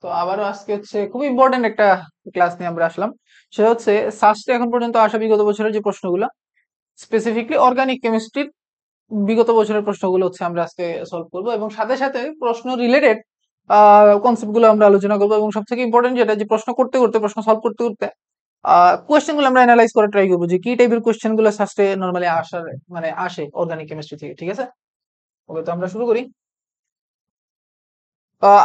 তো আবারও আজকে হচ্ছে খুব ইম্পর্টেন্ট একটা ক্লাস নিয়ে আমরা আসলাম। সেটা হচ্ছে সাস্টে এখন পর্যন্ত আসা বিগত বছরের যে প্রশ্নগুলো, স্পেসিফিকলি অর্গানিক কেমিস্ট্রির বিগত বছরের প্রশ্নগুলো হচ্ছে আমরা আজকে সলভ করবো, এবং সাথে সাথে প্রশ্ন রিলেটেড কনসেপ্ট গুলো আমরা আলোচনা করবো, এবং সবথেকে ইম্পর্টেন্ট যেটা, যে প্রশ্ন করতে করতে প্রশ্ন সলভ করতে করতে কোয়েশ্চেন গুলো আমরা অ্যানালাইজ করে ট্রাই করবো যে কি টাইপের কোয়েশ্চেন গুলো সাস্টে নর্মালি আসার মানে আসে অর্গানিক কেমিস্ট্রি থেকে। ঠিক আছে, ওকে, তো আমরা শুরু করি।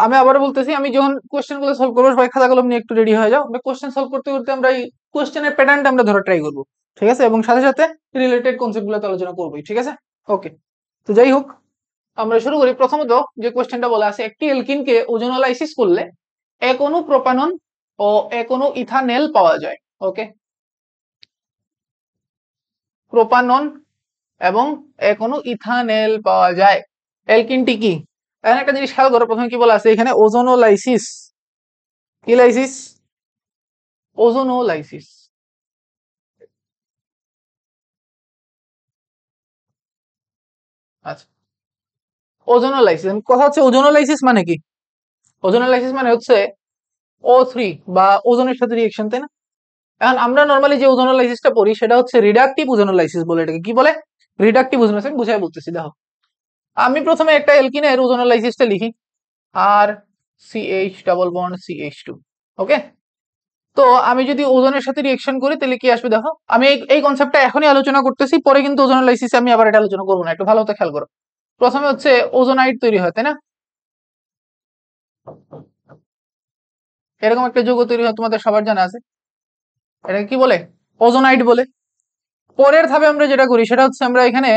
আমি আবারও বলতেছি, আমি যখন কোয়েশ্চেন গুলো সলভ করবো সবাই খাতা কলম নিয়ে একটু রেডি হয়ে যাও। আমরা কোয়েশ্চেন সলভ করতে করতে আমরা এই কোয়েশ্চেনের প্যাটার্নটা আমরা ধরা ট্রাই করবো। ঠিক আছে, এবং সাথে সাথে রিলেটেড কনসেপ্ট গুলো আলোচনা করবোই। ঠিক আছে, ওকে, তো যাই হোক, আমরা শুরু করি। প্রথমত যে কোয়েশ্চেনটা বলা আছে, একটি এলকিনকে ওজোনালাইসিস করলে এক অণু প্রোপানন ও এক অণু ইথানেল পাওয়া যায়। ওকে, প্রোপানন এবং এক অণু ইথানেল পাওয়া যায়। এলকিনটি কি? এখন একটা জিনিস খেয়াল করো, প্রথমে কি বলা আছে এখানে, ওজোনোলাইসিস। কি লাইসিস? ওজোনোলাইসিস। আচ্ছা, ওজোনোলাইসিস কথা হচ্ছে, ওজোনোলাইসিস মানে কি? ওজোনোলাইসিস মানে হচ্ছে O3 বা ওজনের সাথে রিয়েকশন, তাই না? এখন আমরা নরমালি যে ওজোনোলাইসিসটা পড়ি সেটা হচ্ছে রিডাকটিভ ওজোনোলাইসিস বলে। এটাকে কি বলে? Reductive ozonolysis. বুঝাই বলতেছি, দেখো। আমি প্রথমে একটা এলকিনের ওজোনোলাইসিসটা লিখি, আর CH ডাবল বন্ড CH2। ওকে, তো আমি যদি ওজনের সাথে রিয়েকশন করি তাহলে কি আসবে দেখো। আমি এই কনসেপ্টটা এখনই আলোচনা করতেছি, পরে কিন্তু ওজোনোলাইসিসে আমি আবার এটা আলোচনা করবো না, একটু ভালো মতো খেয়াল করো। প্রথমে হচ্ছে ওজোনাইড তৈরি হয়, তাই না? এরকম একটা যৌগ তৈরি হয়, তোমাদের সবার জানা আছে। এটাকে কি বলে? ওজোনাইড বলে। পরের ধাপে আমরা যেটা করি সেটা হচ্ছে আমরা এখানে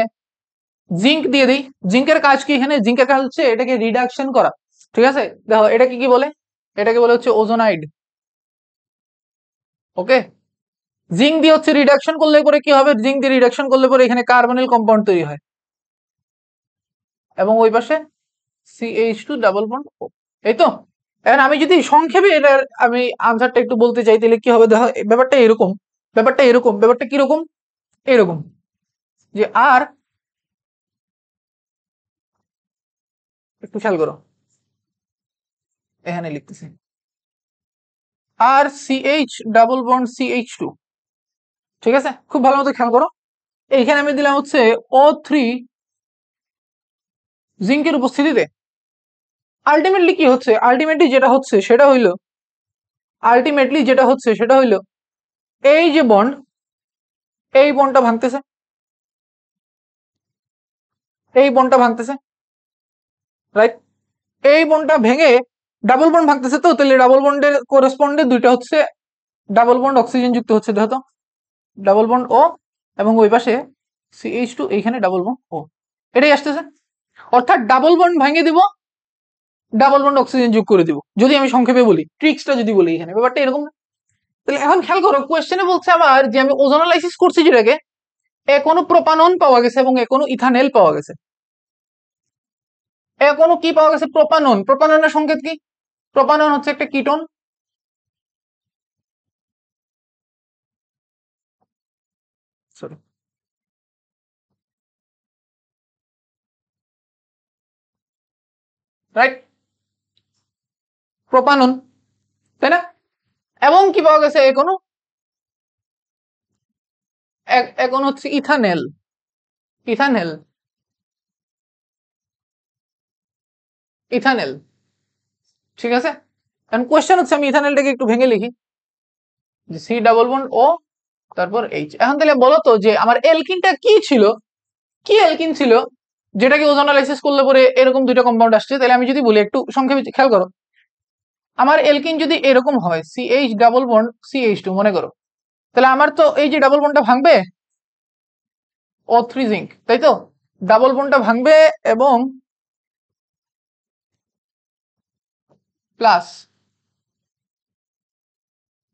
জিঙ্ক দিয়ে দিই। জিঙ্কের কাজ কি? এখানে জিঙ্কের কাজ হচ্ছে এটাকে রিডাকশন করা। ঠিক আছে, দেখো এটাকে কি বলে? এটাকে বলে হচ্ছে ওজোনাইড। ওকে, জিঙ্ক দিয়ে হচ্ছে রিডাকশন করলে পরে কি হবে? জিঙ্ক দিয়ে রিডাকশন করলে পরে এখানে কার্বনিল কম্পাউন্ড তৈরি হয়, এবং ওই পাশে CH2 ডাবল বন্ড O। এই তো। এখন আমি যদি সংক্ষেপে এটার আমি আনসারটা একটু বলতে চাই তাহলে কি হবে দেখো। ব্যাপারটা এরকম, ব্যাপারটা কিরকম, এরকম যে আর, একটু খেয়াল করো, এখানে লিখতেছি আর CH ডাবল বন্ড CH2। ঠিক আছে, খুব ভালো মতো খেয়াল করো। এইখানে আমি দিলাম হচ্ছে O3 জিঙ্কের উপস্থিতিতে। আলটিমেটলি কি হচ্ছে? আলটিমেটলি যেটা হচ্ছে সেটা হইলো এই যে বন্ড, এই বন্ডটা ভাঙতেছে, এই বন্ডটা ভাঙতেছে, রাইট? এই বন্ডটা ভেঙে ডাবল বন্ড ভাঙতেছে। তো তাহলে ডাবল বন্ডের কোরেসপন্ডে দুইটা হচ্ছে ডাবল বন্ড অক্সিজেন যুক্ত হচ্ছে, দেখো তো, ডাবল বন্ড O, এবং ওই পাশে CH2, এইখানে ডাবল বন্ড O। এটাই আসতেছে। অর্থাৎ ডাবল বন্ড ভেঙে দিব, ডাবল বন্ড অক্সিজেন যোগ করে দিব। যদি আমি সংক্ষেপে বলি, ট্রিক্সটা যদি বলি, এখানে ব্যাপারটা এরকম না? তাহলে এখন খেয়াল করো, কোয়েশ্চেনে বলছে আমার যে আমি ওজোনালাইসিস করছি যেটাকে, কোনো প্রোপানন পাওয়া গেছে এবং কোনো ইথানেল পাওয়া গেছে। কোনো কি পাওয়া গেছে? প্রোপানন। প্রোপাননের সংকেত কি? প্রোপানন হচ্ছে একটা কিটোন। Sorry, right? প্রোপানন, তাই না? এবং কি পাওয়া গেছে? এখন হচ্ছে ইথানেল। Ethanal, ethanal. ঠিক আছে, এখন কোয়েশ্চেন হচ্ছে, আমি ইথানেলটাকে একটু ভেঙে লিখি, যে C ডাবল বন্ড O, তারপর H। এখন তাহলে বলো তো যে আমার এলকিনটা কি ছিল, কি এলকিন ছিল যেটাকে ওজোনালাইসিস করলে পরে এরকম দুইটা কম্পাউন্ড আসছে? তাহলে আমি যদি বলি, একটু সংক্ষেপে খেয়াল করো, আমার এলকিন যদি এরকম হয় CH ডাবল বন্ড CH2 মনে করো, তাহলে আমার তো এই যে ডাবল বন্ডটা ভাঙবে, O3 জিঙ্ক, তাই তো? ডাবল বন্ডটা ভাঙবে এবং প্লাস,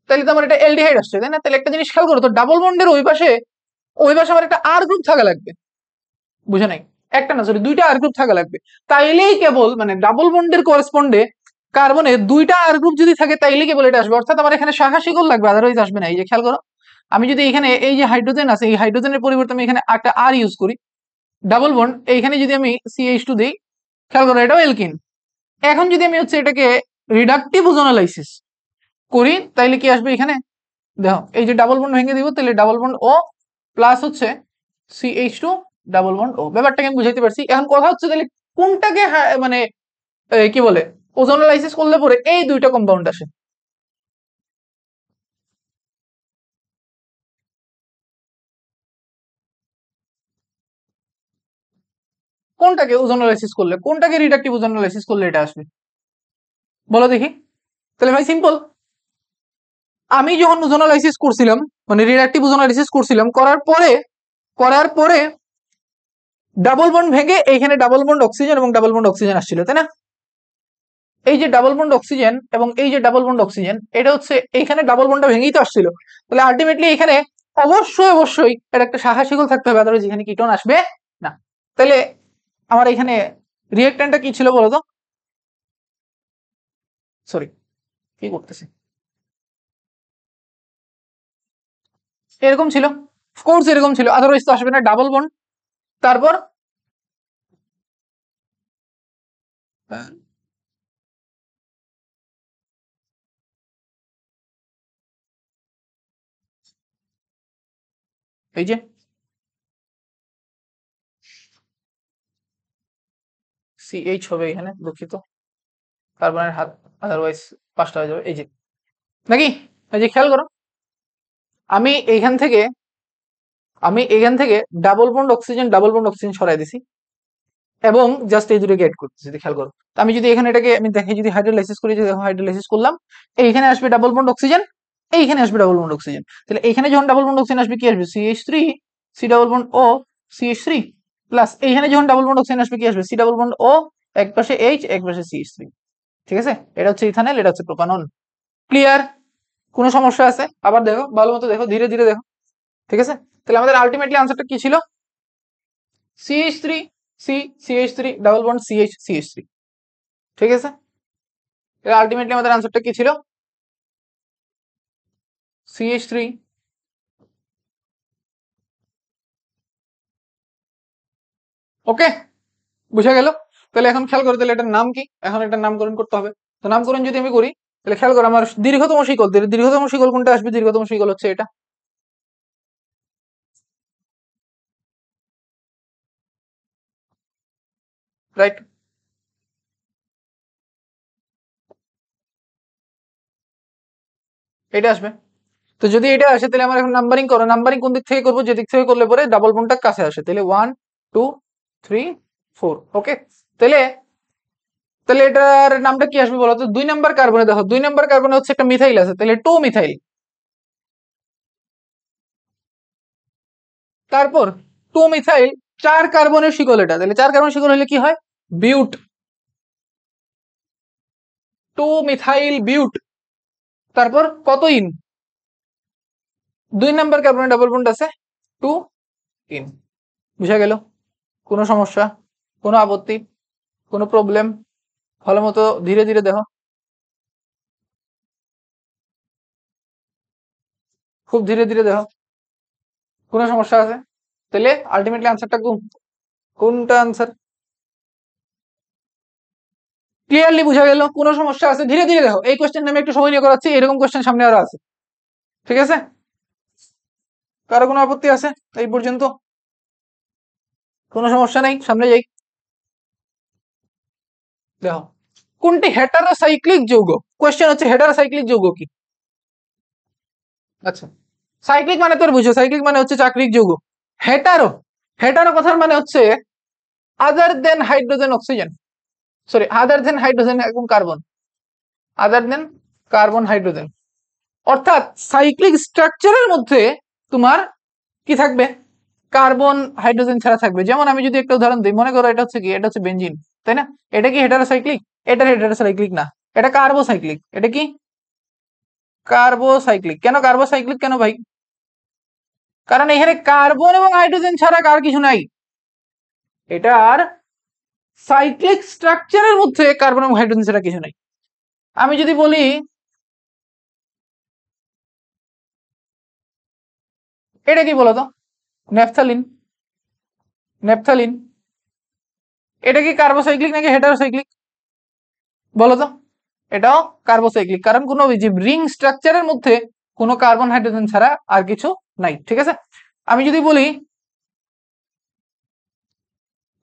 তাহলে তো আমার এটা অ্যালডিহাইড আসছে, তাই না? তাহলে একটা জিনিস খেয়াল করো তো, ডাবল বন্ডের ওই পাশে আমার একটা আর গ্রুপ থাকা লাগবে। বুঝে নাই? একটা না, সরি, দুইটা আর গ্রুপ থাকা লাগবে। তাইলেই কেবল, মানে ডাবল বন্ডের করেসপন্ডে কার্বনে দুইটা আর গ্রুপ যদি থাকে তাইলে কেবল এটা আসবে। অর্থাৎ আমার এখানে শাখা শিকল লাগবে, আদারওয়াইজ আসবে না। এই যে খেয়াল করো, আমি যদি এখানে এই যে হাইড্রোজেন আছে, এই হাইড্রোজেনের পরিবর্তে আমি এখানে একটা আর ইউজ করি, ডাবল বন্ড, এইখানে যদি আমি CH2 দিই, খেয়াল করো এটাও এলকিন। এখন যদি আমি হচ্ছে এটাকে রিডাকটিভ ওজোনোলাইসিস করি তাইলে কি আসবে এখানে? দেখো এই যে ডাবল বন্ড ভেঙে দিব, তাহলে ডাবল বন্ড ও প্লাস হচ্ছে CH2 ডাবল বন্ড ও। ব্যাপারটাকে আমি বুঝাইতে পারছি। এখন কথা হচ্ছে তাহলে কোনটাকে মানে কি বলে ওজোনোলাইসিস করলে পরে এই দুইটা কম্পাউন্ড আসে? কোনটাকে ওজোনোলাইসিস করলে, কোনটাকে রিডাকটিভ ওজোনোলাইসিস করলে এটা আসবে বলো দেখি? তাহলে ভাই সিম্পল, আমি যখন ওজোনোলাইসিস করছিলাম মানে রিডাকটিভ ওজোনোলাইসিস করছিলাম, করার পরে ডাবল বন্ড ভেঙে এইখানে ডাবল বন্ড অক্সিজেন এবং ডাবল বন্ড অক্সিজেন আসছিল, তাই না? এই যে ডাবল বন্ড অক্সিজেন এবং এই যে ডাবল বন্ড অক্সিজেন, এটা হচ্ছে এইখানে ডাবল বন্ডটা ভেঙেই তো আসছিল। তাহলে আলটিমেটলি এখানে অবশ্যই এটা একটা শাখা শিকল থাকতে হবে, আদারওয়াইজ এখানে কিটোন আসবে না। তাহলে আমার এখানে রিঅ্যাকট্যান্টটা কি ছিল বলো তো? সরি, কি করতেছি, এরকম ছিল, কোর্স এরকম ছিল, আদারওয়াইজ তো আসবে না। ডাবল বন্ড, তারপর এই যে CH হবে এখানে, দুঃখিত, কার্বনের হাত, আদারওয়াইজ পাঁচটা হয়ে যাবে, এই যে নাকি? এই যে খেয়াল করো, আমি এখান থেকে ডাবল বন্ড অক্সিজেন সরাই দিছি এবং জাস্ট এই দুটোকে এড করতেছি, যদি খেয়াল করো। তো আমি যদি এখানে এটাকে আমি দেখি, যদি হাইড্রোলাইসিস করি, যদি হাইড্রোলাইসিস করলাম, এইখানে আসবে ডাবল বন্ড অক্সিজেন, এইখানে আসবে ডাবল বন্ড অক্সিজেন। তাহলে এখানে যখন ডাবল বন্ড অক্সিজেন আসবে কি আসবে? CH3, সি ডাবল বন্ড ও, CH3 প্লাস এইখানে যখন ডাবল বন্ড অক্সিজেন আসবে কি আসবে? সি ডাবল বন্ড ও, এক পাশে H, এক পাশে CH3। ঠিক আছে, এটা হচ্ছে ইথানল, এটা হচ্ছে প্রোপানল। ক্লিয়ার? কোনো সমস্যা আছে? আবার দেখো, ভালো মতো দেখো, ধীরে ধীরে দেখো। ঠিক আছে, তাহলে আমাদের আলটিমেটলি আনসারটা কি ছিল? CH3, CH3 double bond CH3। ঠিক আছে, আলটিমেটলি আমাদের আনসারটা কি ছিল? CH3। ওকে, বুঝা গেল? তাহলে এখন খেয়াল করো, তাহলে এটার নাম কি? এখন এটার নামকরণ করতে হবে। তো নামকরণ যদি আমি করি, তাহলে খেয়াল করো আমার দীর্ঘতম শিকল, দীর্ঘতম শিকল কোনটা আসবে? দীর্ঘতম শিকল হচ্ছে এটা, রাইট? এটা আসবে। তো যদি এটা আসে তাহলে আমার এখন নাম্বারিং করো, নাম্বারিং কোন দিক থেকে করবো? যে দিক থেকে করলে পরে ডাবল বন্ডটা কাছে আসে, তাহলে 1 2 3 4। ওকে, তাহলে তাহলে এটার নামটা কি আসবে বলো তো? 2 নাম্বার কার্বনে, দেখো 2 নাম্বার কার্বনে হচ্ছে একটা মিথাইল আছে, তাহলে 2 মিথাইল। তারপর 2 মিথাইল, 4 কার্বনের শিকল এটা, তাহলে 4 কার্বনের শিকল হলে কি হয়? বিউট, 2 মিথাইল বিউট। তারপর কত ইন? 2 নাম্বার কার্বনে ডাবল বন্ড আছে, 2 ইন। বুঝা গেল? কোনো সমস্যা, কোনো আপত্তি, কোনো প্রবলেম? ভালো মতো ধীরে ধীরে দেখো, খুব ধীরে ধীরে দেখো, কোনো সমস্যা আছে? তাহলে আলটিমেটলি আনসারটা কোনটা আনসার? ক্লিয়ারলি বুঝা গেল? কোনো সমস্যা আছে? ধীরে ধীরে দেখো, এই কোশ্চেন আমি একটু সময় নিয়ে করাচ্ছি, এরকম কোশ্চেন সামনে আরো আছে। ঠিক আছে, কারো কোনো আপত্তি আছে এই পর্যন্ত? কোনো সমস্যা নাই, সামনে যাই। দেখো, কোনটি হেটারোসাইক্লিক যৌগ? কোশ্চেন হচ্ছে হেটারোসাইক্লিক যৌগ কি? আচ্ছা, সাইক্লিক মানে তোর বুঝো, সাইক্লিক মানে হচ্ছে চাক্রিক যৌগ। হেটারো, হেটারো কথার মানে হচ্ছে আদার দেন হাইড্রোজেন অক্সিজেন, সরি আদার দেন হাইড্রোজেন এবং কার্বন, আদার দেন কার্বন হাইড্রোজেন। অর্থাৎ সাইক্লিক স্ট্রাকচারের মধ্যে তোমার কি থাকবে? কার্বন হাইড্রোজেন ছাড়া থাকবে। যেমন আমি যদি একটা উদাহরণ দিই, মনে করো এটা হচ্ছে কি, এটা হচ্ছে বেনজিন, তাই না? এটা কি হেটারোসাইক্লিক? এটা হেটারোসাইক্লিক না, এটা কার্বোসাইক্লিক। এটা কি? কার্বোসাইক্লিক। কেন কার্বোসাইক্লিক কেন ভাই? কারণ এখানে কার্বন এবং হাইড্রোজেন ছাড়া কার কিছু নাই। এটার সাইক্লিক স্ট্রাকচারের মধ্যে কার্বন এবং হাইড্রোজেন ছাড়া কিছু নাই। আমি যদি বলি এটা কি বলতো? Naphthalene, naphthalene. এটা কি কার্বোসাইক্লিক নাকি হেটারোসাইক্লিক বলতো? এটাও কার্বোসাইক্লিক, কারণ কোনো যে রিং স্ট্রাকচারের মধ্যে কোনো কার্বন হাইড্রোজেন ছাড়া আর কিছু নাই। ঠিক আছে, আমি যদি বলি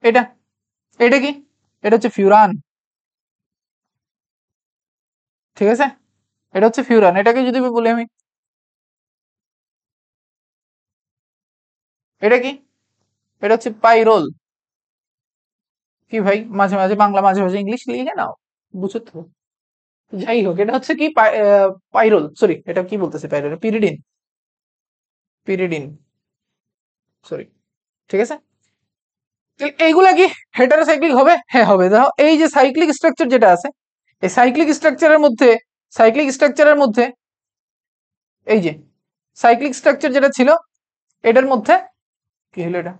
এটা, এটা কি, এটা হচ্ছে ফিউরান। ঠিক আছে, এটা হচ্ছে ফিউরান। এটাকে যদি বলি আমি, এটা কি, এটা হচ্ছে পাইরোল। কি ভাই, মাঝে মাঝে বাংলা মাঝে মাঝে ইংলিশ লিখে নাও, বুঝো তো। যাই হোক, এটা হচ্ছে কি পাইরোল, সরি এটা কি বলতেছে, পাইরোল পিরিডিন, পিরিডিন, সরি। ঠিক আছে, এইগুলা কি হেটারোসাইক্লিক হবে? হ্যাঁ হবে। দেখো এই যে সাইক্লিক স্ট্রাকচার যেটা আছে, এই সাইক্লিক স্ট্রাকচারের মধ্যে, সাইক্লিক স্ট্রাকচারের মধ্যে এই যে সাইক্লিক স্ট্রাকচার যেটা ছিল এটার মধ্যে কি হলো, এটা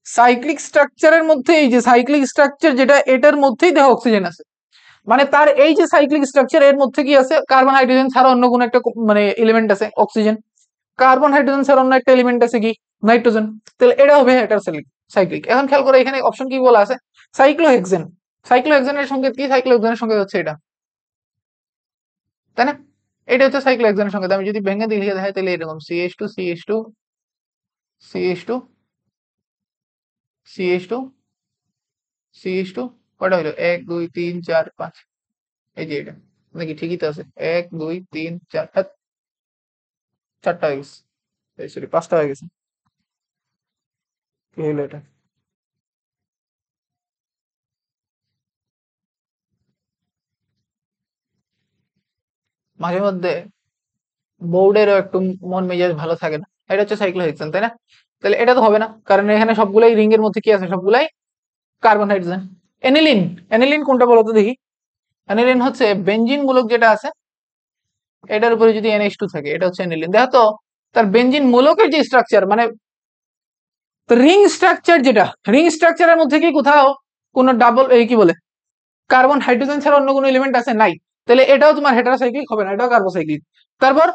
সাইক্লিক স্ট্রাকচারের মধ্যে, এই যে সাইক্লিক স্ট্রাকচার যেটা এটার মধ্যেই দেখো অক্সিজেন আছে, মানে তার এই যে সাইক্লিক স্ট্রাকচার এর মধ্যে কি আছে, কার্বন হাইড্রোজেন ছাড়া অন্য কোনো একটা মানে এলিমেন্ট আছে অক্সিজেন, কার্বন হাইড্রোজেন ছাড়া অন্য একটা এলিমেন্ট আছে কি নাইট্রোজেন, তাহলে এটা হবে হেটারোসাইক্লিক সাইক্লিক। এখন খেয়াল করে এখানে অপশন কি বলা আছে, সাইক্লোহেক্সেন। সাইক্লোহেক্সেনের সংকেত কি, সাইক্লোহেক্সেনের সংকেত হচ্ছে এটা, তাই না? এটা হচ্ছে সাইক্লোহেক্সেনের সংকেত। আমি যদি ভেঙে দিয়ে লিখে দেখাই তাহলে এরকম CH2 CH2 CH2 CH2 CH2, কয়টা হলো, 1 2 3 4 5, এই যে এটা নাকি ঠিকই তো আছে, 1 2 3 4, চারটা হয়ে গেছে, সরি পাঁচটা হয়ে গেছে। কি হলো এটা, মাঝে মধ্যে বোর্ডেরও একটু মন মেজাজ ভালো থাকে না। এটা হচ্ছে সাইক্লোহেক্সেন, তাই না? তাহলে এটা তো হবে না, কারণ এখানে সবগুলাই রিং এর মধ্যে কি আছে, সবগুলাই কার্বন হাইড্রোজেন। এনিলিন, এনিলিন কোনটা বলো তো দেখি। অ্যানিলিন হচ্ছে বেনজিন মূলক যেটা আছে, এটার উপরে যদি NH2 থাকে, এটা হচ্ছে অ্যানিলিন। দেখো তো তার বেনজিন মূলকের যে স্ট্রাকচার, মানে রিং স্ট্রাকচার যেটা, রিং স্ট্রাকচারের মধ্যে কি কোথাও কোনো ডাবল এই কি বলে কার্বন হাইড্রোজেন ছাড়া অন্য কোনো এলিমেন্ট আছে, নাই। তাহলে এটাও তোমার হেটারোসাইক্লিক হবে না, এটাও কার্বোসাইক্লিক। তারপর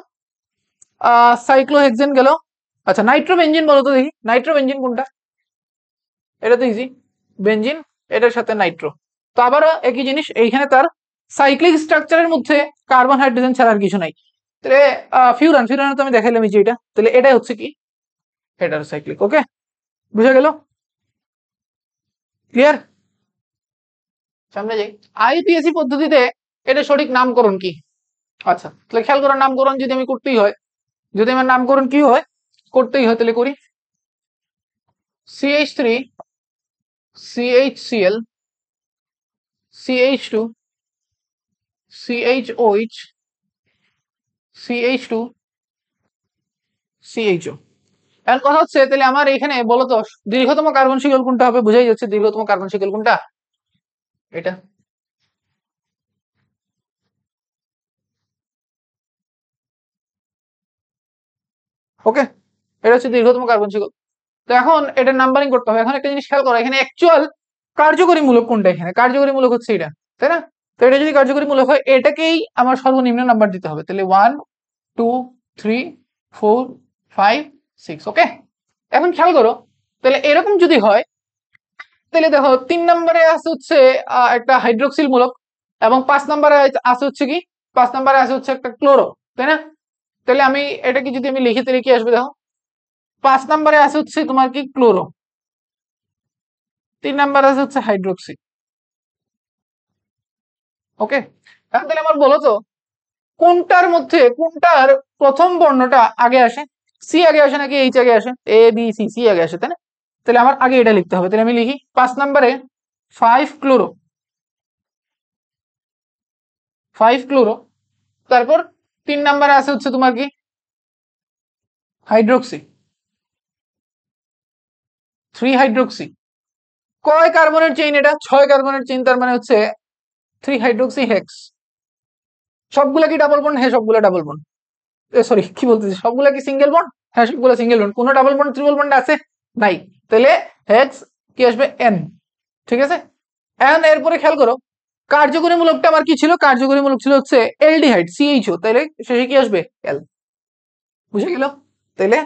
সাইক্লোহেক্সেন গেল। আচ্ছা নাইট্রোবেনজিন বলো তো দেখি, নাইট্রোবেনজিন কোনটা, এটা তো ইজি, বেনজিন, এটার সাথে নাইট্রো। তো আবারও একই জিনিস, এইখানে তার সাইক্লিক স্ট্রাকচারের মধ্যে কার্বন হাইড্রোজেন ছাড়া আর কিছু নাই। তাহলে ফিউরান, ফিউরান তো আমি দেখাইলাম যে এটা, তাহলে এটাই হচ্ছে কি হেটারোসাইক্লিক। ওকে, বুঝা গেল, ক্লিয়ার? সামনে যাই। IUPAC পদ্ধতিতে এটা সঠিক নামকরণ কি? আচ্ছা তাহলে খেয়াল করো, নামকরণ যদি আমি করতেই হয়, যদি আমার নামকরণ কি হয় করতেই হয় তাহলে করি। CH3 CHCl CH2 CHOH CH2 CHO। এখন কথা হচ্ছে তাহলে আমার এখানে বলো তো দীর্ঘতম কার্বন শিকল কোনটা হবে, বুঝাই যাচ্ছে দীর্ঘতম কার্বন শিকল কোনটা, এটা। ওকে, এটা হচ্ছে দীর্ঘতম কার্বন শিকল। তো এখন এটা নাম্বারিং করতে হবে। এখন একটা জিনিস খেয়াল করো, এখানে অ্যাকচুয়াল কার্যকরী মূলক কোনটা, এখানে কার্যকরী মূলক হচ্ছে এটা, তাই না? তো এটা যদি কার্যকরী মূলক হয় এটাকেই আমার সর্বনিম্ন নাম্বার দিতে হবে, তাহলে 1 2 3 4 5 6। ওকে, এখন খেয়াল করো, তাহলে এরকম যদি হয় তাহলে দেখো 3 নম্বরে আছে হচ্ছে একটা হাইড্রোক্সিল মূলক, এবং 5 নম্বরে আছে হচ্ছে কি, 5 নম্বরে আছে হচ্ছে একটা ক্লোরো, তাই না? তাহলে আমি এটাকে যদি আমি লিখি তাহলে কি আসবে দেখো, 5 নম্বরে আছে হচ্ছে তোমার কি ক্লোরো, 3 নম্বরে আছে হচ্ছে হাইড্রোক্সি। ওকে, এখন তাহলে আমার বলো তো কোনটার মধ্যে, কোনটার প্রথম বর্ণটা আগে আসে, সি আগে আসে নাকি এইচ আগে আসে, ABC, সি আগে আসে, তাই না? তাহলে আমার আগে এটা লিখতে হবে, তাহলে আমি লিখি 5 নম্বরে 5 ক্লোরো, 5 ক্লোরো। তারপর 3 নম্বরে আছে হচ্ছে তোমার কি হাইড্রোক্সি, 3 হাইড্রোক্সি। কয় কার্বনের চেইন এটা, 6 কার্বনের চেইন, তার মানে হচ্ছে 3 হাইড্রোক্সি হেক্স। সবগুলা কি ডাবল বন্ড? হ্যাঁ সবগুলা ডাবল বন্ড। সরি কি বলতেছি, সবগুলা কি সিঙ্গেল বন্ড? হ্যাঁ সবগুলা সিঙ্গেল বন্ড। কোনো ডাবল বন্ড ট্রিপল বন্ড আছে নাই, তাহলে হেক্স কি আসবে, N। ঠিক আছে, এখন এরপরে খেয়াল করো কার্যকরী মূলকটা আমার কি ছিল, কার্যকরী মূলক ছিল হচ্ছে অ্যালডিহাইড CHO, তাহলে শেষে কি আসবে L। বুঝে গেল? তাহলে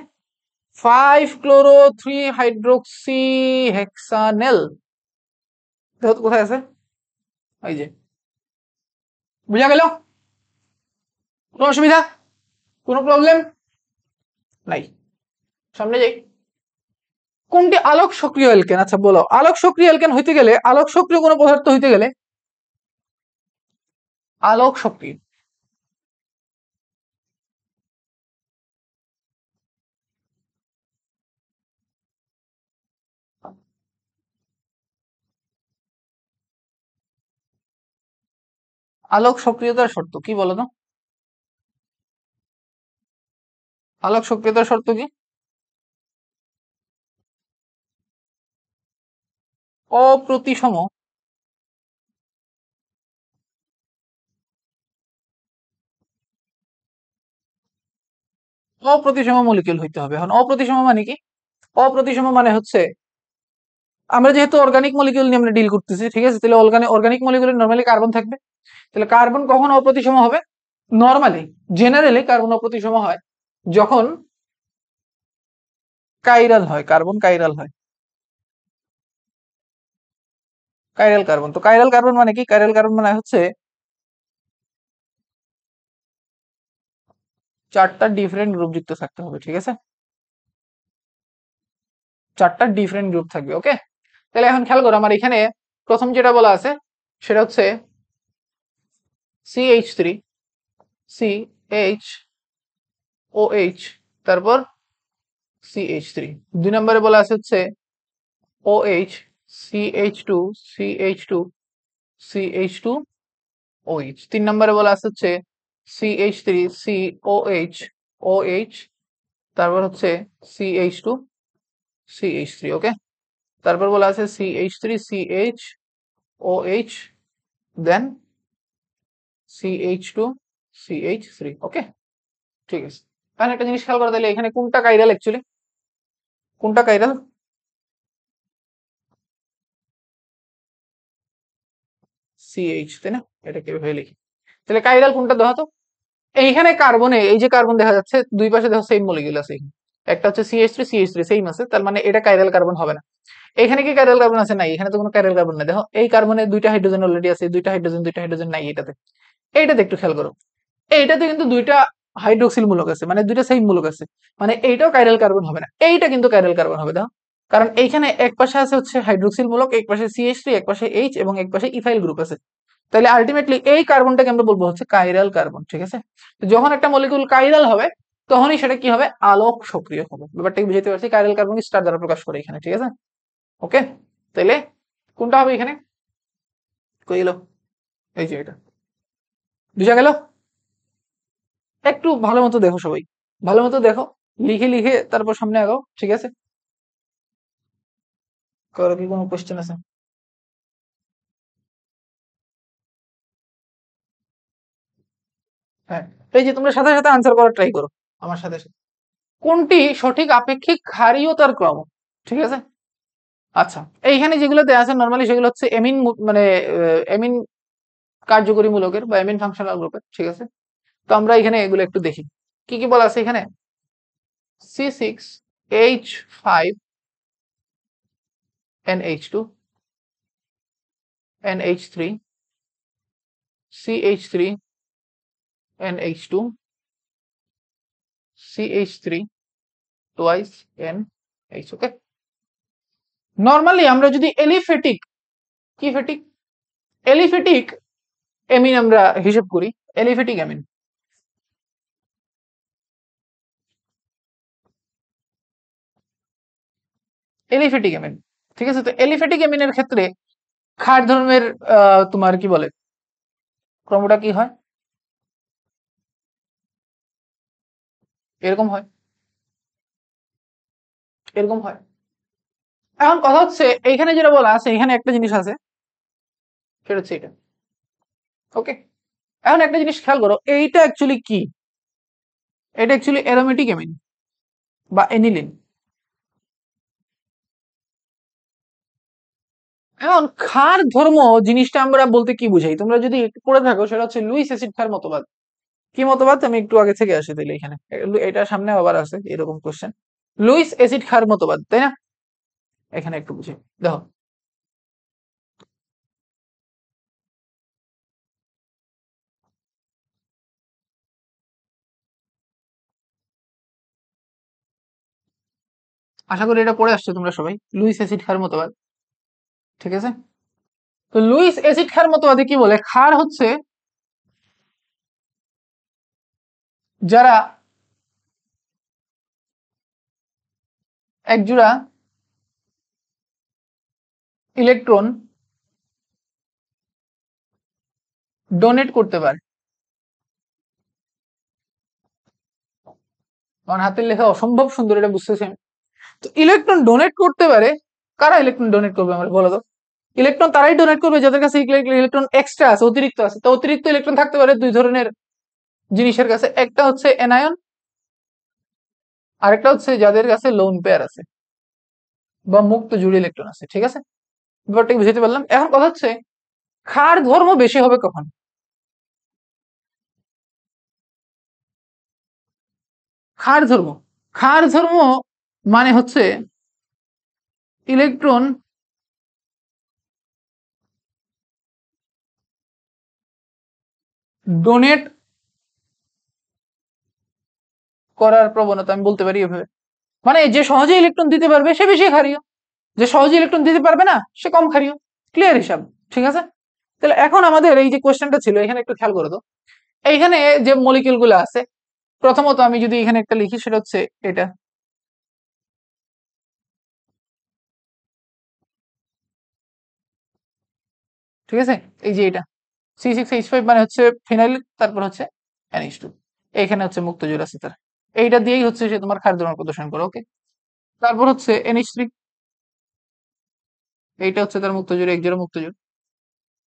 5-chloro-3-হাইড্রোক্সি হেক্সানেল কোথায় আছে? এই যে, বুঝা গেল? কোনো অসুবিধা, কোনো প্রবলেম নাই? সামনে যাই। কোনটি আলোক সক্রিয় এলকেন? আচ্ছা বলো, আলোক সক্রিয় এলকেন হইতে গেলে, আলোক সক্রিয় কোনো পদার্থ হইতে গেলে, আলোক সক্রিয় আলোক সক্রিয়তার শর্ত কি বলো তো? আলোক সক্রিয়তার শর্ত কি? অপ্রতিসম অপ্রতিসম মলিকিউল হইতে হবে। এখন অপ্রতিসম মানে কি? অপ্রতিসম মানে হচ্ছে, আমরা যেহেতু অর্গানিক মলিকিউল নিয়ে আমরা ডিল করতেছি, ঠিক আছে, তাহলে অর্গানিক মলিকিউলে নরমালি কার্বন থাকবে। তাহলে কার্বন কখন অপ্রতিসম হবে? নরমালি জেনারেলি কার্বন অপ্রতিসম হয় যখন কাইরাল হয়, কার্বন কাইরাল হয়। কাইরাল কার্বন, তো কাইরাল কার্বন মানে কি? কাইরাল কার্বন মানে হচ্ছে চারটা ডিফারেন্ট গ্রুপ যুক্ত থাকতে হবে, ঠিক আছে, চারটা ডিফারেন্ট গ্রুপ থাকবে। ওকে, তাহলে এখন খেয়াল করো, আমার এখানে প্রথম যেটা বলা আছে সেটা হচ্ছে CH3 CHOH, তারপর CH3। 2 নম্বরে বলা আছে হচ্ছে OH CH2 CH2 CH2OH। 3 নম্বরে বলা আছে হচ্ছে CH3 COH OH, তারপর হচ্ছে CH2 CH3। ওকে, তারপর বলা আছে CH3 CHOH, দেন CH2 CH3। ওকে, ঠিক আছে। এখন একটা জিনিস খেয়াল করা, তাহলে এখানে কোনটা কাইরাল অ্যাকচুয়ালি? কোনটা কাইরাল? CH, তাই না? এটা কিভাবে লিখি? তাহলে কাইরাল কোনটা দেখো তো। এইখানে কার্বনে, এই যে কার্বন দেখা যাচ্ছে দুই পাশে দেখো সেম মলিকিউল আছে এখানে। একটা হচ্ছে CH3 CH3 সেম আছে, তার মানে এটা কাইরাল কার্বন হবে না। এখানে কি কাইরাল কার্বন আছে? নাই, এখানে তো কোনো কাইরাল কার্বন নাই। দেখো এই কার্বনে দুইটা হাইড্রোজেন অলরেডি আছে, দুইটা হাইড্রোজেন নাই এটাতে। এইটাতে একটু খেয়াল করো, এইটাতে কিন্তু দুইটা হাইড্রোক্সিল মূলক আছে, মানে দুইটা সেম মূলক আছে, মানে এইটাও কাইরাল কার্বন হবে না, এইটা কিন্তু কাইরাল কার্বন হবে। দেখো, কারণ এইখানে এক পাশে আছে হচ্ছে হাইড্রোক্সিল মূলক, এক পাশে CH3, এক পাশে H এবং এক পাশে ইথাইল গ্রুপ আছে। তাহলে আলটিমেটলি এই কার্বনটাকে আমরা বলবো হচ্ছে কাইরাল কার্বন, ঠিক আছে। তো যখন একটা মলিকিউল কাইরাল হবে তখনই সেটা কি হবে? আলোক সক্রিয় হবে। ব্যাপারটা কি বুঝতে পারছি? কাইরাল কার্বন স্টার দ্বারা প্রকাশ করে এখানে, ঠিক আছে। ওকে, তাহলে কোনটা হবে এখানে? কই গেল? এই যে এটা, বুঝা গেল? একটু ভালো মতো দেখো সবাই, ভালো মতো দেখো, লিখে লিখে তারপর সামনে আগাও, ঠিক আছে। কারো কি কোনো কোশ্চেন আছে? হ্যাঁ, এই যে তোমরা সাথে সাথে আনসার করার ট্রাই করো আমার সাথে সাথে। কোনটি সঠিক আপেক্ষিক ক্ষারীয়তার ক্রম? ঠিক আছে, আচ্ছা, এইখানে যেগুলো দেওয়া আছে নরমালি সেগুলো হচ্ছে এমিন, মানে এমিন কার্যকরী মূলকের বা এমিন ফাংশনাল গ্রুপের, ঠিক আছে। তো আমরা এখানে এগুলো একটু দেখি কি কি বলা আছে এখানে। C6H5NH2 NH3 CH3NH2 CH3 twice NH। ওকে, নরমালি আমরা যদি এলিফেটিক, কি ফেটিক, এলিফেটিক এমিন আমরা হিসেব করি, এলিফেটিক এমিন, এলিফেটিক এমিন, ঠিক আছে। তো এলিফেটিক এমিনের ক্ষেত্রে ক্ষার ধর্মের তোমার কি বলে ক্রমটা কি হয়? এরকম হয়, এরকম হয়। এখন কথা হচ্ছে এইখানে যেটা বলা আছে, এখানে একটা জিনিস আছে, সেটা হচ্ছে এটা। ওকে, এখন একটা জিনিস খেয়াল করো, এইটা অ্যাকচুয়ালি কি? এটা অ্যাকচুয়ালি অ্যারোমেটিক অ্যামিন বা এনিলিন। এখন ক্ষার ধর্ম জিনিসটা আমরা বলতে কি বুঝাই? তোমরা যদি একটু পড়ে থাকো, সেটা হচ্ছে লুইস অ্যাসিড ক্ষার মতবাদ। কি মতবাদ? আমি একটু আগে থেকে আসি তাহলে এখানে, এটা সামনে আবার আছে এরকম কোশ্চেন। লুইস অ্যাসিড ক্ষার মতবাদ, তাই না? এখানে একটু বুঝি, দেখো আশা করি এটা পড়ে আসছো তোমরা সবাই, লুইস অ্যাসিড ক্ষার মতবাদ, ঠিক আছে? তো লুইস অ্যাসিড ক্ষার মতবাদে কি বলে, ক্ষার হচ্ছে যারা একজোড়া ইলেকট্রন ডোনেট করতে পারে। আমার হাতের লেখা অসম্ভব সুন্দর, এটা বুঝতেছি আমি। তো ইলেকট্রন ডোনেট করতে পারে, কারা ইলেকট্রন ডোনেট করবে আমার বলো তো? ইলেকট্রন তারাই ডোনেট করবে যাদের কাছে ইলেকট্রন এক্সট্রা আছে, অতিরিক্ত আছে। তো অতিরিক্ত ইলেকট্রন থাকতে পারে দুই ধরনের জিনিসের কাছে, একটা হচ্ছে এনায়ন, আরেকটা হচ্ছে যাদের কাছে লোন পেয়ার আছে বা মুক্ত জুড়ি ইলেকট্রন আছে, ঠিক আছে? ব্যাপারটা কি বুঝতে পারলাম? এখন কথা হচ্ছে ক্ষার ধর্ম বেশি হবে কখন? ক্ষার ধর্ম, ক্ষার ধর্ম মানে হচ্ছে ইলেকট্রন ডোনেট করার প্রবণতা, আমি বলতে পারি এভাবে। মানে যে সহজে ইলেকট্রন দিতে পারবে সে বেশি ক্ষারীয়, যে সহজে ইলেকট্রন দিতে পারবে না সে কম ক্ষারীয়। ক্লিয়ার হিসাব, ঠিক আছে? তাহলে এখন আমাদের এই যে কোশ্চেনটা ছিল, এখানে একটু খেয়াল করে দাও। এইখানে যে মলিকিউল গুলো আছে, প্রথমত আমি যদি এখানে একটা লিখি, সেটা হচ্ছে এটা, ঠিক আছে? এই যে এটা C6H5 মানে হচ্ছে ফিনাইল, তারপর হচ্ছে NH2, এইখানে হচ্ছে মুক্ত জোড় আছে তার, এইটা দিয়েই হচ্ছে সে তোমার ক্ষার ধর্ম প্রদর্শন করে, ওকে? তারপর হচ্ছে NH3, এইটা হচ্ছে তার মুক্ত জোড়, এক জোড়া মুক্ত জোড়।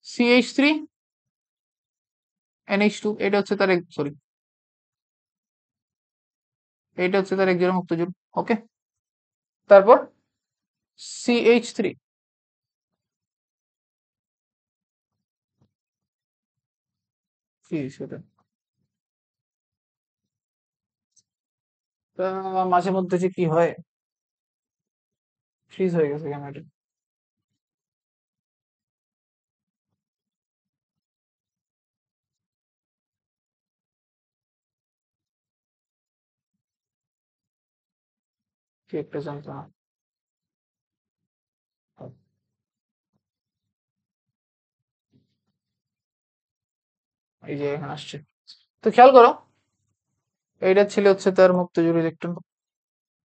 CH3 NH2, এটা হচ্ছে তার সরি, এইটা হচ্ছে তার এক জোড়া মুক্ত জোড়, ওকে? তারপর CH3, সেটা মাঝে মধ্যে যে কি হয়, ফ্রিজ হয়ে গেছে ক্যামেরাটা, কি একটা জানতো না। এই যে এখানে আসছে, তো খেয়াল করো, এইটা ছিল হচ্ছে তার মুক্ত জোড় ইলেকট্রন,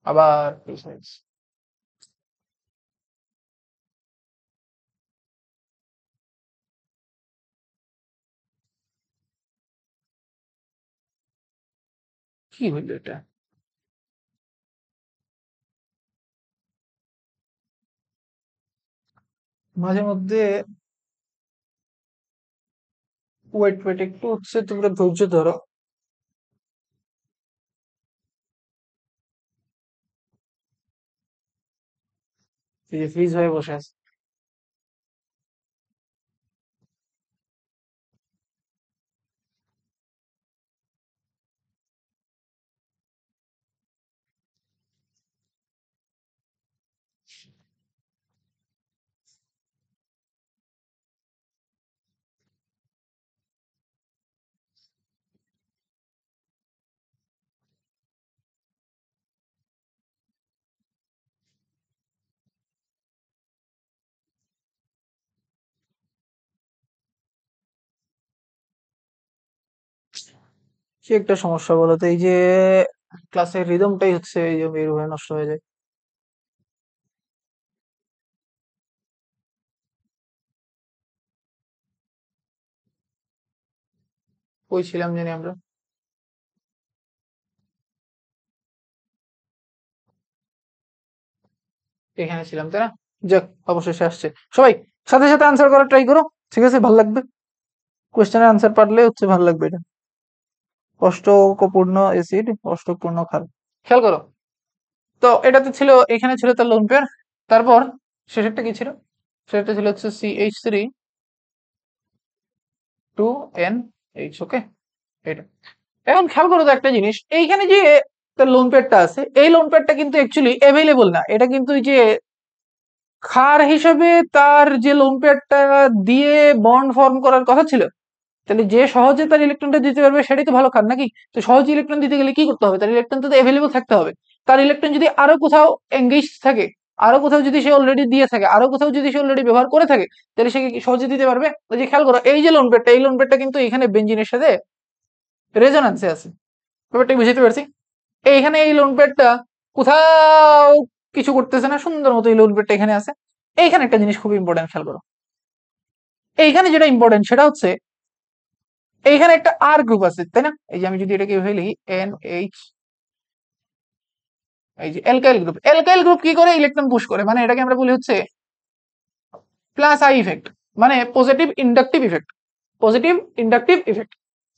আবার ফ্রিজ হয়ে গেছে। কি হইলো এটা? মাঝে মধ্যে ওয়েট ওয়েট একটু হচ্ছে, তোমরা ধৈর্য ধরো। এই যে ফ্রিজ হয়ে বসে আছে। কি একটা সমস্যা বলো তো, এই যে ক্লাসের রিদমটাই হচ্ছে এই যে বের হয়ে নষ্ট হয়ে যায়। কই ছিলাম জানি আমরা? এখানে ছিলাম, তাই না? যাক, অবশেষে আসছে। সবাই সাথে সাথে আনসার করার ট্রাই করো, ঠিক আছে? ভাল লাগবে, কোয়েশ্চেনের আনসার পারলে হচ্ছে ভাল লাগবে এটা। অষ্টকপূর্ণ অ্যাসিড, অষ্টকপূর্ণ ক্ষার, খেয়াল করো। তো এটাতে ছিল, এখানে ছিল তার লোন পেয়ার, তারপর শেষেরটা কি ছিল? সেটা ছিল হচ্ছে CH3 2NH, ওকে? এটা, এখন খেয়াল করো তো একটা জিনিস, এইখানে যে তার লোন পেয়ারটা আছে, এই লোন পেয়ারটা কিন্তু অ্যাকচুয়ালি অ্যাভেলেবল না, এটা কিন্তু ওই যে ক্ষার হিসাবে তার যে লোন পেয়ারটা দিয়ে বন্ড ফর্ম করার কথা ছিল, তাহলে যে সহজে তার ইলেকট্রনটা দিতে পারবে সেটাই তো ভালো ক্ষার নাকি? তো সহজে ইলেকট্রন দিতে গেলে কি করতে হবে? তার ইলেকট্রন তো অ্যাভেলেবল থাকতে হবে। তার ইলেকট্রন যদি আরো কোথাও এঙ্গেজ থাকে, আরো কোথাও যদি সে অলরেডি দিয়ে থাকে, আরো কোথাও যদি সে অলরেডি ব্যবহার করে থাকে, তাহলে সে কি সহজে দিতে পারবে? ওই যে খেয়াল করো, এই যে লোন পেয়ারটা, এই লোন পেয়ারটা কিন্তু এখানে বেঞ্জিনের সাথে রেজোন্যান্সে আছে। ব্যাপারটা বুঝতে পারছি? এইখানে এই লোন পেয়ারটা কোথাও কিছু করতেছে না, সুন্দর মতো এই লোন পেয়ারটা এখানে আছে। এইখানে একটা জিনিস খুব ইম্পর্টেন্ট, খেয়াল করো। এইখানে যেটা ইম্পর্টেন্ট সেটা হচ্ছে এইখানে একটা আর গ্রুপ আছে, তাই না? এই যে আমি যদি এটাকে এভাবে লিখি NH, এই যে অ্যালকাইল গ্রুপ, অ্যালকাইল গ্রুপ কি করে? ইলেকট্রন পুশ করে, মানে এটাকে আমরা বলি হচ্ছে প্লাস আই ইফেক্ট, মানে positive inductive effect, positive inductive effect.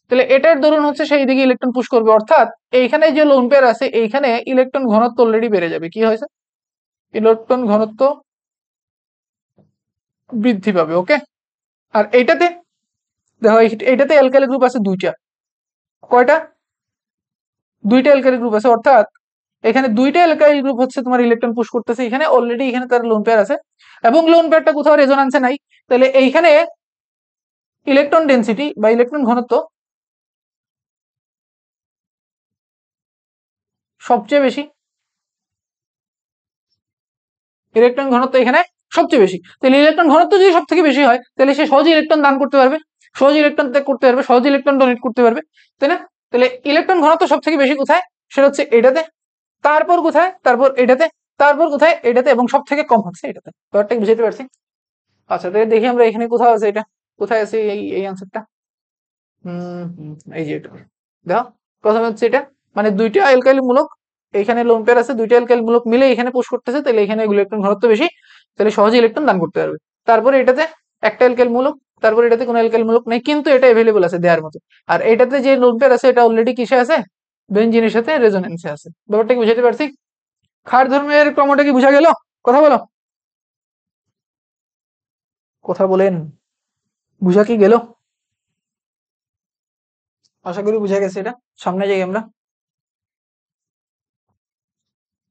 তাহলে এটার দরুন হচ্ছে সেই দিকে ইলেকট্রন পুশ করবে, অর্থাৎ এইখানে যে লোন পেয়ার আছে এইখানে ইলেকট্রন ঘনত্ব অলরেডি বেড়ে যাবে। কি হয়েছে? ইলেকট্রন ঘনত্ব বৃদ্ধি পাবে। ওকে, আর এইটাতে দেখো, এইটাতে অ্যালকাইল গ্রুপ আছে দুইটা। কয়টা? দুইটা অ্যালকাইল গ্রুপ আছে, অর্থাৎ এখানে দুইটা অ্যালকাইল গ্রুপ হচ্ছে তোমার ইলেকট্রন পুশ করতেছে এখানে, অলরেডি এখানে তার লোন পেয়ার আছে এবং লোন পেয়ারটা কোথাও রেজোন্যান্সে নাই। তাহলে এইখানে ইলেকট্রন ডেনসিটি বা ইলেকট্রন ঘনত্ব সবচেয়ে বেশি, ইলেকট্রন ঘনত্ব এখানে সবচেয়ে বেশি। তাহলে ইলেকট্রন ঘনত্ব যদি সব থেকে বেশি হয়, তাহলে সে সহজে ইলেকট্রন দান করতে পারবে, সহজে ইলেকট্রন ত্যাগ করতে পারবে, সহজে ইলেকট্রন ডোনেট করতে পারবে, তাই না? তাহলে ইলেকট্রন ঘনত্ব সব থেকে বেশি কোথায়? সেটা হচ্ছে এটাতে। তারপর কোথায়? তারপর এটাতে। তারপর কোথায়? এটাতে। এবং সব থেকে কম হচ্ছে এটাতে। ব্যাপারটা বুঝতে পারছি? আচ্ছা, তাহলে দেখি আমরা এখানে কোথাও আছে, এটা কোথায় আছে এই এই আনসারটা? এই যে এটা দেখো, প্রথমে হচ্ছে এটা, মানে দুইটা অ্যালকাইল মূলক এখানে লোন পেয়ার আছে, দুইটা অ্যালকাইল মূলক মিলে এখানে পুশ করতেছে, তাহলে এখানে ইলেকট্রন ঘনত্ব বেশি, তাহলে সহজে ইলেকট্রন দান করতে পারবে। তারপরে এটাতে একটা অ্যালকাইল মূলক, তারপর এটাতে কোনো অ্যালকাইল মূলক নেই, কিন্তু এটা অ্যাভেলেবল আছে দেওয়ার মতো। আর এটাতে যে লোন পেয়ার আছে এটা অলরেডি কিসে আছে? বেনজিনের সাথে রেজোনেন্সে আছে। ব্যাপারটা কি বুঝতে পারছি? ক্ষার ধর্মের ক্রমটা কি বুঝা গেল? কথা বলো, কথা বলেন, বুঝা কি গেল? আশা করি বুঝা গেছে। এটা সামনে যাই আমরা,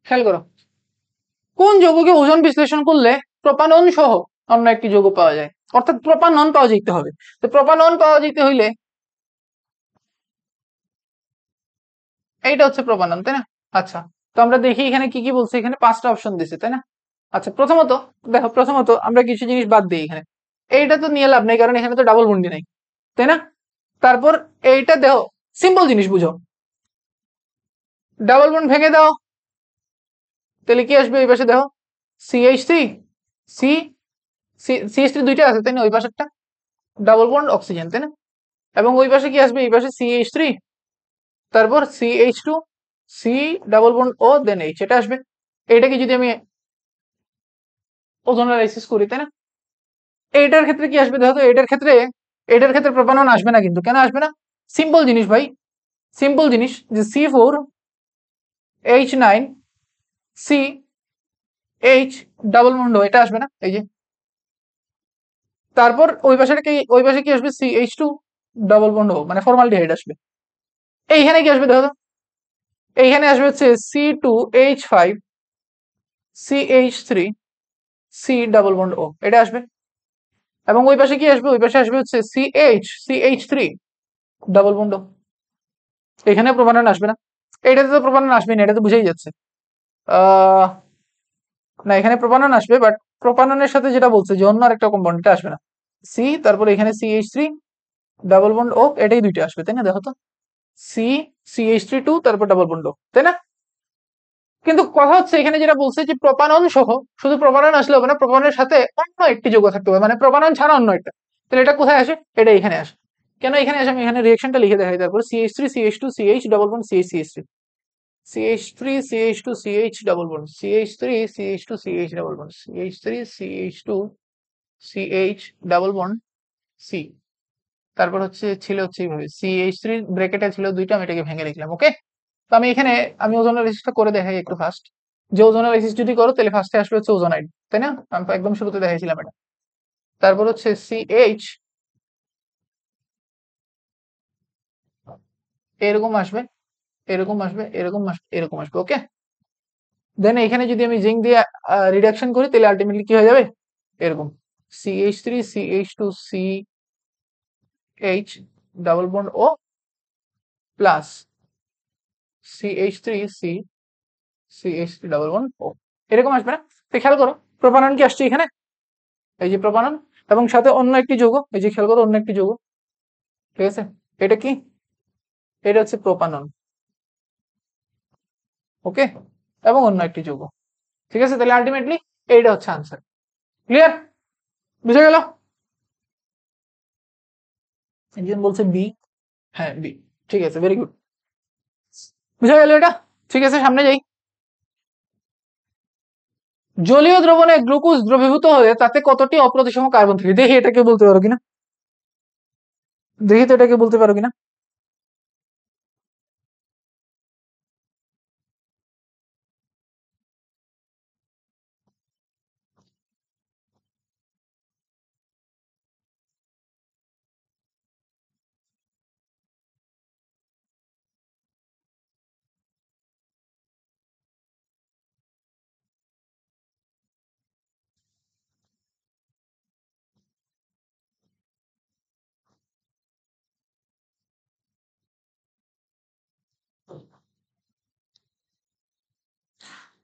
খেয়াল করো। কোন যৌগকে ওজন বিশ্লেষণ করলে প্রোপানন সহ অন্য একটি যৌগ পাওয়া যায়? অর্থাৎ প্রোপানন পাওয়া যেতে হবে। তো প্রোপানন পাওয়া যেতে হইলে এইটা হচ্ছে প্রোপানন, তাই না? আচ্ছা, তো আমরা দেখি এখানে কি কি বলছে। এখানে পাঁচটা অপশন দিছে, তাই না? আচ্ছা, প্রথমত দেখো, প্রথমত আমরা কিছু জিনিস বাদ দিই এখানে। এইটা তো নিয়ে লাভ নেই, কারণ এখানে তো ডাবল বন্ডি নাই, তাই না? তারপর এইটা দেখো, সিম্পল জিনিস বুঝো, ডাবল বন্ড ভেঙে দাও, তাহলে কি আসবে? এই পাশে দেখো, CH3, সি CH3 দুইটা আছে, তাই না? ওই পাশেরটা ডাবল বন্ড অক্সিজেন, তাই না? এবং ওই পাশে কি আসবে? এই পাশে CH3, তারপর CH2, সি ডাবল বন্ড ও দেন এইচ, এটা আসবে। এইটাকে যদি আমি ওজোনালাইসিস করি, তাই না? এইটার ক্ষেত্রে কি আসবে দেখো তো, এটার ক্ষেত্রে প্রোপানন আসবে না, কিন্তু কেন আসবে না? সিম্পল জিনিস ভাই, সিম্পল জিনিস, যে C4H9CH ডাবল বন্ড ও, এটা আসবে না, এই যে। তারপর ওই পাশে কি আসবে? CH2 ডাবল বন্ড ও, মানে ফর্মালডিহাইড আসবে। এইখানে কি আসবে দেখো তো, এইখানে আসবে হচ্ছে C2H5CH3 ডাবল বন্ড ও, এটা আসবে। এবং ওই পাশে কি আসবে? ওই পাশে আসবে হচ্ছে CH3 ডাবল বন্ড ও। এখানে প্রোপানন আসবে না, এটাতে তো প্রোপানন আসবে না, এটা তো বুঝেই যাচ্ছে। আহ না, এখানে প্রোপানন আসবে, বাট প্রোপাননের সাথে যেটা বলছে যে অন্য আরেকটা কম্পাউন্ড, এটা আসবে না। সি, তারপর এখানে CH3 ডাবল বন্ড ও, এটাই দুইটা আসবে, তাই না? দেখো তো, সি CH3 2, তারপর ডাবল বন্ড ও, তাই না? কিন্তু কথা হচ্ছে এখানে যেটা বলছে যে প্রোপানন সহ, শুধু প্রোপানন আসলে হবে না, প্রোপাননের সাথে অন্য একটি যৌগ থাকতে হবে, মানে প্রোপানন ছাড়া অন্য একটা। তাহলে এটা কোথায় আসে? এটা এখানে আসে। কেন এখানে আসে? আমি এখানে রিয়েকশনটা লিখে দেখাই। তারপর CH3 CH2 CH double bond CH3 CH2 CH double bond CH3 CH2 CH double bond CH3 CH2 CH double bond C. তারপর ছিল এইভাবে CH3 ব্র্যাকেটে ছিল দুইটা, আমি এটাকে ভেঙে লিখলাম। ওকে, তো আমি এখানে ওজোনালাইসিসটা করে দেখাই একটু ফার্স্ট। যে ওজোনালাইসিস যদি করো তাহলে ফার্স্টে আসবে হচ্ছে ওজোনাইড, তাই না? আমি তো একদম শুরুতে দেখাইছিলাম এটা। তারপর হচ্ছে CH এরকম আসবে, এরকম আসবে, এরকম আসবে, এরকম আসবে। ওকে, দেন এখানে যদি আমি জিঙ্ক দিয়ে রিডাকশন করি তাহলে আলটিমেটলি কি হয়ে যাবে, এরকম CH3 CH2 CH double bond ও plus CH3 CH3 double bond ও, এরকম আসবে না? তো খেয়াল করো প্রোপানন কি আসছে এখানে, এই যে প্রোপানন, এবং সাথে অন্য একটি যৌগ, এই যে খেয়াল করো অন্য একটি যৌগ, ঠিক আছে, এটা কি, এটা হচ্ছে প্রোপানন। ওকে, এবং অন্য একটি যৌগ, ঠিক আছে, তাহলে আলটিমেটলি এইটা হচ্ছে আনসার। ক্লিয়ার, বুঝে গেল? একজন বলছে বি, হ্যাঁ বি, ঠিক আছে, ভেরি গুড, বুঝে গেল এটা? ঠিক আছে, সামনে যাই। জলীয় দ্রবণে গ্লুকোজ দ্রবীভূত হয়ে তাতে কতটি অপ্রতিসম কার্বন থাকে, দেখি এটাকে বলতে পারো কিনা, দেখি তো এটাকে বলতে পারো কিনা।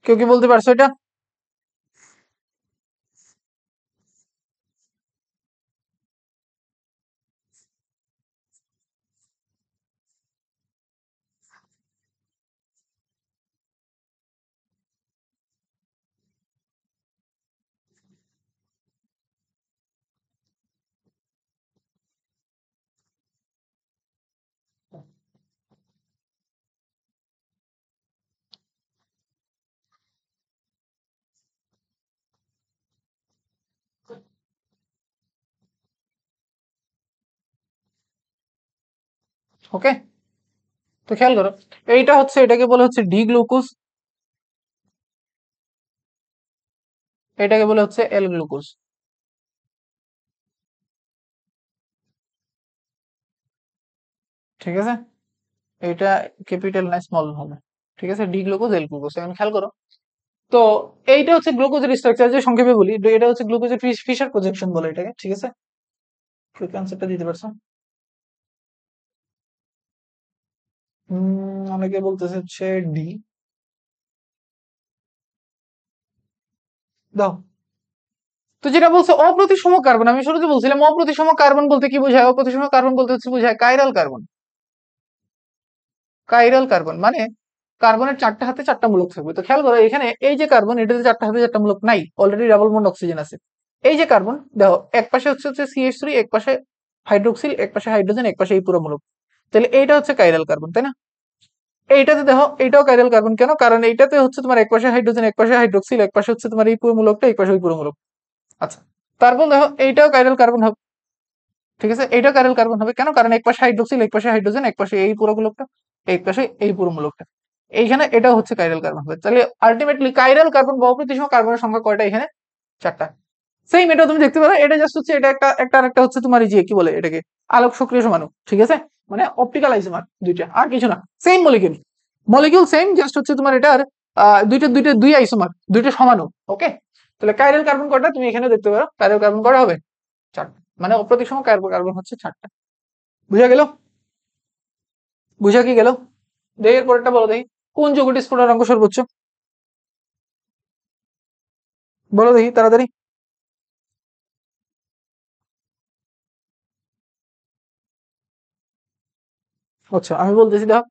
কেউ কি বলতে পারছো এটা? ওকে, তো খেয়াল করো, এইটা হচ্ছে, এটাকে বলে হচ্ছে ডি গ্লুকোজ, এটাকে বলে হচ্ছে এল গ্লুকোজ, ঠিক আছে, এটা ক্যাপিটাল না স্মল হবে, ঠিক আছে, ডি গ্লুকোজ এল গ্লুকোজ। এখন খেয়াল করো, তো এইটা হচ্ছে গ্লুকোজের স্ট্রাকচার, যে সংক্ষেপে বলি, এটা হচ্ছে গ্লুকোজের ফিশার প্রজেকশন বলে এটাকে, ঠিক আছে, কনসেপ্টটা দিতে পারছো? অনেকে বলতেছে হচ্ছে ডি, দাও। তো যেটা বলছে অপ্রতিসম কার্বন, আমি শুরুতে বলছিলাম অপ্রতিসম কার্বন বলতে কি বোঝায়, অপ্রতিসম কার্বন বলতে হচ্ছে বোঝায় কাইরাল কার্বন। কাইরাল কার্বন মানে কার্বনের চারটা হাতে চারটা মূলক থাকবে। তো খেয়াল করো এখানে এই যে কার্বন, এটাতে চারটা হাতে চারটা মূলক নাই, অলরেডি ডাবল বন্ড অক্সিজেন আছে। এই যে কার্বন দেখো, এক পাশে হচ্ছে CH3, এক পাশে হাইড্রোক্সিল, এক পাশে হাইড্রোজেন, এক পাশে এই পুরো মূলক, তাহলে এইটা হচ্ছে কাইরাল কার্বন, তাই না? এইটাতে দেখো এইটাও কাইরাল কার্বন, কেন? কারণ এইটাতে হচ্ছে তোমার এক পাশে হাইড্রোজেন, এক পাশে হাইড্রোক্সিল, এক পাশে হচ্ছে তোমার এই পুরো মূলকটা, এক পাশে ওই পুরো মূলক। আচ্ছা, তারপর দেখো এইটাও কাইরাল কার্বন হবে, ঠিক আছে, এইটাও কাইরাল কার্বন হবে, কেন? কারণ এক পাশে হাইড্রোক্সিল, এক পাশে হাইড্রোজেন, এক পাশে এই পুরো মূলকটা, এক পাশে এই পুরো মূলকটা, এইখানে এটাও হচ্ছে কাইরাল কার্বন হবে। তাহলে আলটিমেটলি কাইরাল কার্বন বা অপ্রতিসম কার্বনের সংখ্যা কয়টা এখানে? চারটা। সেম এটা তুমি দেখতে পারো, এটা জাস্ট হচ্ছে এটা একটা একটা আর একটা হচ্ছে তোমার এই যে কি বলে এটাকে, আলোক সক্রিয় সমাণু, ঠিক আছে, মানে অপটিক্যাল আইসোমার দুইটা, আর কিছু না, same molecule, molecule same, just হচ্ছে তোমার এটার দুইটা দুইটা দুই আইসোমার, দুইটা সমাণু। ওকে, তাহলে কাইরাল কার্বন কয়টা তুমি এখানে দেখতে পারো, কাইরাল কার্বন কয়টা হবে? চারটা, মানে অপ্রতিসম কার্বন কার্বন হচ্ছে চারটা। বুঝা গেল? বুঝা কি গেল? দেখি এর পরেরটা বলো, দেখি কোন যৌগটি স্ফুটনাঙ্ক সর্বোচ্চ, বলো দেখি তাড়াতাড়ি। আচ্ছা আমি বলতেছি, দেখো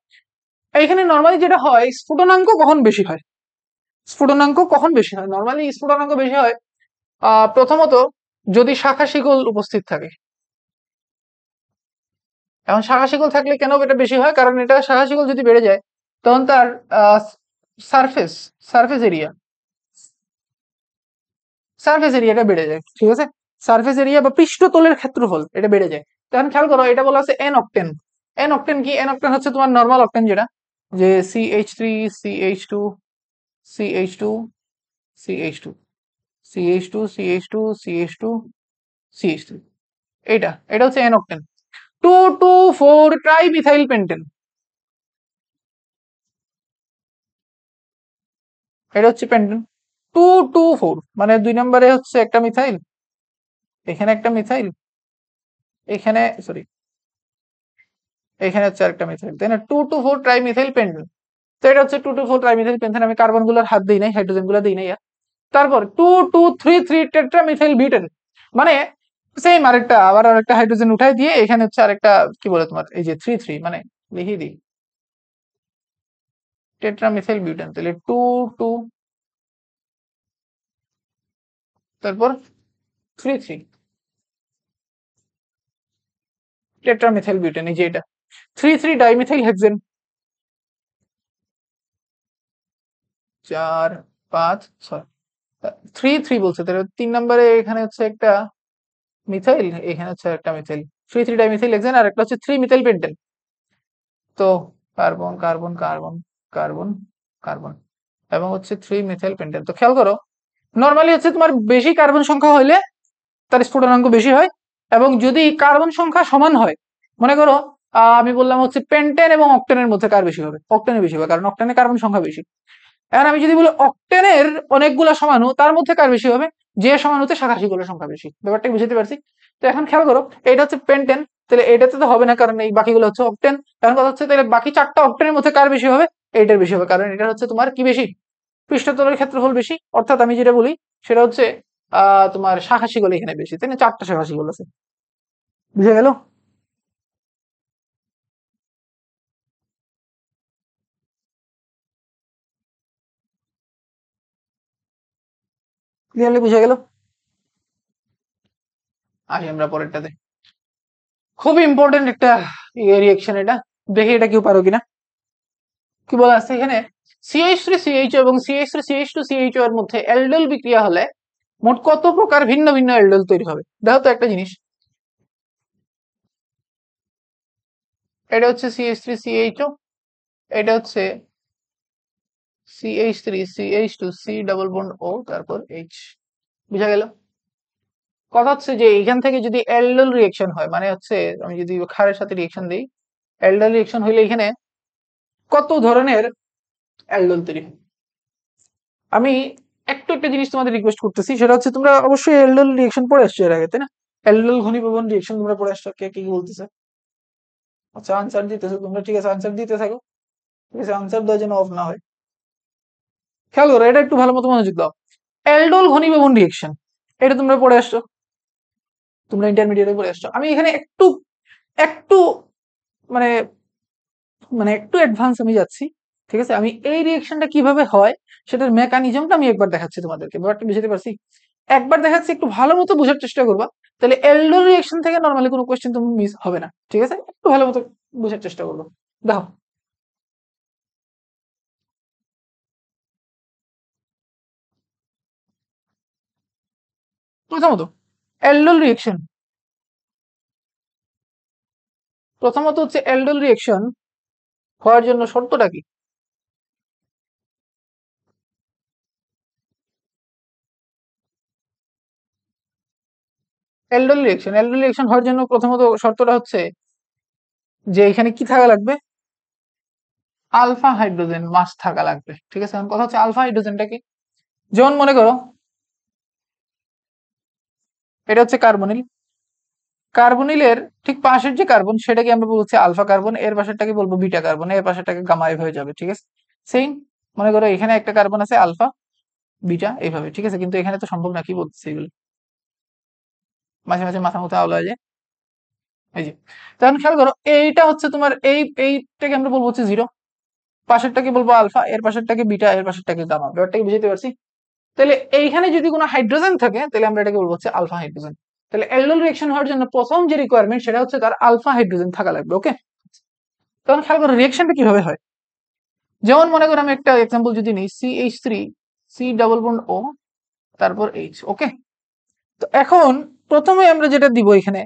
এইখানে নর্মালি যেটা হয়, স্ফুটনাঙ্ক কখন বেশি হয়, স্ফুটনাঙ্ক কখন বেশি হয়, নর্মালি স্ফুটনাঙ্ক বেশি হয় প্রথমত যদি শাখা শিকল উপস্থিত থাকে। এখন শাখা শিকল থাকলে কেন এটা বেশি হয়, কারণ এটা শাখা শিকল যদি বেড়ে যায় তখন তার সারফেস সারফেস এরিয়া সারফেস এরিয়াটা বেড়ে যায়, ঠিক আছে, সারফেস এরিয়া বা পৃষ্ঠতলের ক্ষেত্রফল এটা বেড়ে যায়। তখন খেয়াল করো, এটা বলা আছে এন অক্টেন। এন অক্টেন কি? এন অক্টেন হচ্ছে তোমার নর্মাল অক্টেন, যেটা যে CH3 CH2 CH2 CH2 CH2 CH2 CH2 CH3, এটা এটা হচ্ছে এন অক্টেন। 2 2 4 ট্রাইমিথাইল পেন্টেন, এটা হচ্ছে পেন্টেন। 2 2 4 মানে 2 নম্বরে হচ্ছে একটা মিথাইল, এখানে একটা মিথাইল, এখানে সরি এখানে হচ্ছে আরেকটা মিথাইল, তাই না? 2 2 4 ট্রাই মিথাইল পেন্টেন। তো এটা হচ্ছে 2 2 4 ট্রাই মিথাইল পেন্টেন। আমি কার্বন গুলোর হাত দিই নাই, হাইড্রোজেন গুলো দিই নাই। তারপর 2 2 3 3 টেট্রা মিথাইল বিউটেন, মানে সেম আরেকটা, আবার আরেকটা হাইড্রোজেন উঠাই দিয়ে এখানে হচ্ছে আরেকটা, কি বলে তোমার, এই যে 3 3, মানে লিখে দিই টেট্রা মিথাইল বিউটেন। তাহলে 2 2, তারপর 3 3 টেট্রা মিথাইল বিউটেন, এই যে এটা 3 3 ডাইমিথাইল হেক্সেন। 4 5 6 3 3 বলছে, তাহলে 3 নম্বরে এখানে হচ্ছে একটা মিথাইল, এখানে হচ্ছে একটা মিথাইল। 3 3 ডাইমিথাইল হেক্সেন, আর একটা হচ্ছে 3 মিথাইল পেন্টেন। তো carbon carbon carbon carbon carbon এবং হচ্ছে 3 মিথাইল পেন্টেন। তো খেয়াল করো, নর্মালি হচ্ছে তোমার বেশি কার্বন সংখ্যা হইলে তার স্ফুটনাঙ্ক বেশি হয়, এবং যদি কার্বন সংখ্যা সমান হয়, মনে করো আমি বললাম হচ্ছে পেন্টেন এবং অক্টেনের মধ্যে কার বেশি হবে, অক্টেনের বেশি হবে, কারণ অক্টেনে কার্বন সংখ্যা বেশি। এখন আমি যদি বলি অক্টেনের অনেকগুলো সমাণু, তার মধ্যে কার বেশি হবে, যে সমাণুতে শাখাশিগুলোর সংখ্যা বেশি। ব্যাপারটা বুঝতে পারছি? তো এখন খেয়াল করো, এটা হচ্ছে পেন্টেন, তাহলে এটাতে তো হবে না, কারণ এই বাকিগুলো হচ্ছে অক্টেন। এখন কথা হচ্ছে, তাহলে বাকি 4টা অক্টেনের মধ্যে কার বেশি হবে, এইটার বেশি হবে, কারণ এটা হচ্ছে তোমার কি বেশি, পৃষ্ঠতলের ক্ষেত্রফল বেশি। অর্থাৎ আমি যেটা বলি সেটা হচ্ছে তোমার শাখাশিগুলো এখানে বেশি, তাই না? 4টা শাখাশিগুলো আছে। বুঝে গেল? ক্লিয়ারলি বুঝে গেল? আসি আমরা পরেরটাতে। খুব ইম্পর্টেন্ট একটা রিয়েকশন এটা, দেখি এটা কেউ পারো কিনা। কি বলা আছে এখানে, CH3CHO এবং CH3CH2CHO এর মধ্যে অ্যালডোল বিক্রিয়া হলে মোট কত প্রকার ভিন্ন ভিন্ন অ্যালডোল তৈরি হবে? দেখো তো একটা জিনিস, এটা হচ্ছে CH3CHO, এটা হচ্ছে CH3CH2 C double bond O, তারপর H। বুঝা গেল? কথা হচ্ছে যে এখান থেকে যদি অ্যালডোল রিয়েকশন হয়, মানে হচ্ছে আমি যদি ক্ষারের সাথে রিয়েকশন দিই, অ্যালডোল রিয়েকশন হইলে এখানে কত ধরনের অ্যালডোল তৈরি হয়। আমি একটু একটা জিনিস তোমাদের রিকোয়েস্ট করতেছি, সেটা হচ্ছে তোমরা অবশ্যই অ্যালডোল রিয়েকশন পড়ে আসছো এর আগে, তাই না? অ্যালডোল ঘনীভবন রিয়েকশন তোমরা পড়ে আসছো, কে কি বলতেছে? আচ্ছা, আনসার দিতেছো তোমরা, ঠিক আছে, আনসার দিতে থাকো। ঠিক আছে, আনসার দেওয়া যেন অফ না হয়। খেয়াল করো, এটা একটু ভালো মতো মনোযোগ দাও। অ্যালডোল ঘনীভবন রিয়েকশন, এটা তোমরা পড়ে আসছো, তোমরা ইন্টারমিডিয়েটে পড়ে আসছো। আমি এখানে একটু একটু মানে মানে একটু অ্যাডভান্স আমি যাচ্ছি। ঠিক আছে, আমি এই রিয়েকশনটা কিভাবে হয় সেটার মেকানিজমটা আমি একবার দেখাচ্ছি তোমাদেরকে, ব্যাপারটা বুঝতে পারছি? একবার দেখাচ্ছি, একটু ভালো মতো বোঝার চেষ্টা করবা, তাহলে অ্যালডোল রিয়েকশন থেকে নরমালি কোনো কোশ্চেন তুমি মিস হবে না। ঠিক আছে, একটু ভালো মতো বোঝার চেষ্টা করবো। দেখো, প্রথমত অ্যালডোল রিয়েকশন, প্রথমত হচ্ছে অ্যালডোল রিয়েকশন হওয়ার জন্য শর্তটা কি? অ্যালডোল রিয়েকশন হওয়ার জন্য প্রথমত শর্তটা হচ্ছে যে এখানে কি থাকা লাগবে, আলফা হাইড্রোজেন মাস্ট থাকা লাগবে। ঠিক আছে, এখন কথা হচ্ছে আলফা হাইড্রোজেনটা কি? যেমন মনে করো এটা হচ্ছে কার্বনিল, কার্বনিলের ঠিক পাশের যে কার্বন সেটাকে আমরা বলছি আলফা কার্বন, এর পাশেরটাকে বলবো বিটা কার্বন, এর পাশেরটাকে গামা, এভাবে যাবে। ঠিক আছে, সেম মনে করো এখানে একটা কার্বন আছে আলফা বিটা এইভাবে। ঠিক আছে, কিন্তু এখানে তো সম্ভব না, কি বলতেছি এগুলো, মাঝে মাঝে মাথা মতো আওলা যায়। এই যে, তখন খেয়াল করো, এইটা হচ্ছে তোমার এইটাকে আমরা বলবো হচ্ছে জিরো, পাশেরটাকে বলবো আলফা, এর পাশেরটাকে বিটা, এর পাশেরটাকে গামা। ব্যাপারটাকে বুঝতে পারছি? তাহলে এইখানে যদি কোনো হাইড্রোজেন থাকে তাহলে আমরা এটাকে বলবো হচ্ছে আলফা হাইড্রোজেন। তাহলে অ্যালডোল রিঅ্যাকশন হওয়ার জন্য প্রথম যে রিকোয়ারমেন্ট সেটা হচ্ছে তার আলফা হাইড্রোজেন থাকা লাগবে। ওকে, তখন খেয়াল করো রিঅ্যাকশনটা কিভাবে হয়। যেমন মনে করো আমি একটা এক্সাম্পল যদি নিই, CH3 C double bond O, তারপর H। ওকে, তো এখন প্রথমে আমরা যেটা দিব এখানে,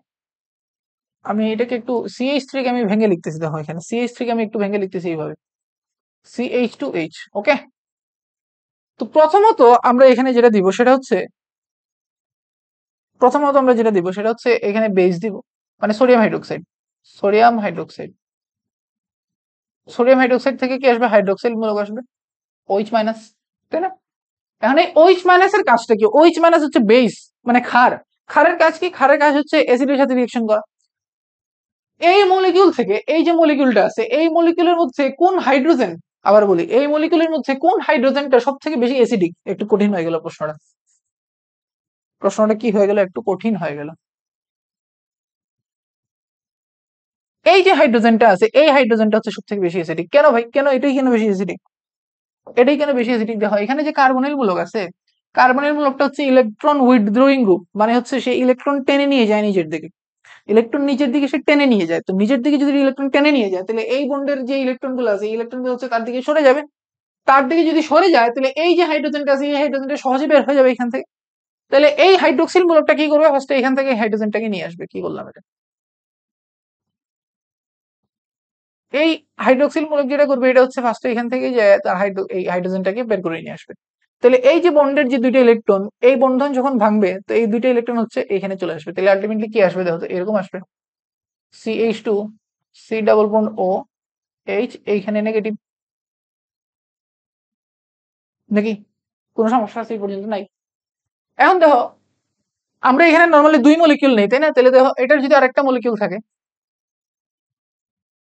আমি এটাকে একটু CH3 কে আমি ভেঙে লিখতেছি। দেখো এখানে CH3 কে আমি একটু ভেঙে লিখতেছি এইভাবে, CH2H। ওকে, তো প্রথমত আমরা এখানে যেটা দিব সেটা হচ্ছে, প্রথমত আমরা যেটা দিব সেটা হচ্ছে এখানে বেস দিব, মানে sodium hydroxide. Sodium hydroxide, sodium hydroxide থেকে কি আসবে, হাইড্রোক্সাইড মূলক আসবে, OH মাইনাস। তাই না? এখন এই OH মাইনাস এর কাজটা কি? OH মাইনাস হচ্ছে বেস, মানে ক্ষার। ক্ষারের কাজ কি? ক্ষারের কাজ হচ্ছে অ্যাসিডের সাথে রিঅ্যাকশন করা। এই মলিকিউল থেকে এই যে মলিকিউলটা আছে, এই মলিকিউলের মধ্যে কোন হাইড্রোজেন, আবার বলি, এই মলিকিউলের মধ্যে কোন হাইড্রোজেনটা সব থেকে বেশি অ্যাসিডিক? একটু কঠিন হয়ে গেল প্রশ্নটা। প্রশ্নটা কি হয়ে গেল? একটু কঠিন হয়ে গেল। এই যে হাইড্রোজেনটা আছে, এই হাইড্রোজেনটা হচ্ছে সব থেকে বেশি অ্যাসিডিক। কেন ভাই? কেন এটাই কেন বেশি অ্যাসিডিক? এটাই কেন বেশি অ্যাসিডিক? দেখো এখানে যে কার্বনিল মূলক আছে, কার্বনিল মূলকটা হচ্ছে ইলেকট্রন উইথড্রয়িং গ্রুপ, মানে হচ্ছে সে ইলেকট্রন টেনে নিয়ে যায় নিজের দিকে। ইলেকট্রন নিচের দিকে সে টেনে নিয়ে যায়, তো নিজের দিকে যদি ইলেকট্রন টেনে নিয়ে যায়, তাহলে এই বন্ডের যে ইলেকট্রন গুলো আছে, ইলেকট্রন গুলো হচ্ছে তার দিকে সরে যাবে। তার দিকে যদি সরে যায়, তাহলে এই যে হাইড্রোজেনটা আছে, এই হাইড্রোজেনটা সহজে বের হয়ে যাবে এখান থেকে। তাহলে এই হাইড্রোক্সিল মূলকটা কি করবে? ফার্স্টে এখান থেকে হাইড্রোজেনটাকে নিয়ে আসবে। কি বললাম এটা? এই হাইড্রোক্সিল মূলক যেটা করবে, এটা হচ্ছে ফার্স্টে এখান থেকে যে তার এই হাইড্রোজেনটাকে বের করে নিয়ে আসবে। তাহলে এই যে বন্ডের যে দুইটা ইলেকট্রন, এই বন্ধন যখন ভাঙবে, তো এই দুইটা ইলেকট্রন হচ্ছে এখানে চলে আসবে। তাহলে আলটিমেটলি কি আসবে? দেখো তো, এরকম আসবে, CH2 C double bond O H, এইখানে নেগেটিভ। নাকি কোনো সমস্যা আছে এই পর্যন্ত? নাই। এখন দেখো, আমরা এখানে নর্মালি দুই মলিকিউল নেই, তাই না? তাহলে দেখো, এটার যদি আরেকটা মলিকিউল থাকে,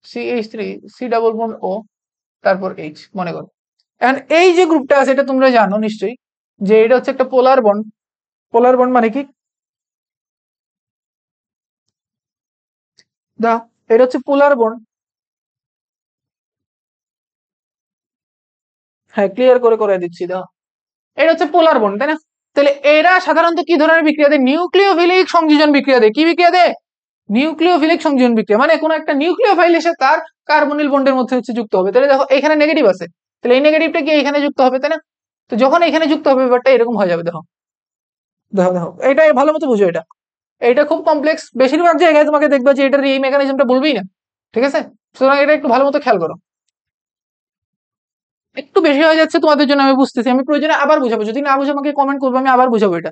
CH3 C double bond O, তারপর H, মনে করো। এখন এই যে গ্রুপটা আছে, এটা তোমরা জানো নিশ্চয়ই যে এটা হচ্ছে একটা পোলার বন্ড। পোলার বন্ড মানে কি? দাও, এটা হচ্ছে পোলার বন্ড। হ্যাঁ, ক্লিয়ার করে করে দিচ্ছি, দাও। এটা হচ্ছে পোলার বন্ড, তাই না? তাহলে এরা সাধারণত কি ধরনের বিক্রিয়া দেয়? নিউক্লিওফিলিক সংযোজন বিক্রিয়া দেয়। কি বিক্রিয়া দেয়? নিউক্লিওফিলিক সংযোজন বিক্রিয়া, মানে কোন একটা নিউক্লিওফাইল এসে তার কার্বনিল বন্ডের মধ্যে হচ্ছে যুক্ত হবে। তাহলে দেখো এখানে নেগেটিভ আছে, তাহলে এই নেগেটিভটা কি এখানে যুক্ত হবে, তাই না? তো যখন এখানে যুক্ত হবে, ব্যাপারটা এরকম হয়ে যাবে। দেখো দেখো দেখো, এটা ভালো মতো বুঝো। এটা খুব কমপ্লেক্স, বেশিরভাগ জায়গায় তোমাকে দেখবে যে এটার এই মেকানিজমটা বলবেই না। ঠিক আছে, সুতরাং এটা একটু ভালো মতো খেয়াল করো। একটু বেশি হয়ে যাচ্ছে তোমাদের জন্য, আমি বুঝতেছি। আমি প্রয়োজনে আবার বুঝাবো, যদি না বুঝো আমাকে কমেন্ট করবো, আমি আবার বুঝাবো। এটা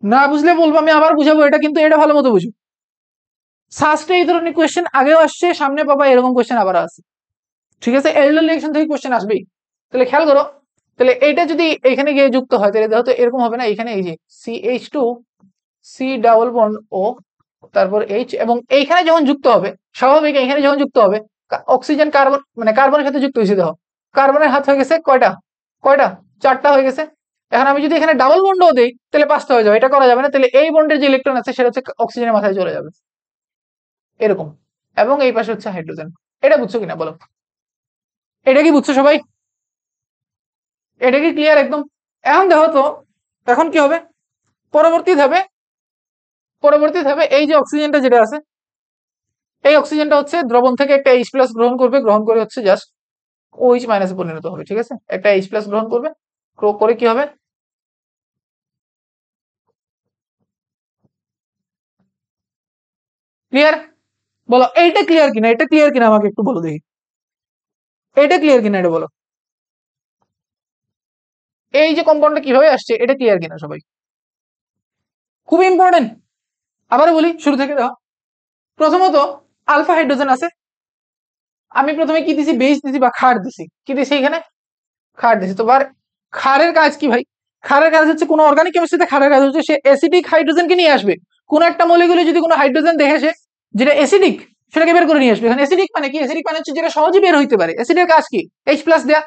না বুঝলে বলবো, আমি আবার বুঝাবো। এটা কিন্তু এটা ভালো মতো বুঝো। সাস্টে এই ধরনের কোয়েশ্চেন আগেও আসছে, সামনে পাবা এরকম কোয়েশ্চেন আবার আসছে। ঠিক আছে, এল্ডার রিলেশন থেকে কোয়েশ্চেন আসবেই। তাহলে খেয়াল করো, তাহলে এইটা যদি এখানে গিয়ে যুক্ত হয়, তাহলে দেখো তো এরকম হবে না? এখানে এই যে CH2 C double bond O, তারপর H, এবং এইখানে যখন যুক্ত হবে, স্বাভাবিক এখানে যখন যুক্ত হবে, অক্সিজেন কার্বন, মানে কার্বনের সাথে যুক্ত হয়েছে। দেখো কার্বনের হাত হয়ে গেছে কয়টা? কয়টা? চারটা হয়ে গেছে। এখন আমি যদি এখানে ডাবল বন্ডও দেই, তাহলে পাঁচটা হয়ে যাবে। এটা করা যাবে না। তাহলে এই বন্ডের যে ইলেকট্রন আছে, সেটা হচ্ছে অক্সিজেনের মাথায় চলে যাবে, এরকম। এবং এই পাশে হচ্ছে হাইড্রোজেন। এটা বুঝছো কিনা বলো? এটা কি বুঝছো সবাই? এটা কি ক্লিয়ার একদম? এখন দেখো তো, এখন কি হবে? পরবর্তী ধাপে, পরবর্তী ধাপে এই যে অক্সিজেনটা যেটা আছে, এই অক্সিজেনটা হচ্ছে দ্রবণ থেকে একটা H প্লাস গ্রহণ করবে, গ্রহণ করে হচ্ছে জাস্ট OH মাইনাসে পরিণত হবে। ঠিক আছে, একটা H প্লাস গ্রহণ করবে, করে কি হবে? ক্লিয়ার? বলো এইটা ক্লিয়ার কিনা, এটা ক্লিয়ার কিনা আমাকে একটু বলো দেখি। এটা ক্লিয়ার কিনা এটা বলো। এই যে কম্পাউন্ডটা কিভাবে আসছে, এটা ক্লিয়ার কিনা সবাই? খুব ইম্পর্টেন্ট। আবারও বলি, শুরু থেকে দাও। প্রথমত আলফা হাইড্রোজেন আছে। আমি প্রথমে কি দিছি? বেস দিছি বা ক্ষার দিছি। কি দিছি এখানে? ক্ষার দিছি। তো ক্ষারের কাজ কি ভাই? ক্ষারের কাজ হচ্ছে, কোনো অর্গানিক কেমিস্ট্রিতে ক্ষারের কাজ হচ্ছে সে অ্যাসিডিক হাইড্রোজেনকে নিয়ে আসবে। কোন একটা মলিকুলে যদি কোনো হাইড্রোজেন দেখে সে যেটা অ্যাসিডিক, সেটাকে বের করে নিয়ে আসবে। এখানে অ্যাসিডিক মানে কি? অ্যাসিডিক মানে হচ্ছে যেটা সহজে বের হইতে পারে। অ্যাসিডের কাজ কি? H প্লাস দেয়া।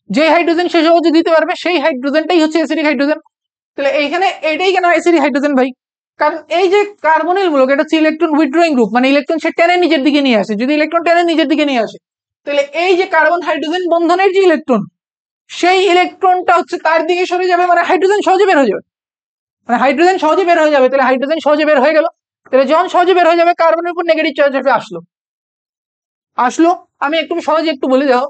যে হাইড্রোজেন সে সহজে দিতে পারবে, সেই হাইড্রোজেনটাই হচ্ছে অ্যাসিডিক হাইড্রোজেন। তাহলে এইখানে এটাই কেন অ্যাসিডিক হাইড্রোজেন ভাই? কারণ এই যে কার্বনিল মূলক, এটা হচ্ছে ইলেকট্রন উইথড্রয়িং গ্রুপ, মানে ইলেকট্রন সে টেনে নিজের দিকে নিয়ে আসে। যদি ইলেকট্রন টেনে নিজের দিকে নিয়ে আসে, তাহলে এই যে কার্বন হাইড্রোজেন বন্ধনের যে ইলেকট্রন, সেই ইলেকট্রনটা হচ্ছে তার দিকে সরে যাবে, মানে হাইড্রোজেন সহজে বের হয়ে যাবে। মানে হাইড্রোজেন সহজে বের হয়ে যাবে, তাহলে হাইড্রোজেন সহজে বের হয়ে গেল। তাহলে যখন সহজে বের হয়ে যাবে, কার্বনের উপর নেগেটিভ চার্জ আসলো। আসলো, আমি একটু সহজে একটু বলে দাও।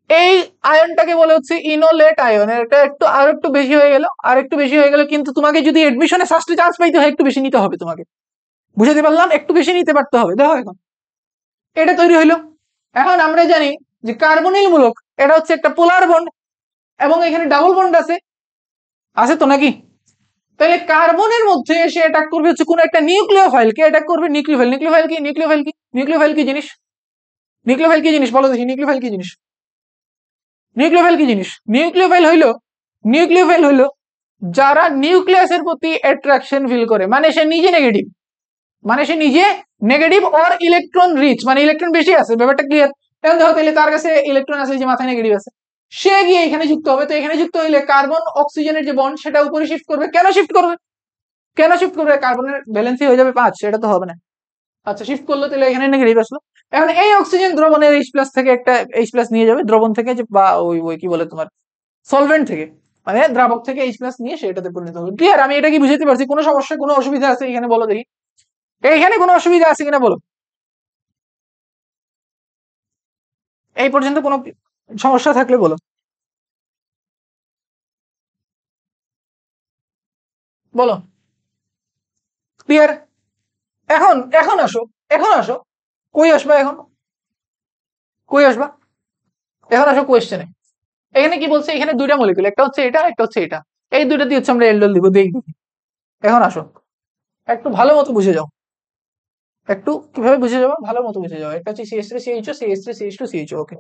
এই আয়নটাকে বলে হচ্ছে ইনোলেট আয়ন। এটা একটু আর একটু বেশি হয়ে গেল, আর একটু বেশি হয়ে গেল, কিন্তু তোমাকে যদি এডমিশনে ফার্স্টে চান্স পাইতে হয়, একটু বেশি নিতে হবে তোমাকে। বুঝাতে পারলাম? একটু বেশি নিতে পারতে হবে। দেখো এখন এটা তৈরি হইলো। এখন আমরা জানি যে কার্বনিল মূলক, এটা হচ্ছে একটা পোলার বন্ড, এবং এখানে ডাবল বন্ড আছে, আছে তো নাকি? তাহলে কার্বনের মধ্যে এসে অ্যাটাক করবে হচ্ছে কোন একটা নিউক্লিওফাইলকে, অ্যাটাক করবে নিউক্লিওফাইল। নিউক্লিওফাইল কি? নিউক্লিওফাইল কি? নিউক্লিওফাইল কি জিনিস? নিউক্লিওফাইল কি জিনিস বলো দেখি? নিউক্লিওফাইল কি জিনিস? নিউক্লিওফাইল কি জিনিস? নিউক্লিওফাইল হইলো যারা নিউক্লিয়াসের প্রতি অ্যাট্রাকশন ফিল করে, মানে সে নিজে নেগেটিভ অর ইলেকট্রন রিচ, মানে ইলেকট্রন বেশি আছে, ব্যাপারটা ক্লিয়ার? এখন দেখো তাহলে তার কাছে ইলেকট্রন আছে যে মাথায় নেগেটিভ আছে, সে গিয়ে এখানে যুক্ত হবে। তো এখানে যুক্ত হইলে কার্বন অক্সিজেনের যে বন্ড সেটা উপরে শিফট করবে। কেন শিফট করবে? কার্বনের ভ্যালেন্সি হয়ে যাবে 5, এটা তো হবে না। আচ্ছা, শিফট করলো, তাহলে এখানে নেগেটিভ আসলো। এখন এই অক্সিজেন দ্রবণের H+ থেকে একটা H+ নিয়ে যাবে, দ্রবণ থেকে, যে বা ওই কি বলে তোমার সলভেন্ট থেকে, মানে দ্রাবক থেকে H+ নিয়ে সেটাতে পরিণত হবে। ক্লিয়ার? আমি এটা কি বুঝাতে পারছি? কোনো সমস্যা, কোনো অসুবিধা আছে এখানে বলো দেখি? এইখানে কোনো অসুবিধা আছে কিনা বলো? এই পর্যন্ত কোনো সমস্যা থাকলে বলো। বলো। ক্লিয়ার? এখন এখন আসো, আসো। কই আসবা এখন? কই আসবা? এখন আসো কোয়েশ্চেনে। এখানে কি বলছে? এখানে দুইটা মলিকুল, একটা হচ্ছে এটা, একটা হচ্ছে এটা। এই দুইটা দিয়ে হচ্ছে আমরা এলডল দিব, দেখি। এখন আসো, একটু ভালো মতো বুঝে যাও। একটু কিভাবে বুঝে যাবো? ভালো মতো বুঝে যাও। একটা হচ্ছে CH3CHO, CH3CH2CHO। ওকে,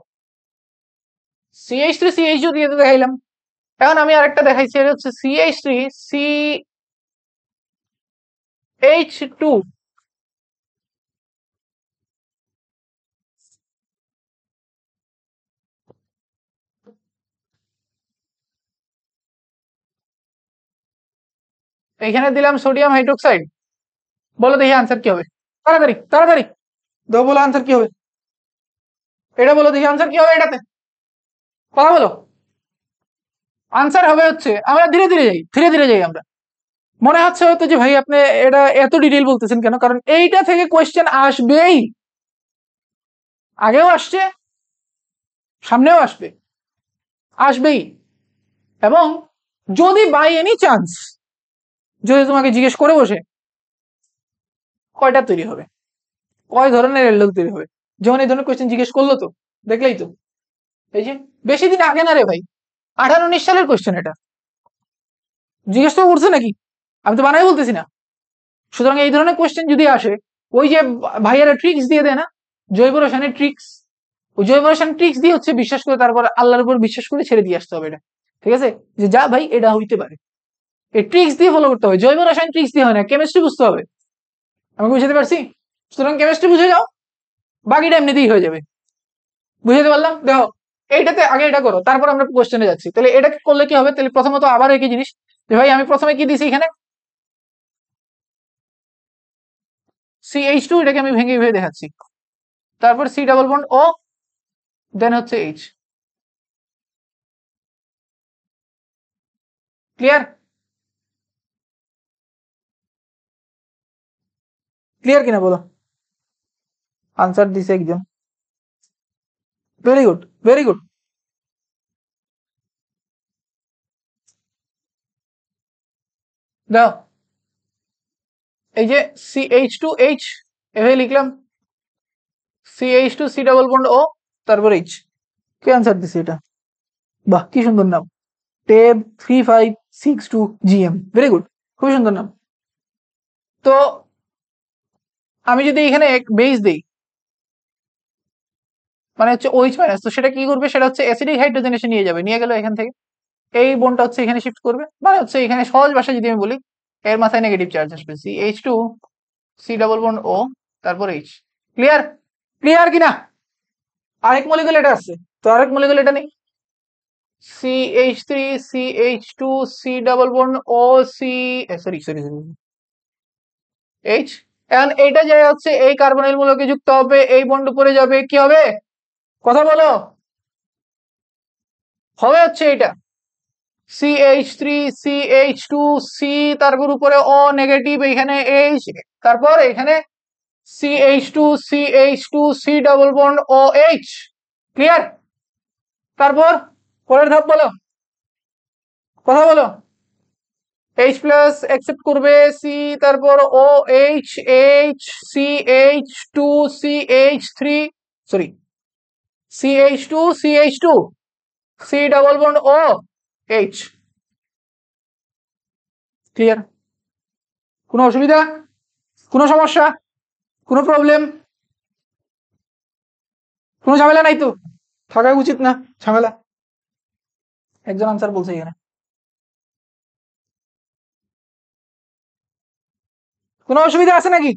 CH3CHO দিয়ে তো দেখাইলাম। এখন আমি আরেকটা দেখাইছি, এটা হচ্ছে CH3CH2। এখানে দিলাম সোডিয়াম হাইড্রোক্সাইড। বলো দেখি আনসার কি হবে? তাড়াতাড়ি তাড়াতাড়ি দাও, বলো আনসার কি হবে? এটা বলো দেখি আনসার কি হবে এটাতে, কথা বলো। আনসার হবে হচ্ছে, আমরা ধীরে ধীরে যাই আমরা। মনে হচ্ছে হয়তো যে ভাই আপনি এটা এত ডিটেইল বলতেছেন কেন, কারণ এইটা থেকে কোয়েশ্চেন আসবেই, আগেও আসছে, সামনেও আসবেই। এবং যদি বাই এনি চান্স যদি তোমাকে জিজ্ঞেস করে বসে কয়টা তৈরি হবে, কয় ধরনের এলডল তৈরি হবে, যেমন এই ধরনের কোয়েশ্চেন জিজ্ঞেস করলো, তো দেখলেই তো, এই যে বেশি দিন আগে না রে ভাই, 18-19 সালের কোয়েশ্চেন এটা, জিজ্ঞেস তো করছে নাকি? আমি তো বানাই বলতেছি না। সুতরাং এই ধরনের কোয়েশ্চেন যদি আসে, ওই যে ভাইয়ারা ট্রিক্স দিয়ে দেয় না, জৈব রসায়নের ট্রিক্স, ওই জৈব রসায়ন ট্রিক্স দিয়ে হচ্ছে বিশ্বাস করে, তারপর আল্লাহর উপর বিশ্বাস করে ছেড়ে দিয়ে আসতে হবে এটা। ঠিক আছে, যে যা ভাই এটা হইতে পারে, এই ট্রিক্স দিয়ে ফলো করতে হবে। জৈব রসায়ন ট্রিক্স দিয়ে হয় না, কেমিস্ট্রি বুঝতে হবে। আমি বুঝাতে পারছি? সুতরাং কেমিস্ট্রি বুঝে যাও, বাকিটা এমনিতেই হয়ে যাবে। বুঝাতে পারলাম? দেখো, এইটাতে আগে এটা করো, তারপর আমরা কোশ্চেনে যাচ্ছি। তাহলে এটা করলে কি হবে? তাহলে প্রথমত আবার একই জিনিস, যে ভাই আমি প্রথমে কি দিছি এখানে CH2, এটাকে আমি ভেঙে ভেঙে দেখাচ্ছি। তারপর C ডাবল বন্ড O, দেন হচ্ছে H। ক্লিয়ার? ক্লিয়ার কিনা বলো? আনসার দিছে একজন, ভেরি গুড, ভেরি গুড। দাও, এই যে CH2H, এভাবে লিখলাম, CH2 C double bond O, তারপর H। কে আনসার দিছে এটা? বাহ, কি সুন্দর নাম, TEB3562GM, ভেরি গুড, খুবই সুন্দর নাম। তো আমি যদি এখানে বেস দেই, মানে হচ্ছে OH মাইনাস, তো সেটা কি করবে? সেটা হচ্ছে অ্যাসিডিক হাইড্রোজেন এসে নিয়ে যাবে, নিয়ে গেল এখান থেকে, এই বন্ডটা হচ্ছে এখানে শিফট করবে, মানে হচ্ছে এখানে সহজ ভাষায় যদি আমি বলি, এর মাথায় নেগেটিভ চার্জ আসবে, CH2 C double bond O, তারপর H। ক্লিয়ার? ক্লিয়ার কিনা? আরেক মলিকুল এটা আছে, তো আরেক মলিকুল এটা নেই, CH3CH2C double bond O, sorry sorry H। এখন এইটা যে হচ্ছে এই কার্বনিল মূলকে যুক্ত হবে, এই বন্ড উপরে যাবে, কি হবে? কথা বলো। হবে হচ্ছে এটা CH3CH2C, তারপর উপরে O নেগেটিভ, এখানে H, তারপর এখানে CH2CH2C double bond OH। Clear? তারপর পরের ধাপ বলো, কথা বলো। H+ অ্যাকসেপ্ট করবে, C, তারপর OH, H, CH2CH3, sorry CH2CH2C double bond OH। Clear? কোনো অসুবিধা, কোনো সমস্যা, কোনো প্রবলেম, কোনো ঝামেলা নাই তো? থাকা উচিত না ঝামেলা? একজন আনসার বলছে এখানে, কোনো অসুবিধা আছে নাকি?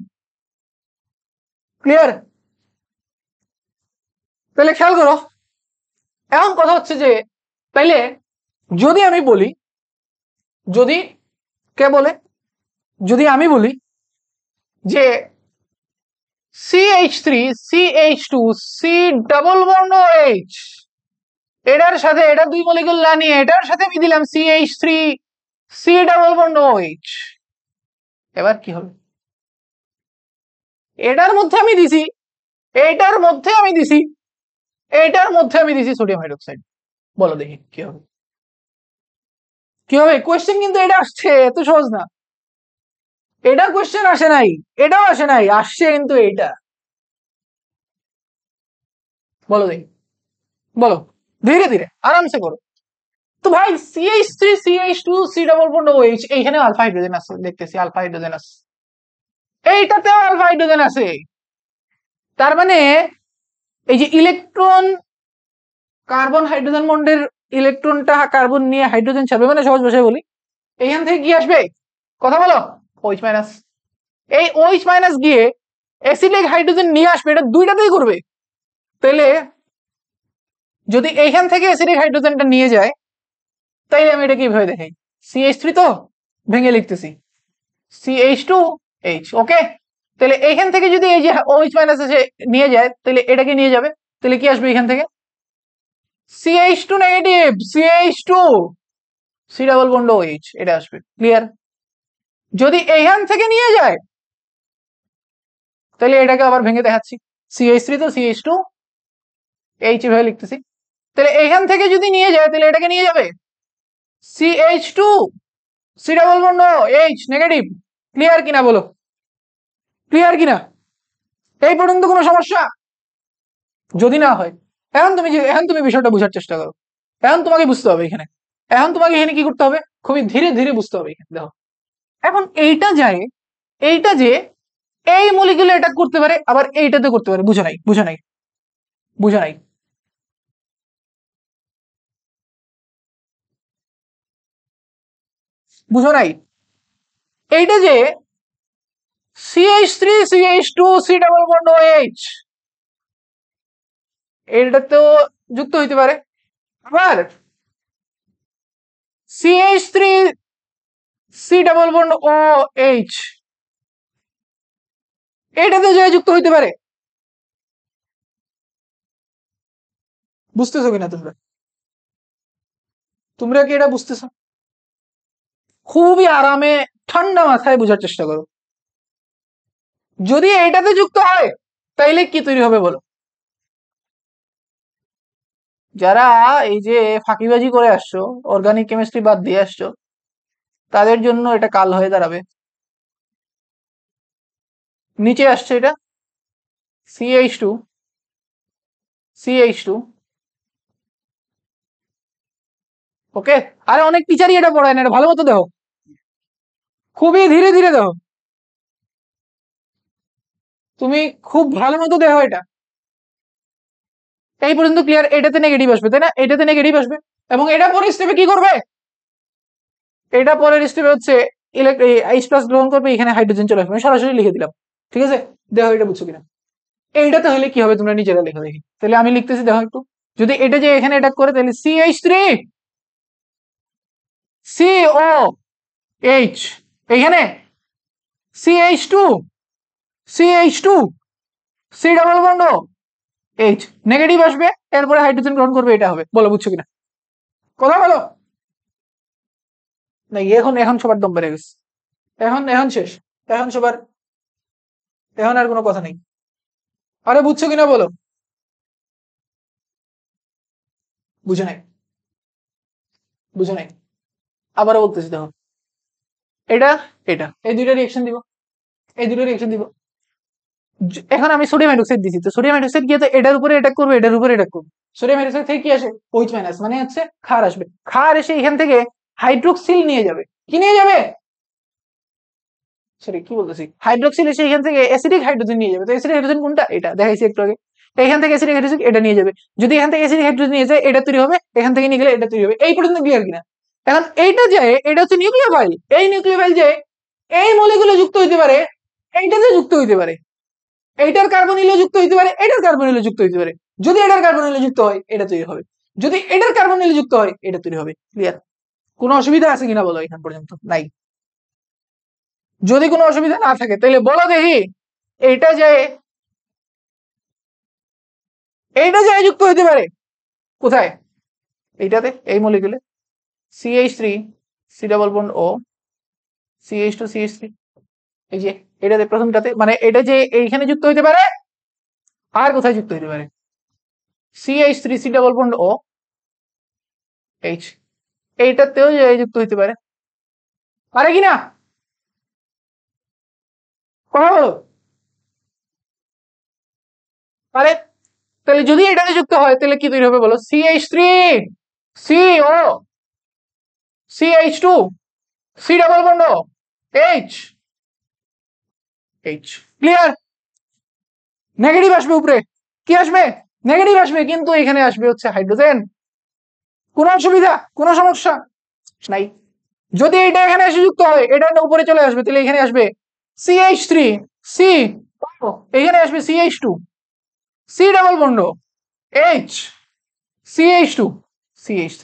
ক্লিয়ার? তাহলে খেয়াল করো, এখন কথা হচ্ছে যে তাইলে যদি আমি বলি, যদি কে বলে, যদি আমি বলি যে CH3 CH2 C double bond OH, এটার সাথে এটা দুই মলিকুল না নিয়ে এটার সাথে আমি দিলাম CH3 C double bond OH, এবার কি হবে? এটার মধ্যে আমি দিছি, এটার মধ্যে আমি দিছি, এটার মধ্যে আমি দিছি সোডিয়াম হাইড্রোক্সাইড, বলো দেখি কি হবে? কি হবে? কোয়েশ্চেন কিন্তু এটা আসছে, এত সহজ না। এটা কোয়েশ্চেন আসে নাই, এটাও আসে নাই, আসছে কিন্তু এটা। বলো দেখি, বলো, ধীরে ধীরে আরামসে করো। তো ভাই CH3 CH2 C double bond OH, এইখানে আলফা হাইড্রোজেন আছে, দেখতেছি আলফা হাইড্রোজেন আছে, এইটাতেও আলফা হাইড্রোজেন আছে। তার মানে এই যে ইলেকট্রন, কার্বন হাইড্রোজেন বন্ডের ইলেকট্রনটা কার্বন নিয়ে হাইড্রোজেন ছাড়বে, মানে সহজ ভাষায় বলি, এইখান থেকে কি আসবে? কথা বলো, OH মাইনাস। এই OH মাইনাস গিয়ে অ্যাসিডিক হাইড্রোজেন নিয়ে আসবে, এটা দুইটাতেই করবে। তাহলে যদি এইখান থেকে অ্যাসিডিক হাইড্রোজেনটা নিয়ে যায়, তাই আমি এটা কিভাবে দেখাই? CH3 তো ভেঙে লিখতেছি CH2H, ওকে। তাহলে এইখান থেকে যদি এই যে OH মাইনাস এসে নিয়ে যায়, তাহলে এটাকে নিয়ে যাবে, তাহলে কি আসবে এখান থেকে? CH2 negative, CH2 C double bond OH, এটা আসবে। ক্লিয়ার? যদি এইখান থেকে নিয়ে যায়, তাহলে এটাকে আবার ভেঙে দেখাচ্ছি, CH3 তো CH2 H এভাবে লিখতেছি। তাহলে এইখান থেকে যদি নিয়ে যায়, তাহলে এটাকে নিয়ে যাবে CH2 C double bond H negative. Clear কিনা বলো, ক্লিয়ার কিনা? এই পর্যন্ত কোনো সমস্যা? যদি না হয়, এখন তুমি বিষয়টা বোঝার চেষ্টা করো। এখন তোমাকে বুঝতে হবে এখানে, এখন তোমাকে এখানে কি করতে হবে? খুবই ধীরে ধীরে বুঝতে হবে এখানে। দেখো, এখন এইটা যায়, এইটা যে এই মলিকিউলে এটা করতে পারে, আবার এইটাতে করতে পারে, বুঝো নাই? বুঝো নাই? বুঝো নাই? বুঝো নাই? এইটা যে CH3 CH2 C double bond OH, এটাতেও যুক্ত হইতে পারে, আবার CH3 C double bond OH এটাতে যে যুক্ত হইতে পারে। বুঝতেছো কিনা তোমরা? তোমরা কি এটা বুঝতেছো? খুবই আরামে ঠান্ডা মাথায় বোঝার চেষ্টা করো। যদি এটাতে যুক্ত হয়, তাইলে কি তৈরি হবে বলো? যারা এই যে ফাঁকিবাজি করে আসছো, অর্গানিক কেমিস্ট্রি বাদ দিয়ে আসছো, তাদের জন্য এটা কাল হয়ে দাঁড়াবে। নিচে আসছে এটা CH2 CH2, ওকে। আরে অনেক টিচারই এটা পড়ায় না, এটা ভালো মতো দেখো, খুবই ধীরে ধীরে দেখো, তুমি খুব ভালো মতো দেখো এটা। এই পর্যন্ত ক্লিয়ার? এটাতে নেগেটিভ আসবে, তাই না? এটাতে নেগেটিভ আসবে, এবং এটা পরের স্টেপে কি করবে? এটা পরের স্টেপে হচ্ছে H প্লাস গ্রহণ করবে, এখানে হাইড্রোজেন চলে আসবে, আমি সরাসরি লিখে দিলাম। ঠিক আছে, দেখো এটা বুঝছো কিনা? এইটাতে হলে কি হবে তোমরা নিজেরা লেখা দেখি। তাহলে আমি লিখতেছি, দেখো একটু, যদি এটা যে এখানে অ্যাটাক করে, তাহলে CH3 COH, এখানে CH2 CH2 C double bond H negative আসবে, এরপরে হাইড্রোজেন গ্রহণ করবে, এটা হবে। বলো বুঝছো কিনা? কথা বলো। না, এখন এখন সবার দম বেড়ে গেছে, এখন এখন শেষ, এখন সবার, এখন আর কোনো কথা নেই। আরে বুঝছো কিনা বলো? বুঝে নাই? বুঝে নাই? আবারও বলতেছি, দেখো, এটা এটা এই দুইটা রিয়েকশন দিব, এই দুটো রিয়েকশন দিব। এখন আমি সোডিয়াম হাইড্রোক্সাইড দিছি, তো সোডিয়াম হাইড্রোক্সাইড গিয়ে তো এটার উপরে অ্যাটাক করবে, এটার উপরে অ্যাটাক করবে। সোডিয়াম হাইড্রোক্সাইড থেকে কি আসে? OH মাইনাস, মানে হচ্ছে ক্ষার আসবে, ক্ষার এসে এখান থেকে হাইড্রোক্সিল নিয়ে যাবে। কি নিয়ে যাবে? সরি কি বলতেছি, হাইড্রোক্সিল এসে এখান থেকে অ্যাসিডিক হাইড্রোজেন নিয়ে যাবে। তো অ্যাসিডিক হাইড্রোজেন কোনটা? এটা দেখাইছি একটু আগে। এখান থেকে অ্যাসিডিক হাইড্রোজেন এটা নিয়ে যাবে, যদি এখান থেকে অ্যাসিডিক হাইড্রোজেন নিয়ে যায় এটা তৈরি হবে, এখান থেকে নিয়ে গেলে এটা তৈরি হবে। এই পর্যন্ত ক্লিয়ার কিনা? এখন এইটা যায়, এটা হচ্ছে নিউক্লিওফাইল, এই নিউক্লিওফাইল যে এই মলিকুলে যুক্ত হইতে পারে, এইটাতে যুক্ত হইতে পারে, এইটার কার্বনিলে যুক্ত হইতে পারে, এটার কার্বনিলে যুক্ত হইতে পারে। যদি এটার কার্বনিলে যুক্ত হয় এটা তৈরি হবে, যদি এটার কার্বনিলে যুক্ত হয় এটা তৈরি হবে। ক্লিয়ার? কোনো অসুবিধা আছে কিনা বলো এখান পর্যন্ত? নাই। যদি কোনো অসুবিধা না থাকে তাহলে বলো দেখি, এইটা যায়, এইটা যায় যুক্ত হইতে পারে কোথায়? এইটাতে, এই মলিকুলে CH3 C double bond O CH2 CH3, এই যে এটাতে প্রথমটাতে, মানে এটা যে এইখানে যুক্ত হইতে পারে, আর কোথায় যুক্ত হইতে পারে? CH3 C double bond O H, এইটাতেও যুক্ত হইতে পারে, পারে কিনা? কথা বলো, পারে? তাহলে যদি এটাতে যুক্ত হয় তাহলে কি তৈরি হবে বলো? CH3 CO CH2 C double bond O H H। Clear? Negative আসবে উপরে, কি আসবে? নেগেটিভ আসবে, কিন্তু এখানে আসবে হচ্ছে হাইড্রোজেন। কোনো অসুবিধা, কোনো সমস্যা নাই। যদি এটা এখানে এসে যুক্ত হয়, এটা উপরে চলে আসবে, তাহলে এখানে আসবে CH3 C, এখানে আসবে CH2 C double bond H CH2 CH3,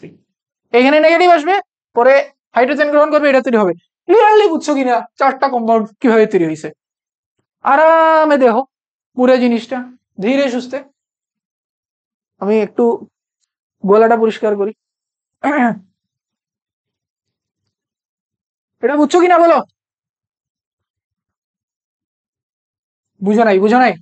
এখানে নেগেটিভ আসবে, পরে হাইড্রোজেন গ্রহণ করবে, এটা তৈরি হবে। ক্লিয়ারলি বুঝছো কিনা চারটা কম্পাউন্ড কিভাবে তৈরি হয়েছে? আরামে দেখো পুরো জিনিসটা, ধীরে সুস্থে। আমি একটু গলাটা পরিষ্কার করি। এটা বুঝছো কিনা বলো? বুঝো নাই? বুঝো নাই?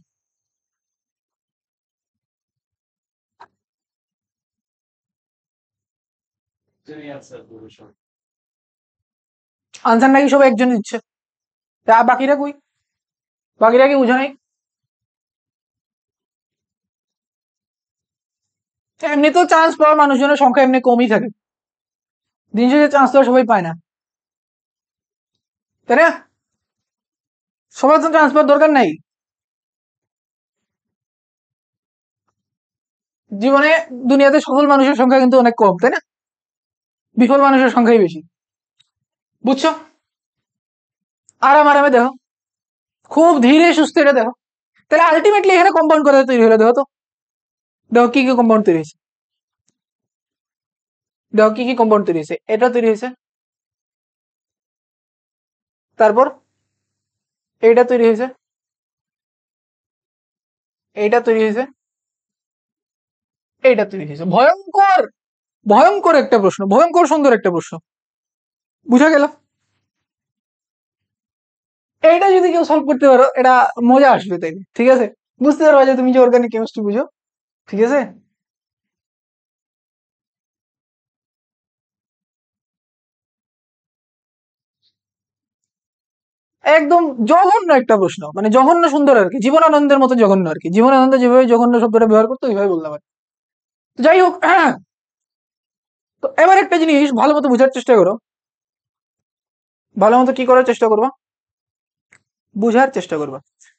আনসার নাকি সব একজন দিচ্ছে, তা বাকিরা কই? বাকিরা কি বুঝো নাই? এমনি তো চান্স পাওয়ার মানুষজনের সংখ্যা এমনি কমই থাকে, দিন শেষে চান্স তো সবাই পায় না, তাই না? সবার তো চান্স পাওয়ার দরকার নাই জীবনে। দুনিয়াতে সফল মানুষের সংখ্যা কিন্তু অনেক কম, তাই না? বিফল মানুষের সংখ্যাই বেশি। বুঝছো? আরাম আরামে দেখো, খুব ধীরে সুস্থে এটা দেখো। তাহলে আলটিমেটলি এখানে কম্পাউন্ড করে তৈরি হলো, দেখো তো, দেখো কি কি কম্পাউন্ড তৈরি হয়েছে, দেখো কি কি কম্পাউন্ড তৈরি হয়েছে। এটা তৈরি হয়েছে, তারপর এইটা তৈরি হয়েছে, এইটা তৈরি হয়েছে, এইটা তৈরি হয়েছে। ভয়ঙ্কর, ভয়ঙ্কর একটা প্রশ্ন, ভয়ঙ্কর সুন্দর একটা প্রশ্ন। বুঝা গেল? এইটা যদি কেউ সলভ করতে পারো, এটা মজা আসবে, তাই না? ঠিক আছে, বুঝতে পারবা যে তুমি যে অর্গানিক কেমিস্ট্রি বুঝো। ঠিক আছে, একদম জঘন্য একটা প্রশ্ন, মানে জঘন্য সুন্দর আর কি, জীবনানন্দের মতো জঘন্য আর কি। জীবনানন্দ যেভাবে জঘন্য শব্দটা ব্যবহার করতো ওইভাবে বললাম আর কি। তো যাই হোক, তো এবার একটা জিনিস ভালো মতো বোঝার চেষ্টা করো, ভালো মতো কি করার চেষ্টা করবা? বুঝার চেষ্টা করবা।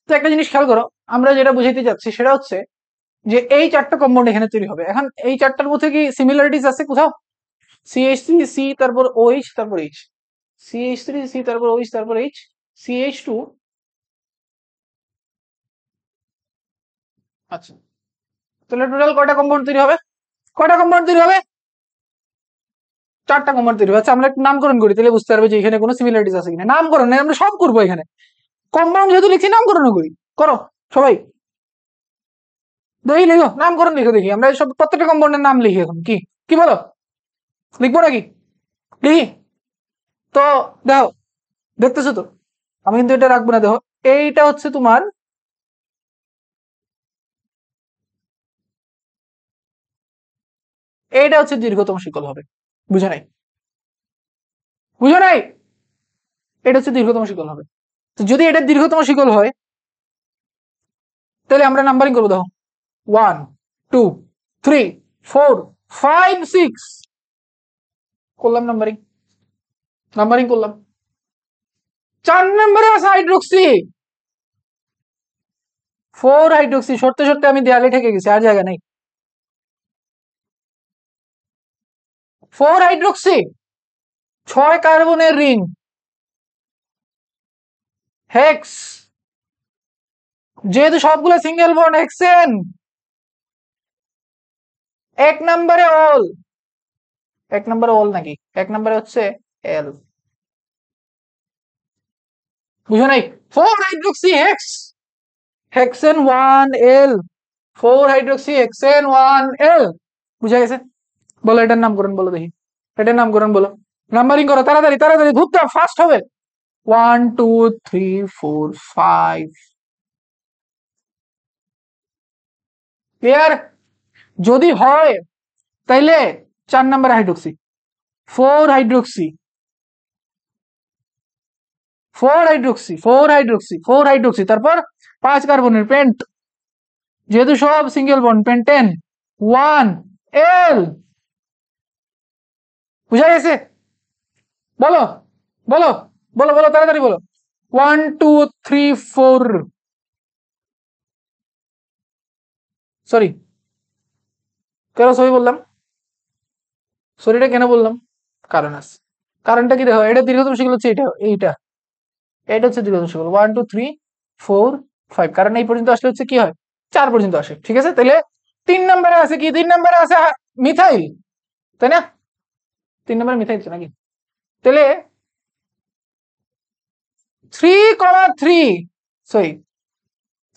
তো একটা জিনিস খেয়াল করো, আমরা যেটা বুঝাইতে যাচ্ছি সেটা হচ্ছে যে এই চারটা কম্পাউন্ড এখানে তৈরি হবে। এখন এই চারটার মধ্যে কি সিমিলারিটিস আছে কোথাও? CH3 C, তারপর OH, তারপর H, CH3 C, তারপর OH, তারপর H, CH2। আচ্ছা, তাহলে টোটাল কয়টা কম্পাউন্ড তৈরি হবে? কয়টা কম্পাউন্ড তৈরি হবে? চারটা কম্পাউন্ড তৈরি হবে। আচ্ছা, আমরা একটু নামকরণ করি, তাহলে বুঝতে পারবে যে এখানে কোনো সিমিলারিটিস আছে কিনা। নামকরণ নেই, আমরা সব করবো এখানে, কম্পাউন্ড যেহেতু লিখছি নামকরণও করি। করো সবাই, দেখি লিখো, নামকরণ লিখো দেখি, আমরা সব প্রত্যেকটা কম্পাউন্ডের নাম লিখি এখন। কি কি বলো, লিখবো নাকি? লিখি তো, দেখো, দেখতেছো তো, আমি কিন্তু এটা রাখবো না। দেখো, এইটা হচ্ছে তোমার, এইটা হচ্ছে দীর্ঘতম শিকল হবে। বুঝো নাই? বুঝো নাই? এটা হচ্ছে দীর্ঘতম শিকল হবে। তো যদি এটা দীর্ঘতম শিকল হয় তাহলে আমরা নাম্বারিং করবো। দেখো, 1 2 3 4 5 6 করলাম নাম্বারিং, নাম্বারিং করলাম। 4 নম্বরে আছে হাইড্রোক্সি, 4 হাইড্রোক্সি, সরতে সরতে আমি দেয়ালে ঠেকে গেছি, আর জায়গা নেই। 4 হাইড্রোক্সি, 6 কার্বনের রিং, হেক্স, যেহেতু সবগুলো সিঙ্গেল বন্ড হেক্সেন। 1 নম্বরে অল, 1 নম্বরে অল নাকি, 1 নম্বরে হচ্ছে এল, বুঝো নাই? 4 হাইড্রোক্সি হেক্স, হেক্সেন 1 এল, 4 হাইড্রোক্সি হেক্সেন 1 এল, বুঝা গেছে? বলো এটার নামকরণ বলো দেখি, এটার নামকরণ বলো, নাম্বারিং করো তাড়াতাড়ি তাড়াতাড়ি, ধূপ দাও, ফাস্ট হবে। 1 2 3 4 5, ক্লিয়ার? যদি হয় তাইলে 4 নম্বরে hydroxy, 4 hydroxy, 4 hydroxy, 4 hydroxy, 4 hydroxy, তারপর 5 কার্বনের পেন্ট, যেহেতু সব সিঙ্গেল বন্ড, পেন্টেন 1 এল, বুঝা গেছে? বলো বলো বলো বলো তাড়াতাড়ি বলো। 1 2 3 4, সরি কেন সরি বললাম, সরিটা কেন বললাম, কারণ আছে। কারণটা কি দেখো, এটা দীর্ঘতম শিকল হচ্ছে এটা, এইটা, এটা হচ্ছে দীর্ঘতম শিকল 1 2 3 4 5, কারণ এই পর্যন্ত আসলে হচ্ছে কি হয়, 4 পর্যন্ত আসে, ঠিক আছে? তাহলে 3 নম্বরে আছে কি, 3 নম্বরে আছে মিথাইল, তাই না? 3 নম্বরে মিথাইল তো নাকি, তাহলে 3,3, সরি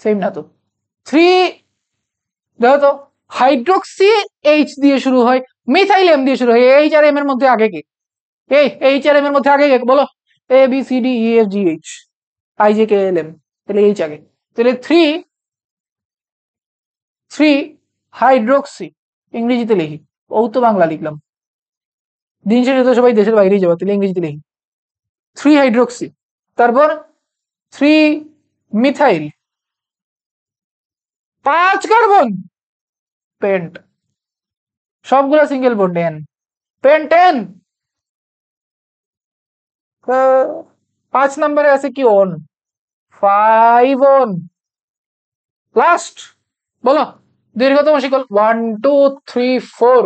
সেম না তো, 3, দেখো তো, হাইড্রোক্সি এইচ দিয়ে শুরু হয়, মিথাইল এম দিয়ে শুরু হয়, এইচ আর এম এর মধ্যে আগে কে, এই এইচ আর এম এর মধ্যে আগে কে বলো? A B C D E F G H, I J K L M, তাহলে এইচ আগে, তাহলে 3 হাইড্রোক্সি, ইংরেজিতে লিখি, ও তো বাংলা লিখলাম, দিন শেষে তো সবাই দেশের বাইরেই যাবো, তাহলে ইংরেজিতে লিখি 3 হাইড্রোক্সি, তারপর 3 মিথাইল, 5 কার্বন পেন্ট, সবগুলো সিঙ্গেল বন্ড এন, পেন্টেন। 5 নম্বরে আছে কি, অন, 5 অন, লাস্ট বলো দীর্ঘতম শিকল 1 2 3 4,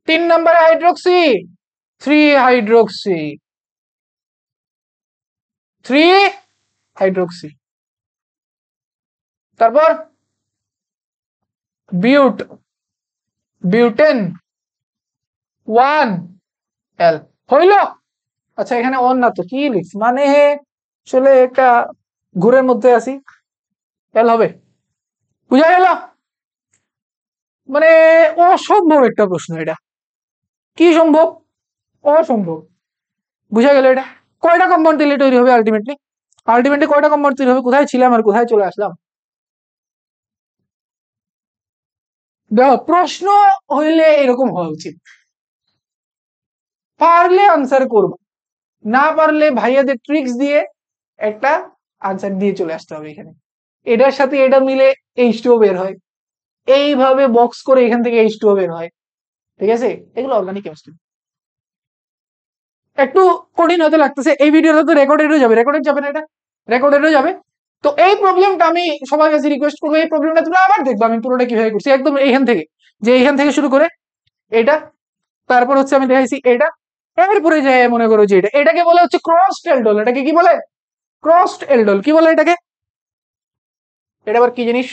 3 নম্বরে হাইড্রোক্সি, 3 হাইড্রোক্সি, 3 হাইড্রোক্সি, তারপর বিউট, বিউটেন 1 এল, হইল? আচ্ছা এখানে অন না তো কি লিখছি, মানে আসলে একটা ঘুরের মধ্যে আছি, এল হবে, বুঝা গেল? মানে অসম্ভব একটা প্রশ্ন এটা, কি সম্ভব? অসম্ভব, বুঝা গেল? এটা কয়টা কম্পাউন্ড দিলে তৈরি হবে আলটিমেটলি, আলটিমেটলি কয়টা কম্পাউন্ড তৈরি হবে, কোথায় ছিলাম আর কোথায় চলে আসলাম? দেখো প্রশ্ন হইলে এরকম হওয়া উচিত, পারলে আনসার করব, না পারলে ভাইয়াদের ট্রিক্স দিয়ে একটা আনসার দিয়ে চলে আসতে হবে এখানে, এটার সাথে এটা মিলে H2O বের হয়, এইভাবে বক্স করে এখান থেকে H2O বের হয়, ঠিক আছে? এগুলো অর্গানিক কেমিস্ট্রি, একটু কঠিন হতে লাগতেছে, এই ভিডিওটা তো রেকর্ডেডও যাবে, রেকর্ডেড যাবে না, এটা রেকর্ডেডও যাবে। তো এই প্রবলেমটা আমি সবার কাছে রিকোয়েস্ট করবো, এই প্রবলেমটা তোমরা আবার দেখবো আমি পুরোটা কিভাবে করছি, একদম এইখান থেকে, যে এইখান থেকে শুরু করে এটা, তারপর হচ্ছে আমি দেখাইছি এটা, এরপরে যে মনে করো যে এটা, এটাকে বলে হচ্ছে ক্রসড এলডোল, এটাকে কি বলে? ক্রসড এলডোল, কি বলে এটাকে? এটা আবার কি জিনিস?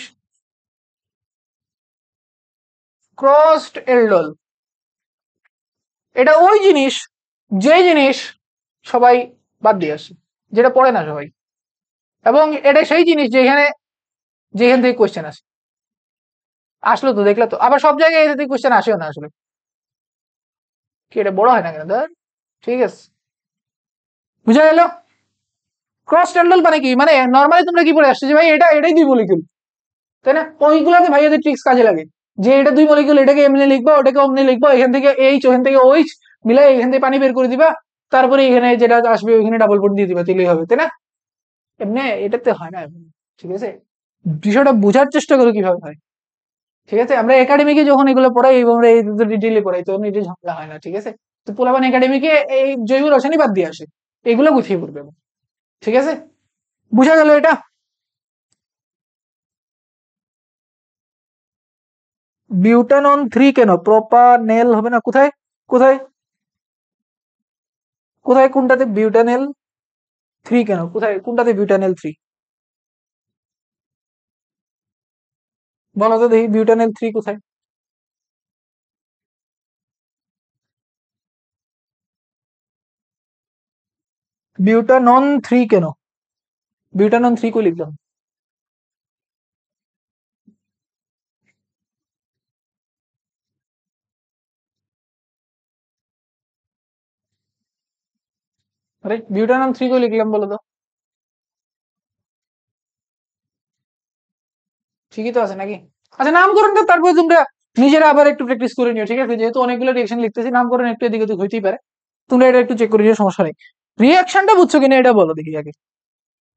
ক্রসড এলডোল, এটা ওই জিনিস, যে জিনিস সবাই বাদ দিয়ে আসে, যেটা পড়ে না সবাই, এবং এটা সেই জিনিস যেখানে, যেখান থেকে কোয়েশ্চেন আসে, আসলো তো দেখলে তো, আবার সব জায়গায় এখান থেকে কোয়েশ্চেন আসেও না আসলে, কি এটা বড় হয় না কেন ধর, ঠিক আছে, বুঝা গেল? ক্রস টেন্ডল মানে কি, মানে নর্মালি তোমরা কি পড়ে আসছো যে ভাই এটা এটাই 2 মলিকিউল, তাই না? ওইগুলোকে ভাইয়াদের ট্রিক্স কাজে লাগে, যে এটা 2 মলিকিউল, এটাকে এমনি লিখবো, ওটাকে অমনি লিখবো, এখান থেকে এইচ, ওখান থেকে ওইচ মিলাই এখান থেকে পানি বের করে দিবা, তারপরে এখানে যেটা আসবে ওইখানে ডাবল বন্ড দিয়ে দিবা, তাহলেই হবে, তাই না? এমনি এটাতে হয় না, ঠিক আছে? বিষয়টা বোঝার চেষ্টা করো কিভাবে হয়, ঠিক আছে? আমরা একাডেমিকে যখন এগুলো পড়াই, আমরা এই ডিটেইলে পড়াই, তখন এটা ঝামেলা হয় না, ঠিক আছে? তো পোলাপান একাডেমিকে এই জৈব রসায়নই বাদ দিয়ে আসে, এগুলো গুছিয়ে পড়বে, ঠিক আছে? বুঝা গেল এটা? বিউটানন 3 কেন? প্রোপানেল হবে না? কোথায় কোথায় কোথায় কোনটাতে বিউটানেল 3 কেন? কোথায় কোনটাতে বিউটানেল 3? বলো তো দেখি বিউটানেল 3 কোথায়? বিউটানন 3 কেন? বিউটানন 3 কই লিখলাম? আরে বিউটানন 3 কই লিখলাম বলো তো? ঠিকই তো আছে নাকি? আচ্ছা নামকরণটা তারপরে তোমরা নিজেরা আবার একটু প্র্যাকটিস করে নিও, ঠিক আছে? যেহেতু অনেকগুলো রিয়েকশন লিখতেছি, নামকরণ একটু এদিক ওদিক হইতেই পারে, তোমরা এটা একটু চেক করে নিও, সমস্যা নেই। রিয়াকশনটা বুঝছো কিনা এটা বলো দেখি আগে।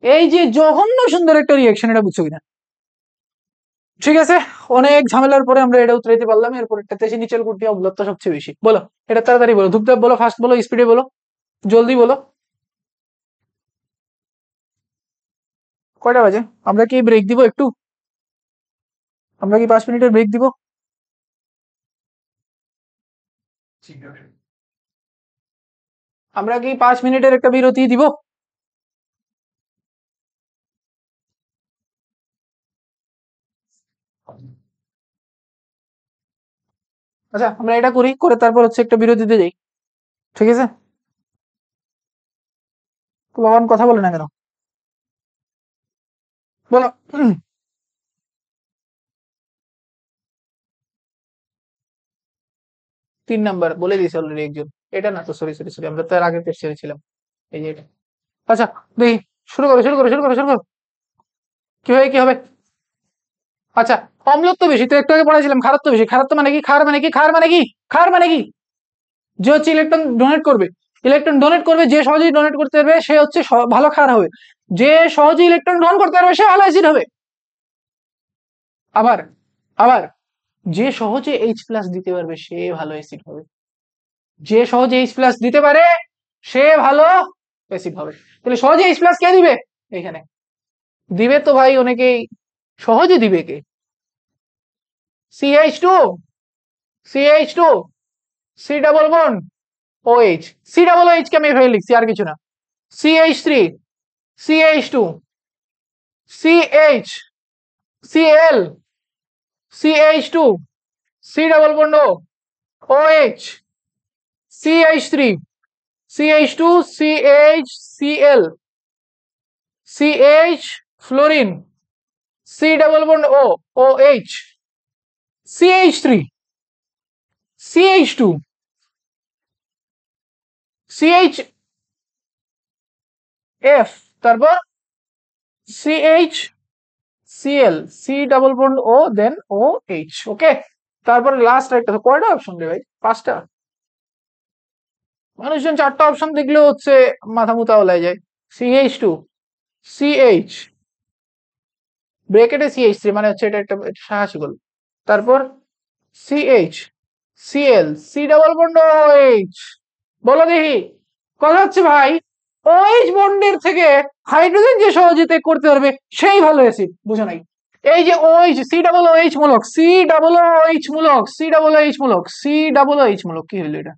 এই যে জঘন্য সুন্দর একটা রিয়াকশন, এটা বুঝছো কিনা? ঠিক আছে, অনেক ঝামেলার পরে আমরা এটা উতরাইতে পারলাম। এরপর একটা তেসি নিচের গুটি অবলত্ব সবচেয়ে বেশি। বলো এটা তাড়াতাড়ি বলো, ধূপধাপ বলো, ফাস্ট বলো, স্পিডে বলো, জলদি বলো। কয়টা বাজে? আমরা কি ব্রেক দিব একটু? আমরা কি 5 মিনিটের ব্রেক দিব? আমরা কি 5 মিনিটের একটা বিরতি দিব? আচ্ছা আমরা এটা করি, করে তারপর হচ্ছে একটা বিরতিতে যাই, ঠিক আছে? বাবান কথা বলে না কেন? বলো। 3 নাম্বার বলে দিয়েছে অলরেডি একজন। এটা না তো, সরি সরি সরি, আমরা তার আগের কোশ্চেনে ছিলাম। এই যে এটা। আচ্ছা দেখি, শুরু করো শুরু করো শুরু করো শুরু করো। কি হবে কি হবে? আচ্ছা, অম্লত্ব বেশি তো একটু আগে পড়াইছিলাম, খারত্ব বেশি। খারত্ব মানে কি? খার মানে কি? খার মানে কি? খার মানে কি? যে হচ্ছে ইলেকট্রন ডোনেট করবে। ইলেকট্রন ডোনেট করবে, যে সহজেই ডোনেট করতে পারবে সে হচ্ছে ভালো ক্ষার হবে। যে সহজে ইলেকট্রন গ্রহণ করতে পারবে সে ভালো অ্যাসিড হবে। আবার আবার যে সহজে এইচ প্লাস দিতে পারবে সে ভালো অ্যাসিড হবে। যে সহজে এইচ প্লাস দিতে পারে সে ভালো অ্যাসিড হবে। তাহলে সহজে এইচ প্লাস কে দিবে? এখানে দিবে তো ভাই অনেকেই। সহজে দিবে কে? CH2, CH2, C double bond OH। C double OH কে আমি এভাবে লিখছি, আর কিছু না। CH3, CH2, CH, Cl, CH2, C double bond O, OH, CH3, CH2, CH, Cl, CH, fluorine, C double bond O, OH, CH3, CH2, CHF, তারপর CH, Cl, C double bond O, then OH। Okay, তারপরে last একটা। কয়টা option রে ভাই? 5টা? মানুষজন 4টা option দেখলেও হচ্ছে মাথা মুতা ওলাই যায়। CH2, CH, ব্রেকেটে CH3 মানে হচ্ছে এটা একটা সাহসী বল। তারপর CH, Cl, C double bond OH। বলো দেখি, কথা হচ্ছে ভাই, OH বন্ডের থেকে হাইড্রোজেন যে সহজে ত্যাগ করতে পারবে সেই ভালো অ্যাসিড। বুঝো নাই? এই যে OH, সি ডাবল OH মূলক, সি ডাবল OH মূলক, সি ডাবল OH মূলক, সি ডাবল OH মূলক, কি হলো এটা?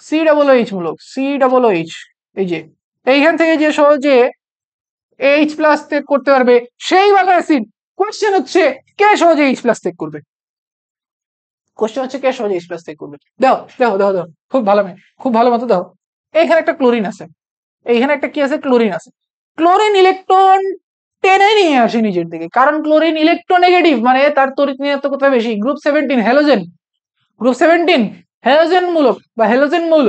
সি ডাবল OH মূলক, সি ডাবল OH। এই যে এইখান থেকে যে সহজে এইচ প্লাস ত্যাগ করতে পারবে সেই ভালো অ্যাসিড। কোশ্চেন হচ্ছে কে সহজে এইচ প্লাস ত্যাগ করবে? কোশ্চেন হচ্ছে কে সহজে এইচ প্লাস ত্যাগ করবে? দাও দাও দাও দাও, খুব ভালো মেয়ে, খুব ভালো মতো দাও। এইখানে একটা ক্লোরিন আছে, এইখানে একটা কি আছে? ক্লোরিন আছে। ক্লোরিন ইলেকট্রন টেনে নিয়ে আসে নিজের দিকে, কারণ ক্লোরিন ইলেকট্রোনেগেটিভ, মানে তার তড়িৎ ঋণাত্মকতা বেশি। গ্রুপ 17 হ্যালোজেন, গ্রুপ 17 হ্যালোজেন মূলক বা হ্যালোজেন মৌল,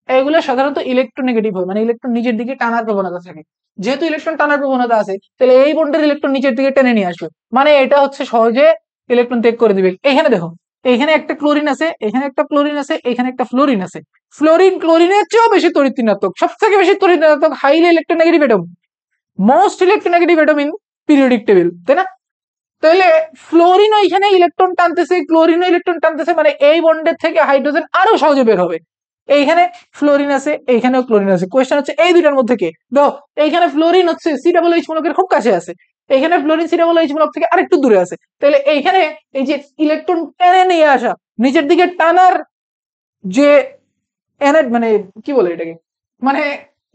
এগুলো সাধারণত ইলেকট্রোনেগেটিভ হয়, মানে ইলেকট্রন নিজের দিকে টানার প্রবণতা থাকে। যেহেতু ইলেকট্রন টানার প্রবণতা আছে, তাহলে এই বন্ডের ইলেকট্রন নিচের দিকে টেনে নিয়ে আসবে, মানে এটা হচ্ছে সহজে ইলেকট্রন ত্যাগ করে দিবে। এখানে দেখো, এখানে একটা ক্লোরিন আছে, এখানে একটা ক্লোরিন আছে, এখানে একটা ফ্লোরিন আছে। ফ্লোরিন ক্লোরিনের চেয়েও বেশি তড়িৎ ঋণাত্মক, সব থেকে বেশি তড়িৎ ঋণাত্মক, highly electronegative atom, most electronegative atom in periodic table, তাই না? তাহলে ফ্লোরিন ওইখানে ইলেকট্রন টানতেছে, ক্লোরিন ইলেকট্রন টানতেছে, মানে এই বন্ডের থেকে হাইড্রোজেন আরো সহজে বের হবে। এইখানে ফ্লোরিন আছে, এইখানেও ক্লোরিন আছে। কোয়েশ্চেন হচ্ছে এই দুইটার মধ্যে কে? দেখো এইখানে ফ্লোরিন হচ্ছে সি ডাবল এইচ মূলকের খুব কাছে আছে, এখানে fluorine C double H block থেকে আরেকটু দূরে আছে, তাহলে এইখানে এই যে ইলেকট্রন টেনে নিয়ে আসা, নিচের দিকে টানার যে মানে কি বলে এটাকে, মানে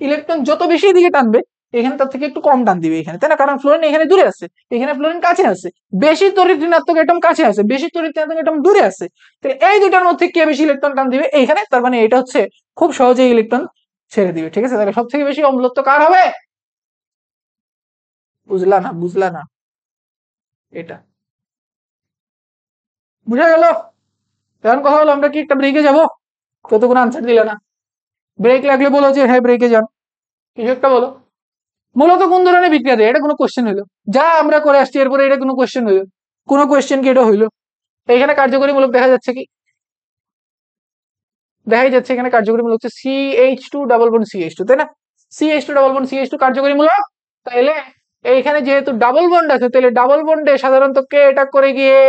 ইলেকট্রন যত বেশি দিকে টানবে এখানে তার থেকে একটু কম টান দিবে এখানে, তাই না? কারণ ফ্লোরিন এখানে দূরে আছে, এখানে ফ্লোরিন কাছে আছে, বেশি তড়িৎ ঋণাত্মক অ্যাটম কাছে আছে, বেশি তড়িৎ ঋণাত্মক অ্যাটম দূরে আছে, তাহলে এই দুটার মধ্যে কে বেশি ইলেকট্রন টান দিবে এইখানে, তার মানে এটা হচ্ছে খুব সহজেই ইলেকট্রন ছেড়ে দিবে, ঠিক আছে? তাহলে সব থেকে বেশি অম্লত্ব কার হবে? বুঝলা না? বুঝলা না? এটা বুঝা গেল? এখন কথা হলো আমরা কি একটা ব্রেকে যাবো? কতক্ষণ আনসার দিলে না, ব্রেক লাগলে বলো যে হ্যাঁ ব্রেকে যান, কিছু একটা বলো। মূলত কোন ধরনের বিক্রিয়া দেয়, এটা কোনো কোশ্চেন হইলো? যা আমরা করে আসছি এরপরে এটা কোনো কোশ্চেন হইলো? কোনো কোশ্চেন কি এটা হইলো? এখানে কার্যকরী মূলক দেখা যাচ্ছে কি? দেখাই যাচ্ছে এখানে কার্যকরী মূলক হচ্ছে CH2 ডাবল বন্ড CH2, তাই না? CH2 ডাবল বন্ড CH2 কার্যকরী মূলক। তাইলে এইখানে যেহেতু ডাবল বন্ড আছে, তাহলে ডাবল বন্ডে সাধারণত কে অ্যাটাক করে গিয়ে?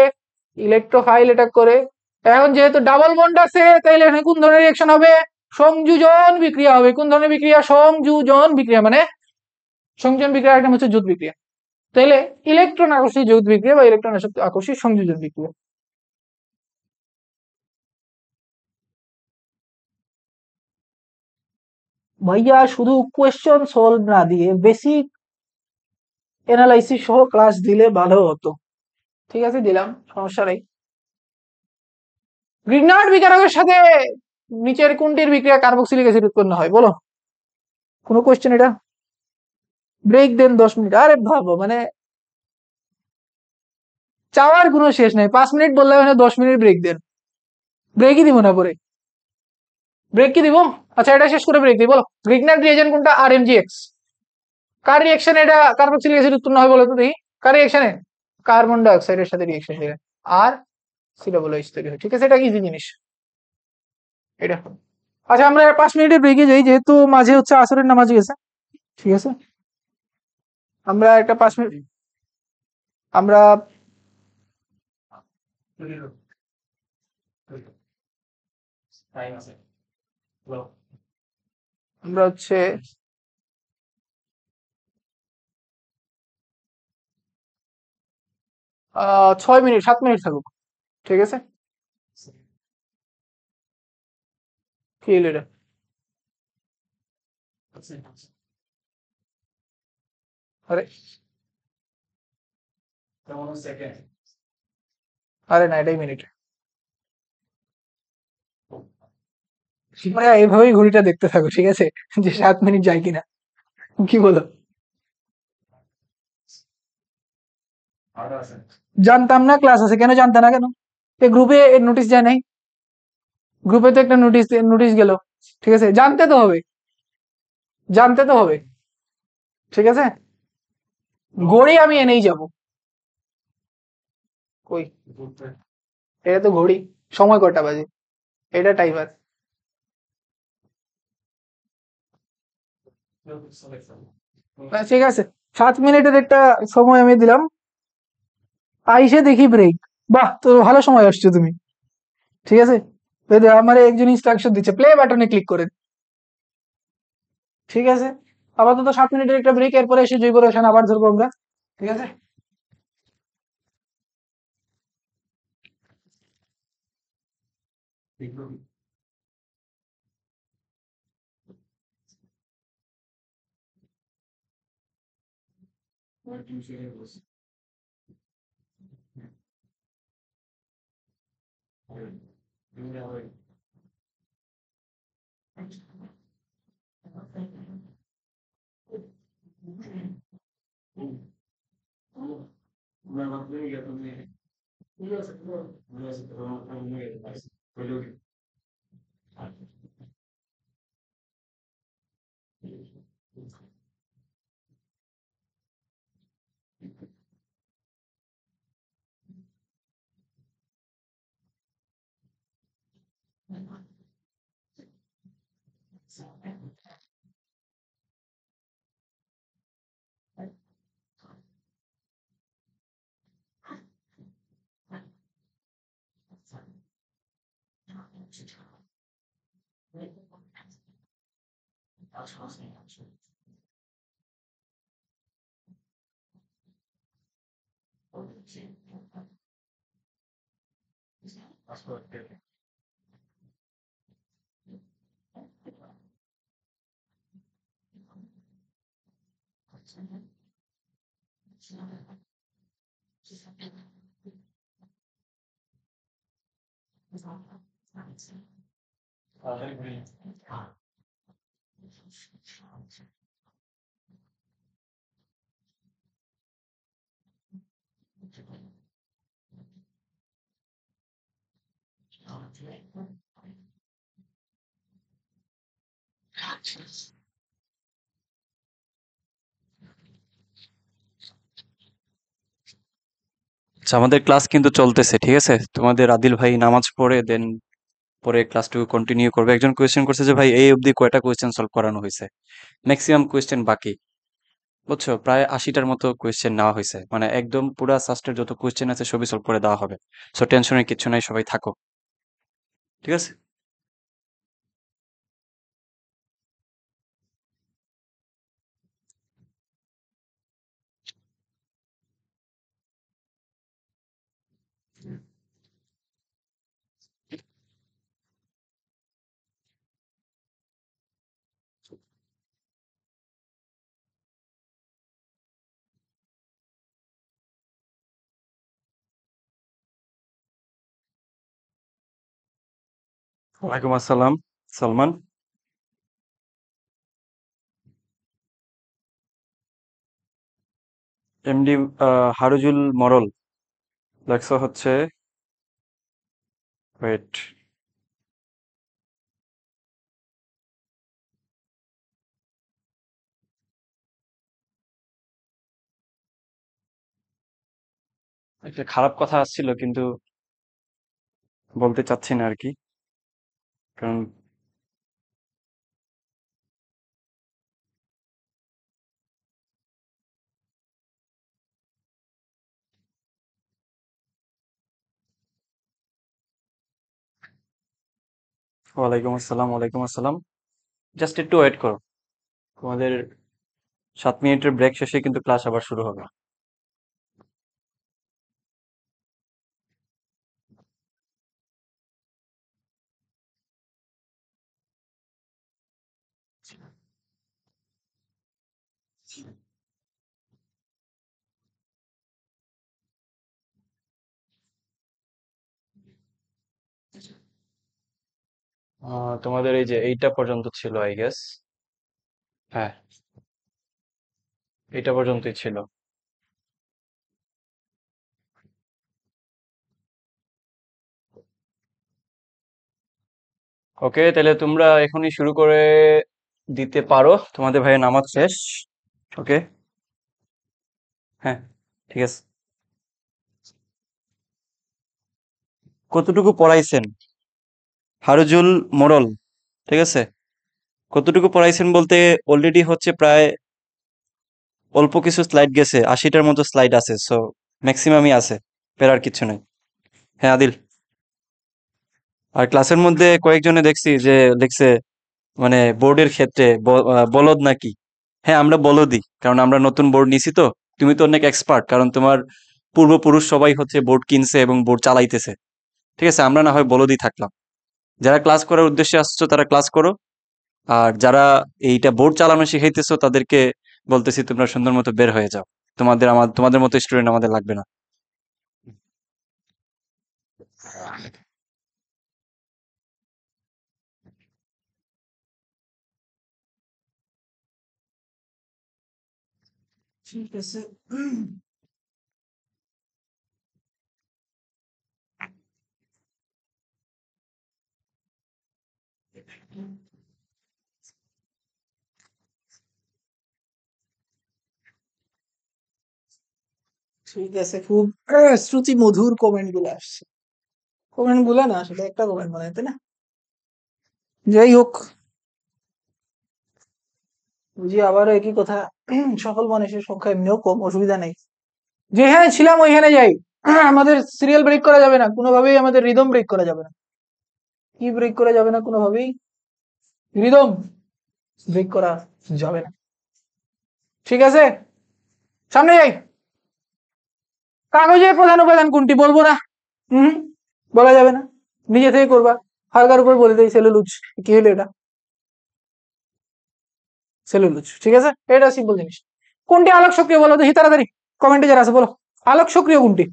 ইলেকট্রোফাইল অ্যাটাক করে। এখন যেহেতু ডাবল বন্ড আছে, তাইলে এখানে কোন ধরনের রিঅ্যাকশন হবে? সংযোজন বিক্রিয়া হবে। কোন ধরনের বিক্রিয়া? সংযোজন বিক্রিয়া, মানে সংযোজন বিক্রিয়ার নাম হচ্ছে জোট বিক্রিয়া। তাহলে ইলেকট্রন আকর্ষী যৌথ বিক্রিয়া বা ইলেকট্রন আকর্ষী সংযোজন বিক্রিয়া। ভাইয়া শুধু কোয়েশ্চন সলভ না দিয়ে বেসিক অ্যানালাইসিস সহ ক্লাস দিলে ভালো হতো। ঠিক আছে, দিলাম, সমস্যা নেই। গ্রিগনার্ড বিকারকের সাথে নিচের কোনটির বিক্রিয়া কার্বক্সিলিক অ্যাসিড উৎপন্ন হয়, বলো? কোনো কোয়েশ্চেন এটা? ব্রেক দেন 10 মিনিট, আরে ভাবো, মানে চাওয়ার কোনো শেষ নাই। 5 মিনিট বললে মানে 10 মিনিট ব্রেক দেন, ব্রেকই দিব না পরে, ব্রেক কি দিব? আচ্ছা এটা শেষ করে ব্রেক দিব, বলো। গ্রিগনার্ড রিয়েজেন্ট কোনটা? RMgX। কার রিঅ্যাকশনে এটা কার্বক্সিলিক অ্যাসিড উৎপন্ন হয় বলো তো দেখি? কার রিঅ্যাকশনে? কার্বন ডাই অক্সাইডের সাথে রিঅ্যাকশন দিলে আর সি ডাবল এইচ তৈরি হয়, ঠিক আছে? এটা ইজি জিনিস এটা। আচ্ছা আমরা 5 মিনিটের ব্রেকে যাই, যেহেতু মাঝে হচ্ছে আসরের নামাজ গেছে, ঠিক আছে? আমরা একটা 5 মিনিট, আমরা আমরা হচ্ছে 6 মিনিট 7 মিনিট থাকুক, ঠিক আছে? কি হলো এটা? আরে আরে না, এটাই মিনিট। মানে এইভাবেই ঘড়িটা দেখতে থাকো, ঠিক আছে? যে 7 মিনিট যায় কিনা, কি বলো? জানতাম না ক্লাস আছে, কেন জানতা না কেন? এই গ্রুপে নোটিশ যায় নাই? গ্রুপে তো একটা নোটিশ নোটিশ গেল, ঠিক আছে? জানতে তো হবে, জানতে তো হবে, ঠিক আছে? ঘড়ি আমি এনেই যাব। কই? এটা তো ঘড়ি, সময় কটা বাজে, এটা টাইমার। ঠিক আছে, 7 মিনিটের একটা সময় আমি দিলাম, আইসে দেখি ব্রেক। বাহ, তো ভালো সময় আসছো তুমি, ঠিক আছে? এই দেখো, আমার একজন ইনস্ট্রাকশন দিচ্ছে, প্লে বাটনে ক্লিক করে, ঠিক আছে? আপাতত 7 মিনিটের একটা ব্রেক, এরপরে এসে জৈব রসায়ন আবার ধরবো আমরা, ঠিক আছে? আচ্ছা, আমাদের ক্লাস কিন্তু চলতেছে, ঠিক আছে? তোমাদের আদিল ভাই নামাজ পড়ে দেন পরে ক্লাসটুকু কন্টিনিউ করবে। একজন কোয়েশ্চেন করছে যে ভাই এই অবধি কয়টা কোয়েশ্চেন সলভ করানো হয়েছে? ম্যাক্সিমাম কোয়েশ্চেন বাকি, বুঝছো? প্রায় 80টার মতো কোয়েশ্চেন নেওয়া হয়েছে, মানে একদম পুরা সাস্টের যত কোয়েশ্চেন আছে সবই সলভ করে দেওয়া হবে। সো টেনশনের কিছু নাই, সবাই থাকো, ঠিক আছে? ওয়ালাইকুম আসসালাম, সালমান। এমডি হারুজুল মরল লেখা হচ্ছে, ওয়েট, একটা খারাপ কথা আসছিল কিন্তু বলতে চাচ্ছি না আর কি, কারণ ওয়ালাইকুম আসসালাম, ওয়ালাইকুম আসসালাম। জাস্ট একটু ওয়েট করো, তোমাদের 7 মিনিটের ব্রেক শেষে কিন্তু ক্লাস আবার শুরু হবে। তোমাদের এই যে এইটা পর্যন্ত ছিল আই গেস। হ্যাঁ, এইটা পর্যন্তই ছিল। ওকে, তাহলে তোমরা এখনই শুরু করে দিতে পারো, তোমাদের ভাইয়ের নামাজ শেষ। ওকে, হ্যাঁ, ঠিক আছে। কতটুকু পড়াইছেন হারুজুল মোড়ল, ঠিক আছে? কতটুকু পড়াইছেন বলতে অলরেডি হচ্ছে প্রায় অল্প কিছু স্লাইড গেছে, 80টার মতো স্লাইড আছে, সো ম্যাক্সিমামই আছে, ফেরার কিছু নেই। হ্যাঁ আদিল, আর ক্লাসের মধ্যে কয়েকজনে দেখছি যে লিখছে মানে বোর্ডের ক্ষেত্রে বলদ নাকি। হ্যাঁ, আমরা বলদই, কারণ আমরা নতুন বোর্ড নিছি তো। তুমি তো অনেক এক্সপার্ট, কারণ তোমার পূর্বপুরুষ সবাই হচ্ছে বোর্ড কিনছে এবং বোর্ড চালাইতেছে, ঠিক আছে? আমরা না হয় বলদই থাকলাম। যারা ক্লাস করার উদ্দেশ্যে আসছো তারা ক্লাস করো, আর যারা এইটা বোর্ড চালানো শিখাইতেছো তাদেরকে বলতেছি তোমরা সুন্দর মতো বের হয়ে যাও। তোমাদের মতো স্টুডেন্ট আমাদের লাগবে না। ঠিক আছে। ঠিক আছে, খুব শ্রুতি মধুর কমেন্ট গুলো আসছে। কমেন্ট গুলা না আসলে একটা কমেন্ট বানায়, তাই না? যাই হোক, বুঝি আবারও একই কথা। সকল মানুষের সংখ্যা এমনিও কম, অসুবিধা নেই। যেখানে ছিলাম ওইখানে যাই। আমাদের সিরিয়াল ব্রেক করা যাবে না কোনোভাবেই, আমাদের রিদম ব্রেক করা যাবে না। কি ব্রেক করা যাবে না কোনোভাবেই? রিদম ব্রেক করা যাবে না। ঠিক আছে, সামনে যাই। কাগজের প্রধান উপাদান কোনটি বলবো না, বলা যাবে না, নিজে থেকে করবা। হালকার উপর বলে দেই সেলুলোজ, কি হলো এটা, সেলুলোজ, ঠিক আছে, এটা সিম্পল জিনিস। কোনটি আলোক সক্রিয় বলো দেখি তাড়াতাড়ি, কমেন্টে যারা আছে বলো আলোক সক্রিয় কোনটি,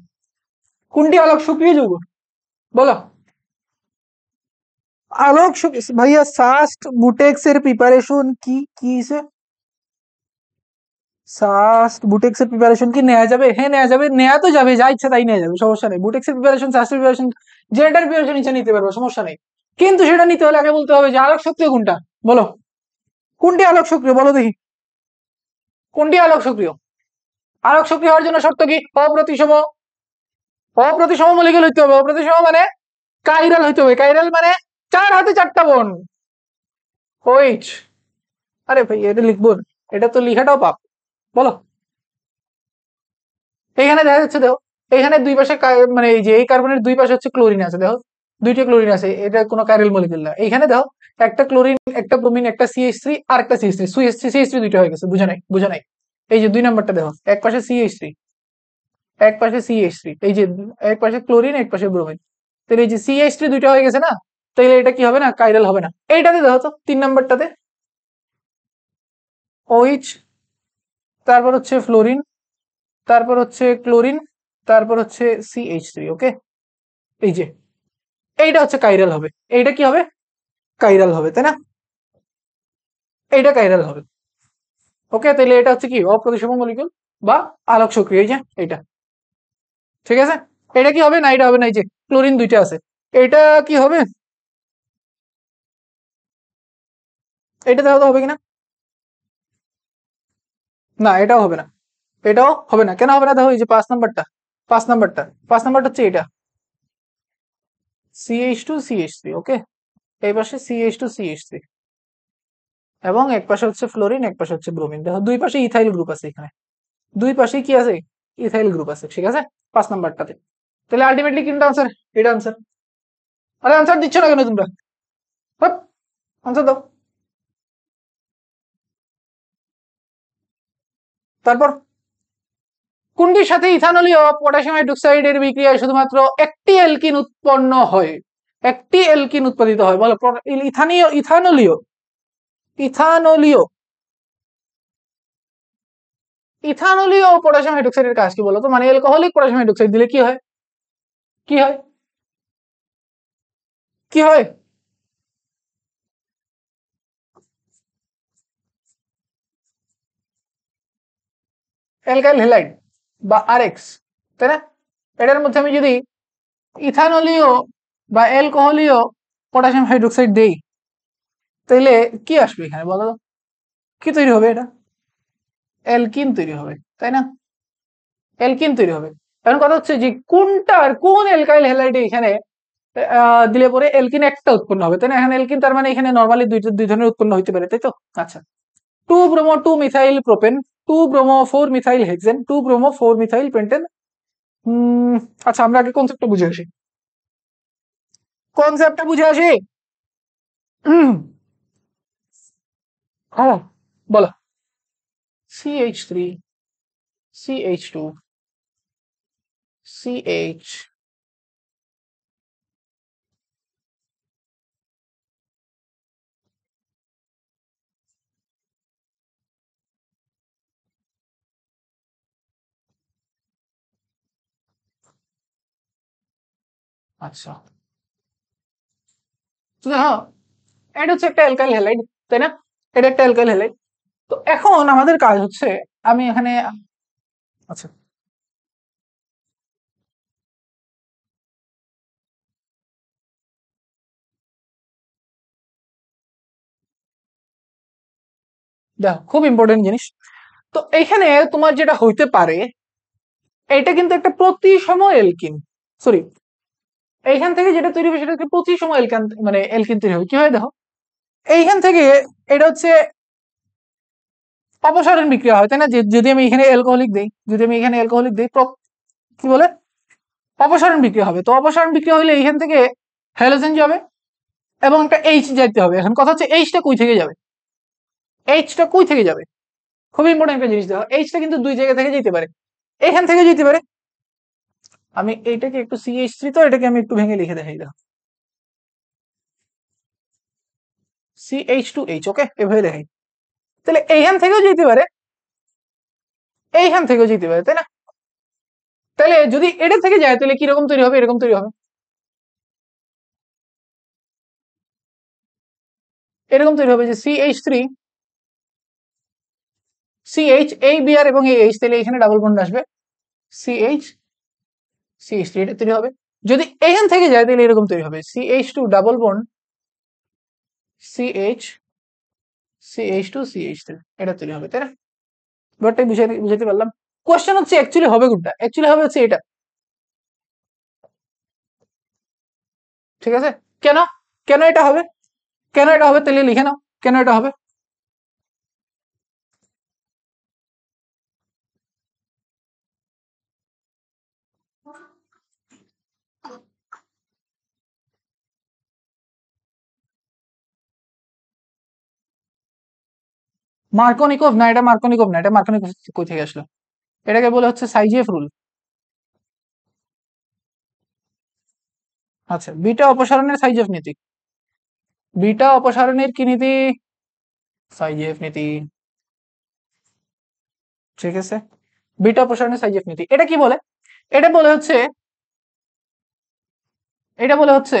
কোনটি আলোক সক্রিয় যৌগ বলো। আলোক ভাইয়া সাস্ট বুটেক্স এর প্রিপারেশন কি কি সাস্ট বুটেক্স এর প্রিপারেশন কি নেওয়া যাবে? হ্যাঁ নেওয়া যাবে, নেওয়া তো যাবে, যা ইচ্ছা তাই নেওয়া যাবে, সমস্যা নেই। বুটেক্স এর প্রিপারেশন, সাস্টের প্রিপারেশন, যেটার প্রিপারেশন ইচ্ছা নিতে পারবো, সমস্যা নেই। কিন্তু সেটা নিতে হলে আগে বলতে হবে যে আলোক সক্রিয় কোনটা বলো, কোনটি আলোক সক্রিয় বলো দেখি, কোনটি আলোক সক্রিয়? আলোক সক্রিয় হওয়ার জন্য শর্ত কি? অপ্রতিসম, অপ্রতিসম মলিকুল হইতে হবে। অপ্রতিসম মানে কাইরাল হইতে হবে, কাইরাল মানে 4 হাতে 4টা বোন। ওইট, আরে ভাই এটা লিখবো, এটা তো লিখাটাও পাপ, বলো। এখানে দেখা যাচ্ছে দেখো, এখানে দুই পাশে মানে এই যে এই কার্বনের দুই পাশে হচ্ছে ক্লোরিন আছে, দেখো দুইটা ক্লোরিন আছে, এটা কোনো কাইরাল মলিকুল না। এখানে দেখো একটা ক্লোরিন, একটা ব্রোমিন, একটা CH3 আর একটা CH3, CH3 দুইটা হয়ে গেছে, বুঝা নাই, বুঝা নাই। এই যে 2 নাম্বারটা দেখো, এক পাশে CH3, এক পাশে CH3, এই যে এক পাশে ক্লোরিন, এক পাশে ব্রোমিন, তাহলে এই যে CH3 দুইটা হয়ে গেছে না, তাহলে এটা কি হবে না, কাইরাল হবে না। এইটাতে দেখো তো 3 নাম্বারটাতে OH, তারপর হচ্ছে ফ্লোরিন, তারপর হচ্ছে ক্লোরিন, তারপর হচ্ছে CH3, ওকে। এই যে এইটা হচ্ছে কাইরাল হবে, এইটা কি হবে, কাইরাল হবে, তাই না, এইটা কাইরাল হবে, ওকে। তাহলে এটা হচ্ছে কি অপ্রতিসম মলিকুল বা আলোক সক্রিয়, এই যে এটা, ঠিক আছে। এটা কি হবে না, এটা হবে না, এই যে ক্লোরিন দুইটা আছে, এটা কি হবে, এটা দেখো তো হবে কিনা, না এটাও হবে না, এটাও হবে না, কেন হবে না দেখো, এই যে 5 নাম্বারটা, 5 নাম্বারটা, 5 নাম্বারটা হচ্ছে এটা CH2 CH3, ওকে। এই পাশে CH2 CH3 এবং এক পাশে হচ্ছে ফ্লোরিন, এক পাশে হচ্ছে ব্রোমিন, দেখো দুই পাশে ইথাইল গ্রুপ আছে, এখানে দুই পাশে কি আছে, ইথাইল গ্রুপ আছে, ঠিক আছে 5 নাম্বারটাতে। তাহলে আলটিমেটলি কোনটা আনসার, এটা আনসার। আরে আনসার দিচ্ছ না কেন তোমরা, আনসার দাও। তারপর কোনটির সাথে ইথানলীয় পটাশিয়াম হাইড্রোক্সাইডের বিক্রিয়ায় শুধুমাত্র একটি অ্যালকিন উৎপন্ন হয়, একটি অ্যালকিন উৎপাদিত হয় বলো। ইথানীয়, ইথানলীয়, ইথানলীয়, ইথানলীয় পটাশিয়াম হাইড্রোক্সাইডের কাজ কি বলো তো, মানে অ্যালকোহলিক পটাশিয়াম হাইড্রোক্সাইড দিলে কি হয়, কি হয়, কি হয়, অ্যালকাইল হ্যালাইড বা আরএক্স, তাই না। এটার মধ্যে আমি যদি ইথানলীয় বা অ্যালকোহলীয় পটাশিয়াম হাইড্রোক্সাইড দেই, তাহলে কি আসবে এখানে বলো তো? কি তৈরি হবে, এটা অ্যালকিন তৈরি হবে, তাই না, অ্যালকিন তৈরি হবে। এখন কথা হচ্ছে যে কোনটার কোন অ্যালকাইল হ্যালাইডে এখানে দিলে পরে অ্যালকিন একটা উৎপন্ন হবে, তাই না। এখানে অ্যালকিন তার মানে এখানে নরমালি দুই ধরনের উৎপন্ন হতে পারে, তাই তো। আচ্ছা, 2 bromo 2 methyl propane, 2 bromo 4 methyl hexane, 2 bromo 4 methyl pentane. আচ্ছা আমরা আগে কনসেপ্টটা বুঝে আসি, কনসেপ্টটা বুঝে আসি। হ্যাঁ বলো, CH3 CH2 CH, আচ্ছা তো দেখো এটা হচ্ছে একটা অ্যালকাইল হ্যালাইড, তাই না, এটা একটা অ্যালকাইল হ্যালাইড। তো এখন আমাদের কাজ হচ্ছে, আমি এখানে, আচ্ছা দেখো খুব ইম্পর্টেন্ট জিনিস। তো এইখানে তোমার যেটা হইতে পারে, এটা কিন্তু একটা প্রতিসম এলকিন, সরি, এইখান থেকে যেটা তৈরি হবে সেটা হচ্ছে প্রতিসম এলকান, মানে এলকিন তৈরি হবে, কি হয় দেখো, এইখান থেকে এটা হচ্ছে অপসারণ বিক্রিয়া হয়, তাই না। যদি আমি এখানে অ্যালকোহলিক দেই, যদি আমি এখানে অ্যালকোহলিক দেই, কি বলে অপসারণ বিক্রিয়া হবে। তো অপসারণ বিক্রিয়া হলে এইখান থেকে হ্যালোজেন যাবে এবং একটা এইচ যাইতে হবে। এখন কথা হচ্ছে এইচটা কই থেকে যাবে, এইচটা কই থেকে যাবে, খুব ইম্পর্টেন্ট একটা জিনিস। দেখো এইচটা কিন্তু দুই জায়গা থেকে যেতে পারে, এখান থেকে যেতে পারে আমি এইটাকে একটু CH3, তো এটাকে আমি একটু ভেঙে লিখে দেখাই দাও, CH2H, ওকে, এভাবে দেখাই। তাহলে এইখান থেকেও যেতে পারে, এইখান থেকেও যেতে পারে, তাই না? তাহলে যদি এটা থেকে যায় তাহলে কিরকম তৈরি হবে? এরকম তৈরি হবে, এরকম তৈরি হবে যে CH3 CH, এই বিআর এবং এই এইচ, তাহলে এখানে ডাবল বন্ড আসবে, CH CH3, এটা তৈরি হবে। যদি এখান থেকে যায় তাহলে এরকম তৈরি হবে, CH2 double bond CH CH2 CH3, এটা তৈরি হবে, তাই না? ব্যাপারটা বুঝাতে পারলাম। কোশ্চেন হচ্ছে অ্যাকচুয়ালি হবে কোনটা? অ্যাকচুয়ালি হবে হচ্ছে এটা, ঠিক আছে? কেন? কেন এটা হবে? কেন এটা হবে তাহলে লিখে নাও, কেন এটা হবে। মার্কোনিকভ না, এটা মার্কোনিকভ না, এটা মার্কোনিকভ কই থেকে আসলো? এটাকে বলে হচ্ছে সাইজিএফ রুল। আচ্ছা, বিটা অপসারণের সাইজিএফ নীতি, বিটা অপসারণের কি নীতি? সাইজিএফ নীতি, ঠিক আছে। বিটা অপসারণের সাইজিএফ নীতি, এটা কি বলে? এটা বলে হচ্ছে, এটা বলে হচ্ছে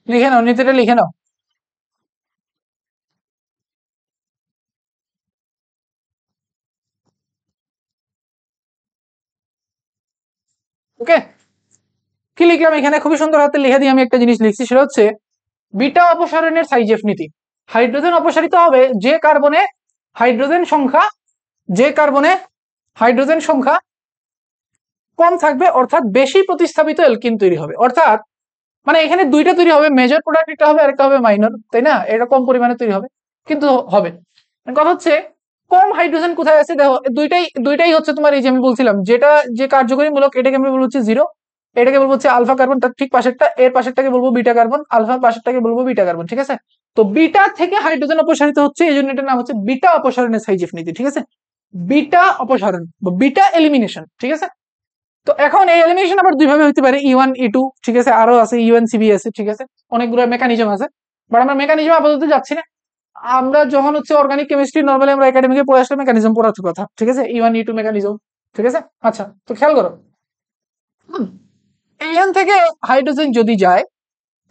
লিখে নাও, নীতিটা লিখে নাও। ওকে, কি লিখলাম এখানে? খুবই সুন্দর হাতে লিখে দিয়ে আমি একটা জিনিস লিখছি, সেটা হচ্ছে বিটা অপসারণের সাইজেফ নীতি। হাইড্রোজেন অপসারিত হবে যে কার্বনে হাইড্রোজেন সংখ্যা, যে কার্বনে হাইড্রোজেন সংখ্যা কম থাকবে, অর্থাৎ বেশি প্রতিস্থাপিত অ্যালকিন তৈরি হবে। অর্থাৎ মানে এখানে দুইটা তৈরি হবে, মেজর প্রোডাক্ট একটা হবে আর একটা হবে মাইনর, তাই না? এটা কম পরিমাণে তৈরি হবে, কিন্তু হবে। কথা হচ্ছে কম হাইড্রোজেন কোথায় আছে দেখো, দুইটাই দুইটাই হচ্ছে তোমার, এই যে আমি বলছিলাম যেটা যে কার্যকরী মূলক, এটাকে আমি বলবো হচ্ছে জিরো, এটাকে বলবো হচ্ছে আলফা কার্বন, তার ঠিক পাশেরটা, এর পাশেরটাকে বলবো বিটা কার্বন, আলফার পাশেরটাকে বলবো বিটা কার্বন, ঠিক আছে? তো বিটা থেকে হাইড্রোজেন অপসারিত হচ্ছে, এই জন্য এটার নাম হচ্ছে বিটা অপসারণের সাইজেফ নীতি, ঠিক আছে? বিটা অপসারণ বা বিটা এলিমিনেশন, ঠিক আছে? তো এখন এই এলিমিনেশন আবার দুই ভাবে হতে পারে, E1 E2, ঠিক আছে, আরো আছে UNCB আছে, ঠিক আছে, অনেকগুলো মেকানিজম আছে, বাট আমরা মেকানিজম আপাতত যাচ্ছি না। আমরা যখন হচ্ছে অর্গানিক কেমিস্ট্রি নরমালি আমরা একাডেমিকে পড়ে আসলে মেকানিজম পড়ার কথা, ঠিক আছে, E1 E2 মেকানিজম, ঠিক আছে। আচ্ছা, তো খেয়াল করো, হুম, এইখান থেকে হাইড্রোজেন যদি যায়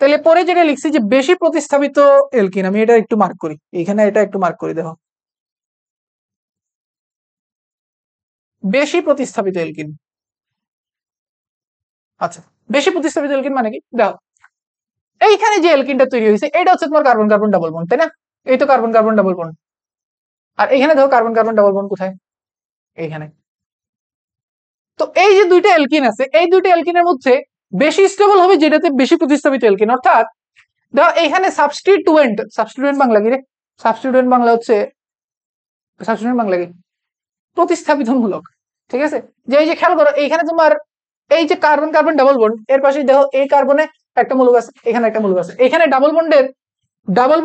তাহলে পরে যেটা লিখছি যে বেশি প্রতিস্থাপিত এলকিন, আমি এটা একটু মার্ক করি এখানে, এটা একটু মার্ক করি দেখো, বেশি প্রতিস্থাপিত এলকিন। আচ্ছা, বেশি প্রতিস্থাপিত এলকিন মানে কি দেখো, এইখানে যে এলকিনটা তৈরি হয়েছে এটা হচ্ছে তোমার কার্বন কার্বন ডাবল বন্ড, তাই না? এই তো কার্বন কার্বন ডাবল বন্ড, আর এখানে দেখো কার্বন কার্বন ডাবল বন্ড কোথায়? এইখানে। তো এই যে দুইটা এলকিন আছে, এই দুইটা এলকিনের মধ্যে বেশি স্টেবল হবে যেটাতে বেশি প্রতিস্থাপিত এলকিন। অর্থাৎ দেখো এইখানে সাবস্টিটুয়েন্ট, সাবস্টিটুয়েন্ট বাংলা কি রে? সাবস্টিটুয়েন্ট বাংলা হচ্ছে, সাবস্টিটুয়েন্ট বাংলা কি? প্রতিস্থাপিত মূলক, ঠিক আছে। যে এই যে খেয়াল করো এইখানে তোমার এই যে কার্বন কার্বন ডাবল বন্ড, এর পাশে দেখো এই কার্বনে একটা মূলক আছে, এখানে একটা মূলক আছে, এখানে ডাবল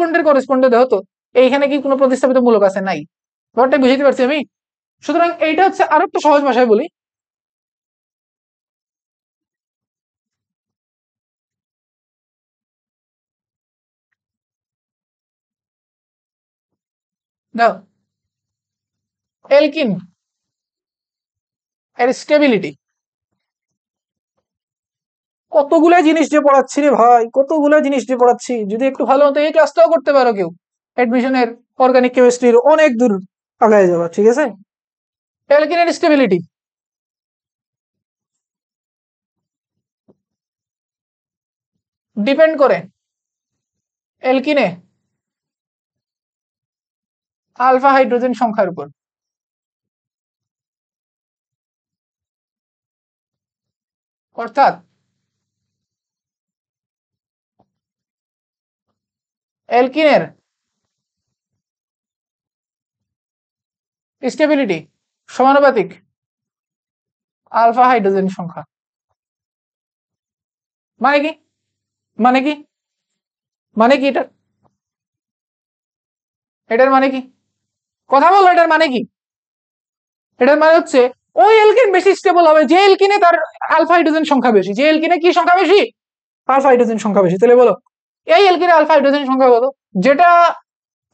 বন্ডের করেসপন্ডে দেখো তো এইখানে কি কোনো প্রতিস্থাপিত মূলক আছে? নাই। ব্যাপারটা বুঝতে পারছি আমি? সুতরাং এইটা হচ্ছে আরো একটু সহজ ভাষায় বলি, দেখো এলকিন এর স্টেবিলিটি, কতগুলা জিনিস যে পড়াচ্ছি রে ভাই, কতগুলা জিনিস যে পড়াচ্ছি, যদি একটু ভালো মতো এই ক্লাসটাও করতে পারো কেউ, অ্যাডমিশনের অর্গানিক কেমিস্ট্রির অনেক দূর আগায় যাবা, ঠিক আছে। অ্যালকিনের স্টেবিলিটি ডিপেন্ড করে অ্যালকিনে আলফা হাইড্রোজেন সংখ্যার উপর। অর্থাৎ অ্যালকিনের স্টেবিলিটি সমানুপাতিক আলফা হাইড্রোজেন সংখ্যা। মানে কি মানে কি মানে কি এটার মানে কি? কথা বলো, এটার মানে কি? এটার মানে হচ্ছে ওই অ্যালকিন বেশি স্টেবল হবে যে অ্যালকিনে তার আলফা হাইড্রোজেন সংখ্যা বেশি। যে অ্যালকিনে কি সংখ্যা বেশি? আলফা হাইড্রোজেন সংখ্যা বেশি। তাহলে বলো এই অ্যালকিনে আলফা হাইড্রোজেন সংখ্যা বলো। যেটা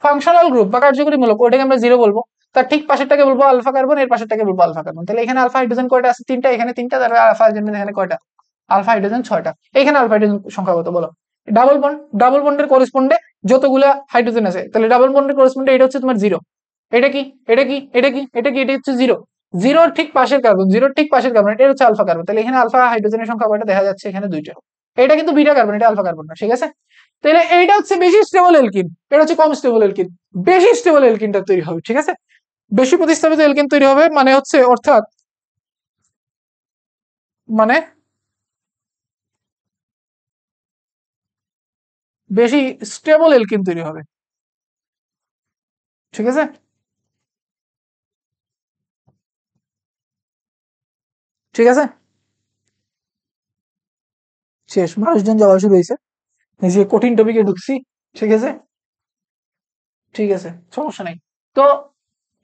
ফাংশনাল গ্রুপ বা কার্যকরীমূলক ওটাকে আমরা জিরো বলবো, তার ঠিক পাশেরটাকে বলবো আলফা কার্বন, এর পাশেরটাকে বলবো আলফা কার্বন। তাহলে এখানে আলফা হাইড্রোজেন কয়টা আছে? তিনটা। এখানে তিনটা। তাহলে আলফা হাইড্রোজেন এখানে কয়টা? আলফা হাইড্রোজেন ছয়টা। এখানে আলফা হাইড্রোজেন সংখ্যা কত বলো? ডাবল বন্ড, ডাবল বন্ডের করেসপন্ডে যতগুলা হাইড্রোজেন আছে, তাহলে ডাবল বন্ডের করেসপন্ডে এটা হচ্ছে তোমার জিরো। এটা কি এটা কি এটা কি এটা কি? এটা হচ্ছে জিরো। জিরোর ঠিক পাশের কার্বন, জিরোর ঠিক পাশের কার্বন, এটা হচ্ছে আলফা কার্বন। তাহলে এখানে আলফা হাইড্রোজেনের সংখ্যা কয়টা দেখা যাচ্ছে? এখানে দুইটা। এটা কিন্তু বিটা কার্বন, এটা আলফা কার্বন না, ঠিক আছে? তাহলে এইটা হচ্ছে বেশি স্টেবল এলকিন, এটা হচ্ছে কম স্টেবল এলকিন। বেশি স্টেবল এলকিনটা তৈরি হবে, ঠিক আছে? বেশি প্রতিস্থাপিত এলকিন তৈরি হবে মানে হচ্ছে, অর্থাৎ মানে বেশি স্টেবল এলকিন তৈরি হবে, ঠিক আছে? ঠিক আছে, শেষ। মানুষজন যাওয়া শুরু হয়েছে, নিজে কঠিন টপিকে ঢুকছি, ঠিক আছে? ঠিক আছে, সমস্যা নাই। তো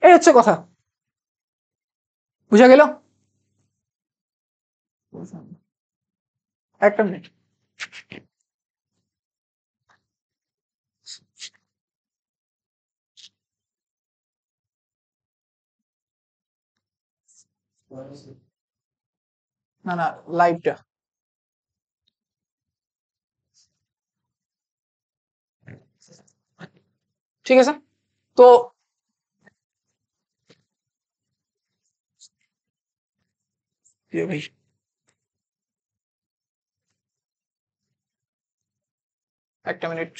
এই হচ্ছে কথা, বুঝা গেল? একটা মিনিট। না না, লাইভটা ঠিক আছে। তো ভাই একটা মিনিট,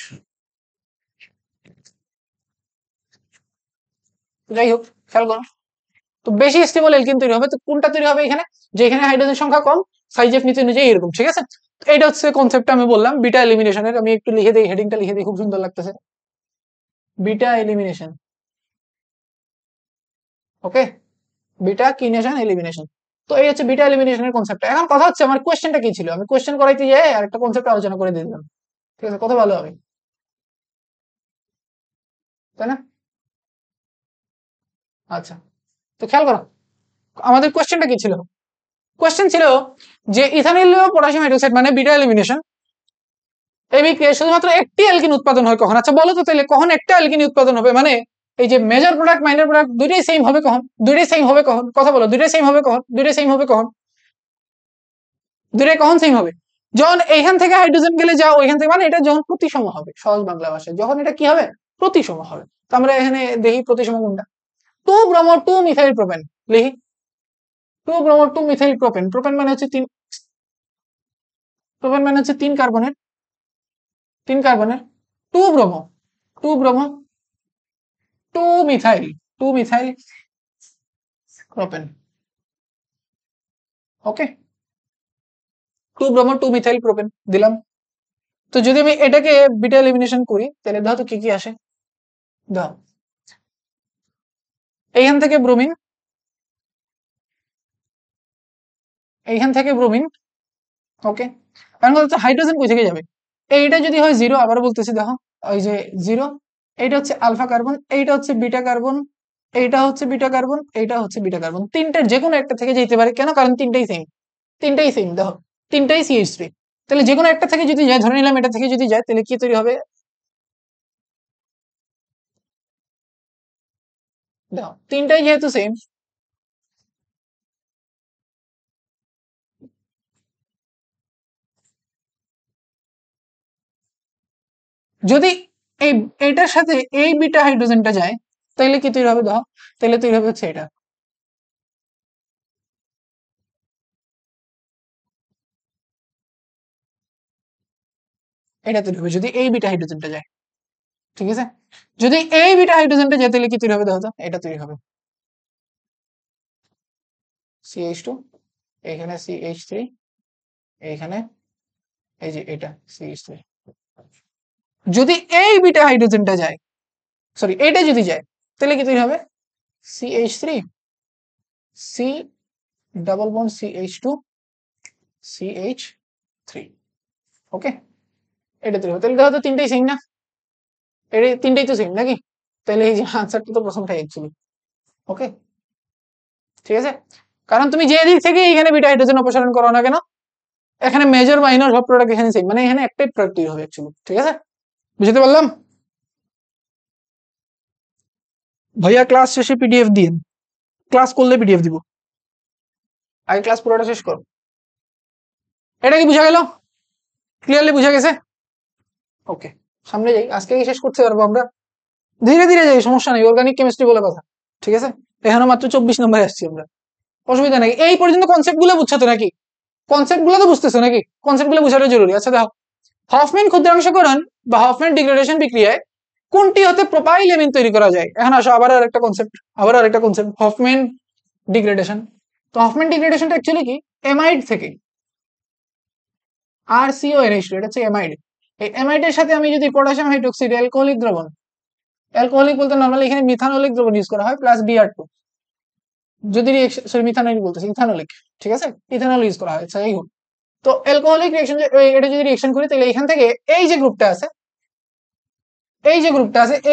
যাই হোক, খেয়াল করো। তো বেশি স্টেবল এলকিন তৈরি হবে, তো কোনটা তৈরি হবে এখানে? যে এখানে হাইড্রোজেন সংখ্যা কম, সাইজ এফ নিচে নিচে এরকম, ঠিক আছে? তো এটা হচ্ছে কনসেপ্টটা আমি বললাম বিটা এলিমিনেশনের। আমি একটু লিখে দিই, হেডিংটা লিখে দিই, খুব সুন্দর লাগতেছে, বিটা এলিমিনেশন। ওকে, বিটা কিনেশন এলিমিনেশন। তো এই হচ্ছে বিটা এলিমিনেশনের কনসেপ্ট। এখন কথা হচ্ছে আমার কোশ্চেনটা কি ছিল? আমি কোশ্চেন করাইতে যাই আর একটা কনসেপ্ট আলোচনা করে দিয়ে দিলাম, ঠিক আছে? কত ভালো হবে, তাই না? আচ্ছা, তো খেয়াল করো আমাদের কোশ্চেনটা কি ছিল। কোশ্চেন ছিল যে ইথানিল পটাশিয়াম হাইড্রোক্সাইড মানে বিটা এলিমিনেশন, এই বিক্রিয়ায় শুধুমাত্র একটি অ্যালকিন উৎপাদন হয় কখন? আচ্ছা বলো তো তাহলে কখন একটা অ্যালকিন উৎপাদন হবে? মানে এই যে মেজর প্রোডাক্ট মাইনর প্রোডাক্ট দুইটাই সেম হবে কখন? দুইটাই সেম হবে কখন? কথা বলো, দুইটাই সেম হবে কখন? দুইটাই সেম হবে কখন? দুইটাই কখন সেম হবে? যখন এইখান থেকে হাইড্রোজেন গেলে যাও ওইখান থেকে, মানে এটা যখন প্রতিসম হবে, সহজ বাংলা ভাষায় যখন এটা কি হবে? প্রতিসম হবে। তো আমরা এখানে দেখি প্রতিসম কোনটা। Two bromo two methyl propane লিখি। Two bromo two methyl propane, propane মানে হচ্ছে তিন, প্রোপেন মানে হচ্ছে তিন কার্বনের, তিন কার্বনের। Two bromo, two bromo two methyl, two methyl propane. Okay, two bromo two methyl propane দিলাম। তো যদি আমি এটাকে বিটা এলিমিনেশন করি তাহলে দাও তো কি কি আসে, দাও। এইখান থেকে ব্রোমিন, এইখান থেকে ব্রোমিন। ওকে, এখন কথা হচ্ছে হাইড্রোজেন কই থেকে যাবে? এইটা যদি হয় জিরো, আবার বলতেছি দেখো, ওই যে জিরো, এইটা হচ্ছে আলফা কার্বন, এইটা হচ্ছে বিটা কার্বন, এইটা হচ্ছে বিটা কার্বন, এইটা হচ্ছে বিটা কার্বন। তিনটার যে কোনো একটা থেকে যেতে পারে, কেন? কারণ তিনটাই সেম, তিনটাই সেম দেখো, তিনটাই CH3। তাহলে যে কোনো একটা থেকে যদি যায়, ধরে নিলাম এটা থেকে যদি যায়, তাহলে কি তৈরি হবে? দেখো তিনটাই যেহেতু সেম, যদি এই এটার সাথে এই বিটা হাইড্রোজেনটা যায়, তাহলে কি তৈরি হবে? দেখো, তাহলে তৈরি হবে হচ্ছে এটা, এটা তৈরি হবে যদি এই বিটা হাইড্রোজেনটা যায়। ঠিক আছে, যদি এই বিটা হাইড্রোজেনটা যায় তাহলে কি তৈরি হবে দেখো তো, এটা তৈরি হবে CH2, এখানে CH3, এইখানে এই যে এটা CH3। যদি এই বিটা হাইড্রোজেনটা যায়, সরি এইটা যদি যায় তাহলে কি তৈরি হবে CH3, C double bond CH2, CH3। ওকে, এটা তৈরি হবে। তাহলে দেখো তো তিনটাই সেম না, এই তিনটাই তো সেম নাকি, তাহলে এই যে আনসারটা তো প্রথমটাই অ্যাকচুয়ালি। ওকে, ঠিক আছে, কারণ তুমি যে দিক থেকে এখানে বিটা হাইড্রোজেন অপসারণ করো না কেন, এখানে মেজর মাইনর সব প্রোডাক্ট এখানে সেম, মানে এখানে একটাই প্রোডাক্ট তৈরি হবে অ্যাকচুয়ালি। ঠিক আছে, বুঝতে পারলাম? ভাইয়া ক্লাস শেষে পিডিএফ দিন, ক্লাস করলে পিডিএফ দিব, আগে ক্লাস পুরোটা শেষ করো। এটা কি বুঝা গেল? ক্লিয়ারলি বুঝা গেছে? ওকে, সামনে যাই, আজকে কি শেষ করতে পারবো আমরা? ধীরে ধীরে যাই, সমস্যা নেই, অর্গানিক কেমিস্ট্রি বলে কথা। ঠিক আছে, এখানে মাত্র 24 নম্বরে আসছি আমরা, অসুবিধা নেই। এই পর্যন্ত কনসেপ্ট গুলো বুঝছো তো নাকি? কনসেপ্ট গুলো তো বুঝতেছো নাকি? কনসেপ্ট গুলো বোঝাটা জরুরি। আচ্ছা দেখো, হফম্যান ক্ষুদ্রাংশকরণ বা হফম্যান ডিগ্রেডেশন বিক্রিয়ায় কোনটি হতে প্রোপাইল এমিন তৈরি করা যায়? এখন আসো আবার আরেকটা কনসেপ্ট, হফম্যান ডিগ্রেডেশন। তো হফম্যান ডিগ্রেডেশনটা অ্যাকচুয়ালি কি, এমাইড থেকে RCONH2, এটা হচ্ছে এমাইড। এই এমাইডের সাথে আমি যদি পটাশিয়াম হাইড্রোক্সাইড অ্যালকোহলিক দ্রবণ, অ্যালকোহলিক বলতে নরমালি এখানে মিথানোলিক দ্রবণ ইউজ করা হয় প্লাস Br2, যদি সরি মিথানোলিক বলতেছি, ইথানোলিক, ঠিক আছে, ইথানল ইউজ করা হয়। আচ্ছা এই হোক, তো অ্যালকোহলিক রিঅ্যাকশন, এটা যদি রিঅ্যাকশন করি তাহলে এখান থেকে এই যে গ্রুপটা আছে,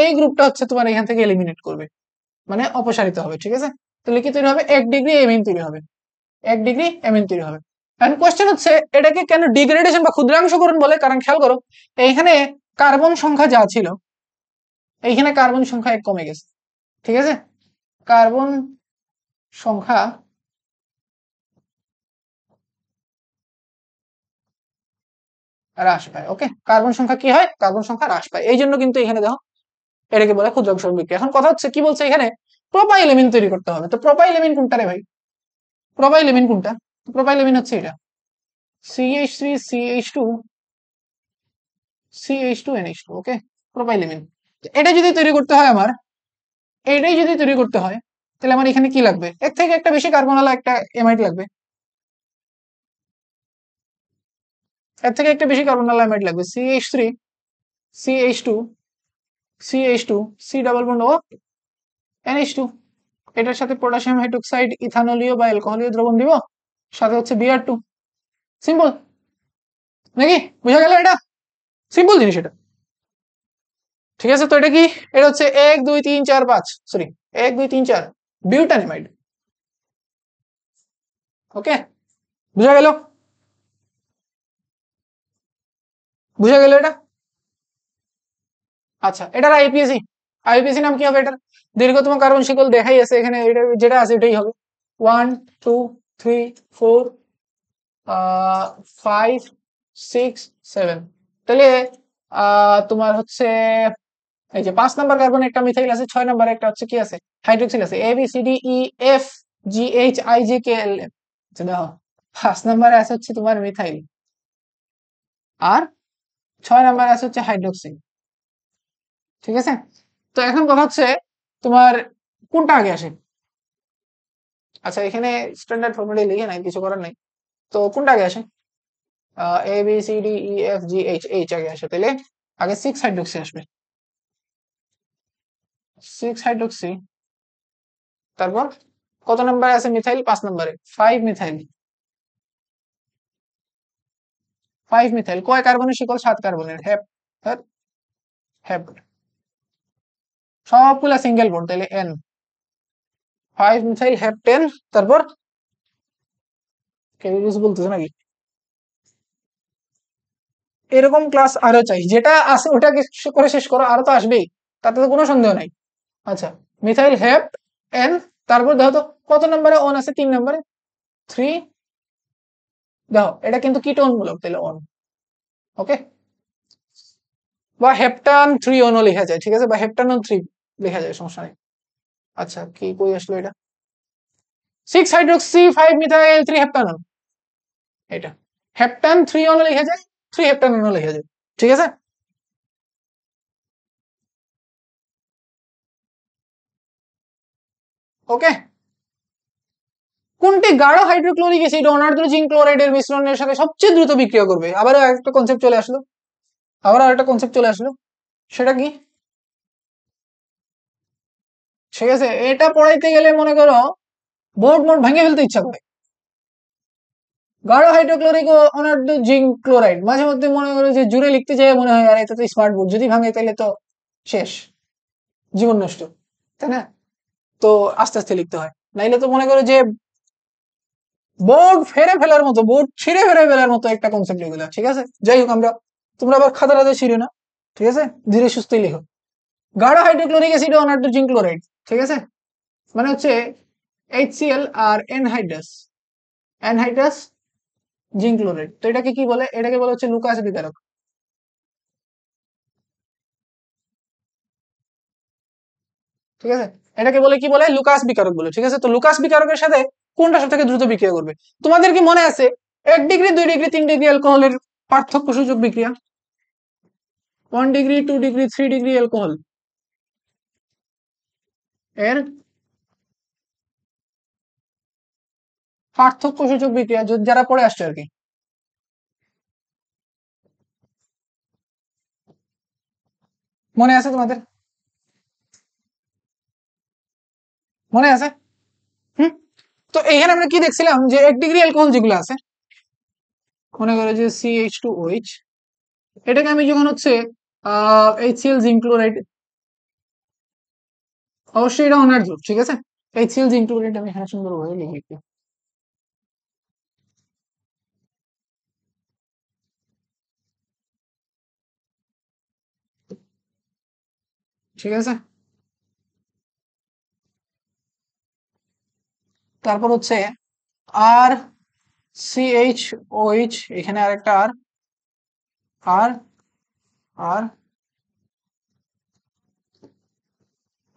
এই গ্রুপটা হচ্ছে তোমার এখান থেকে এলিমিনেট করবে, মানে অপসারিত হবে। ঠিক আছে, তাহলে কি তৈরি হবে, 1 ডিগ্রি এমিন তৈরি হবে, 1 ডিগ্রি এমিন তৈরি হবে। এখন কোশ্চেন হচ্ছে এটাকে কেন ডিগ্রেডেশন বা ক্ষুদ্রাংশকরণ বলে? কারণ খেয়াল করো, এইখানে কার্বন সংখ্যা যা ছিল, এইখানে কার্বন সংখ্যা 1 কমে গেছে। ঠিক আছে, কার্বন সংখ্যা হ্রাস পায়। ওকে, কার্বন সংখ্যা কি হয়, কার্বন সংখ্যা হ্রাস পায়, এই জন্য কিন্তু এখানে দেখো এটাকে বলে ক্ষুদ্রাংশকরণ বিক্রিয়া। এখন কথা হচ্ছে কি বলছে এখানে, প্রোপাইল এমিন তৈরি করতে হবে। তো প্রোপাইল এমিন কোনটা রে ভাই, প্রোপাইল এমিন কোনটা? প্রোপাইল এমিন হচ্ছে এটা CH3 CH2 CH2 NH2। ওকে, প্রোপাইল এমিন। এটা যদি তৈরি করতে হয় আমার, এইটাই যদি তৈরি করতে হয় তাহলে আমার এখানে কি লাগবে, এর থেকে একটা বেশি কার্বনওয়ালা একটা এমাইড লাগবে, এর থেকে একটা বেশি কার্বনওয়ালা এমাইড লাগবে, CH3 CH2 CH2 C double bond ও NH2। এটার সাথে পটাশিয়াম হাইড্রোক্সাইড ইথানলীয় বা অ্যালকোহলীয় দ্রবণ দিব, সাথে হচ্ছে Br2। সিম্পল নাকি, বুঝা গেল? এটা সিম্পল জিনিস এটা। ঠিক আছে, তো এটা কি, এটা হচ্ছে 1 2 3 4 5, সরি 1 2 3 4 বিউটানিমাইড। ওকে, বুঝা গেল? বুঝা গেল এটা? আচ্ছা, এটার আইপিএসি নাম কি হবে? এটার দীর্ঘতম কার্বন শিকল দেখাই আছে এখানে, এটা যেটা আছে এটাই হবে 1 2 3 4 5 6 7। তাহলে তোমার হচ্ছে এই যে 5 নাম্বার কার্বন একটা মিথাইল আছে, 6 নাম্বার একটা হচ্ছে কি আছে, হাইড্রোক্সিল আছে, ABCDEFGHIJKLM। দেখো 5 নাম্বারে আছে হচ্ছে তোমার মিথাইল, আর 6 নাম্বারে আছে হচ্ছে হাইড্রোক্সিল। ঠিক আছে, তো এখন কথা হচ্ছে তোমার কোনটা আগে আসে? আচ্ছা, এখানে স্ট্যান্ডার্ড ফর্মেটে লিখে নাই, কিছু করার নাই। তো কোনটা আগে আসে? ABCDEFGH আগে আসে, তাহলে আগে 6 হাইড্রোক্সি আসবে, 6 হাইড্রোক্সি। তারপর কত নাম্বারে আছে মিথাইল? 5 নাম্বারে, 5 মিথাইল। 5 মিথাইল কয় কার্বনের শিকল? 7 কার্বনের, হ্যাপ হ্যাপ হ্যাপ, সবগুলা সিঙ্গেল বন্ড, তাহলে N। 5 মিথাইল হ্যাপ 10। তারপর কেউ কিছু বলতেছে নাকি? এরকম ক্লাস আরো চাই, যেটা আছে ওটাকে করে শেষ করো, আরো তো আসবেই, তাতে তো কোনো সন্দেহ নাই। আচ্ছা, মিথাইল হ্যাপ N। তারপর দেখো তো কত নম্বরে অন আছে? 3 নম্বরে, 3। দেখো এটা কিন্তু কিটোন মূলক, তাহলে অন। ওকে, বা হেপটান 3 অনও লেখা যায়, ঠিক আছে, বা হেপটানন 3 লেখা যায়, সমস্যা নেই। আচ্ছা, কি কই আসলো এটা, 6 হাইড্রোক্সি 5 মিথাইল 3 হেপটানন, এটা হেপটান 3 অনও লেখা যায়, 3 হেপটাননও লেখা যায়। ঠিক আছে, ওকে, কোনটি গাঢ় হাইড্রোক্লোরিক অ্যাসিড অনার্দ্র জিঙ্ক ক্লোরাইডের মিশ্রণের সাথে সবচেয়ে দ্রুত বিক্রিয়া করবে? আবারও একটা কনসেপ্ট চলে আসলো, সেটা কি? ঠিক আছে, এটা পড়াইতে গেলে মনে করো বোর্ড মোড ভেঙে ফেলতে ইচ্ছা করে। গাঢ় হাইড্রোক্লোরিক ও অনার্দ্র জিঙ্ক ক্লোরাইড, মাঝে মধ্যে মনে করো যে জুড়ে লিখতে চাই, মনে হয় আর এটা তো স্মার্ট বোর্ড, যদি ভাঙে তাহলে তো শেষ, জীবন নষ্ট, তাই না? তো আস্তে আস্তে লিখতে হয়, নাইলে তো মনে করো যে বোর্ড ছিঁড়ে ফেলে ফেলার মতো একটা কনসেপ্ট এগুলো। ঠিক আছে, যাই হোক, তোমরা আবার খাতা রাতে ছিঁড়ে না, ঠিক আছে, ধীরে সুস্থই লিখো। গাঢ় হাইড্রোক্লোরিক অ্যাসিড ও অনার্দ্র জিঙ্ক ক্লোরাইড, ঠিক আছে, মানে হচ্ছে HCl আর অ্যানহাইড্রাস জিঙ্ক ক্লোরাইড। তো এটাকে কি বলে? এটাকে বলে হচ্ছে লুকাস বিকারক। ঠিক আছে, এটাকে বলে কি বলে? লুকাস বিকারক বলে। ঠিক আছে, তো লুকাস বিকারকের সাথে কোনটা সব থেকে দ্রুত বিক্রিয়া করবে? তোমাদের কি মনে আছে 1 ডিগ্রি 2 ডিগ্রি 3 ডিগ্রি অ্যালকোহলের পার্থক্য সূচক বিক্রিয়া? 1 ডিগ্রি 2 ডিগ্রি 3 ডিগ্রি অ্যালকোহল এর পার্থক্য সূচক বিক্রিয়া, যারা পড়ে আসছে আর কি, মনে আছে তোমাদের? মনে আছে? হুম, তো এইখানে আমরা কি দেখছিলাম যে 1 ডিগ্রি অ্যালকোহল যেগুলো আছে, মনে করো যে CH2OH, এটাকে আমি যখন হচ্ছে HCl জিঙ্ক ক্লোরাইড, অবশ্যই এটা অনার্য, ঠিক আছে, HCl জিঙ্ক ক্লোরাইড আমি এখানে সুন্দরভাবে লিখি। ঠিক আছে, তারপর হচ্ছে আর CH OH, এখানে আরেকটা আর আর আর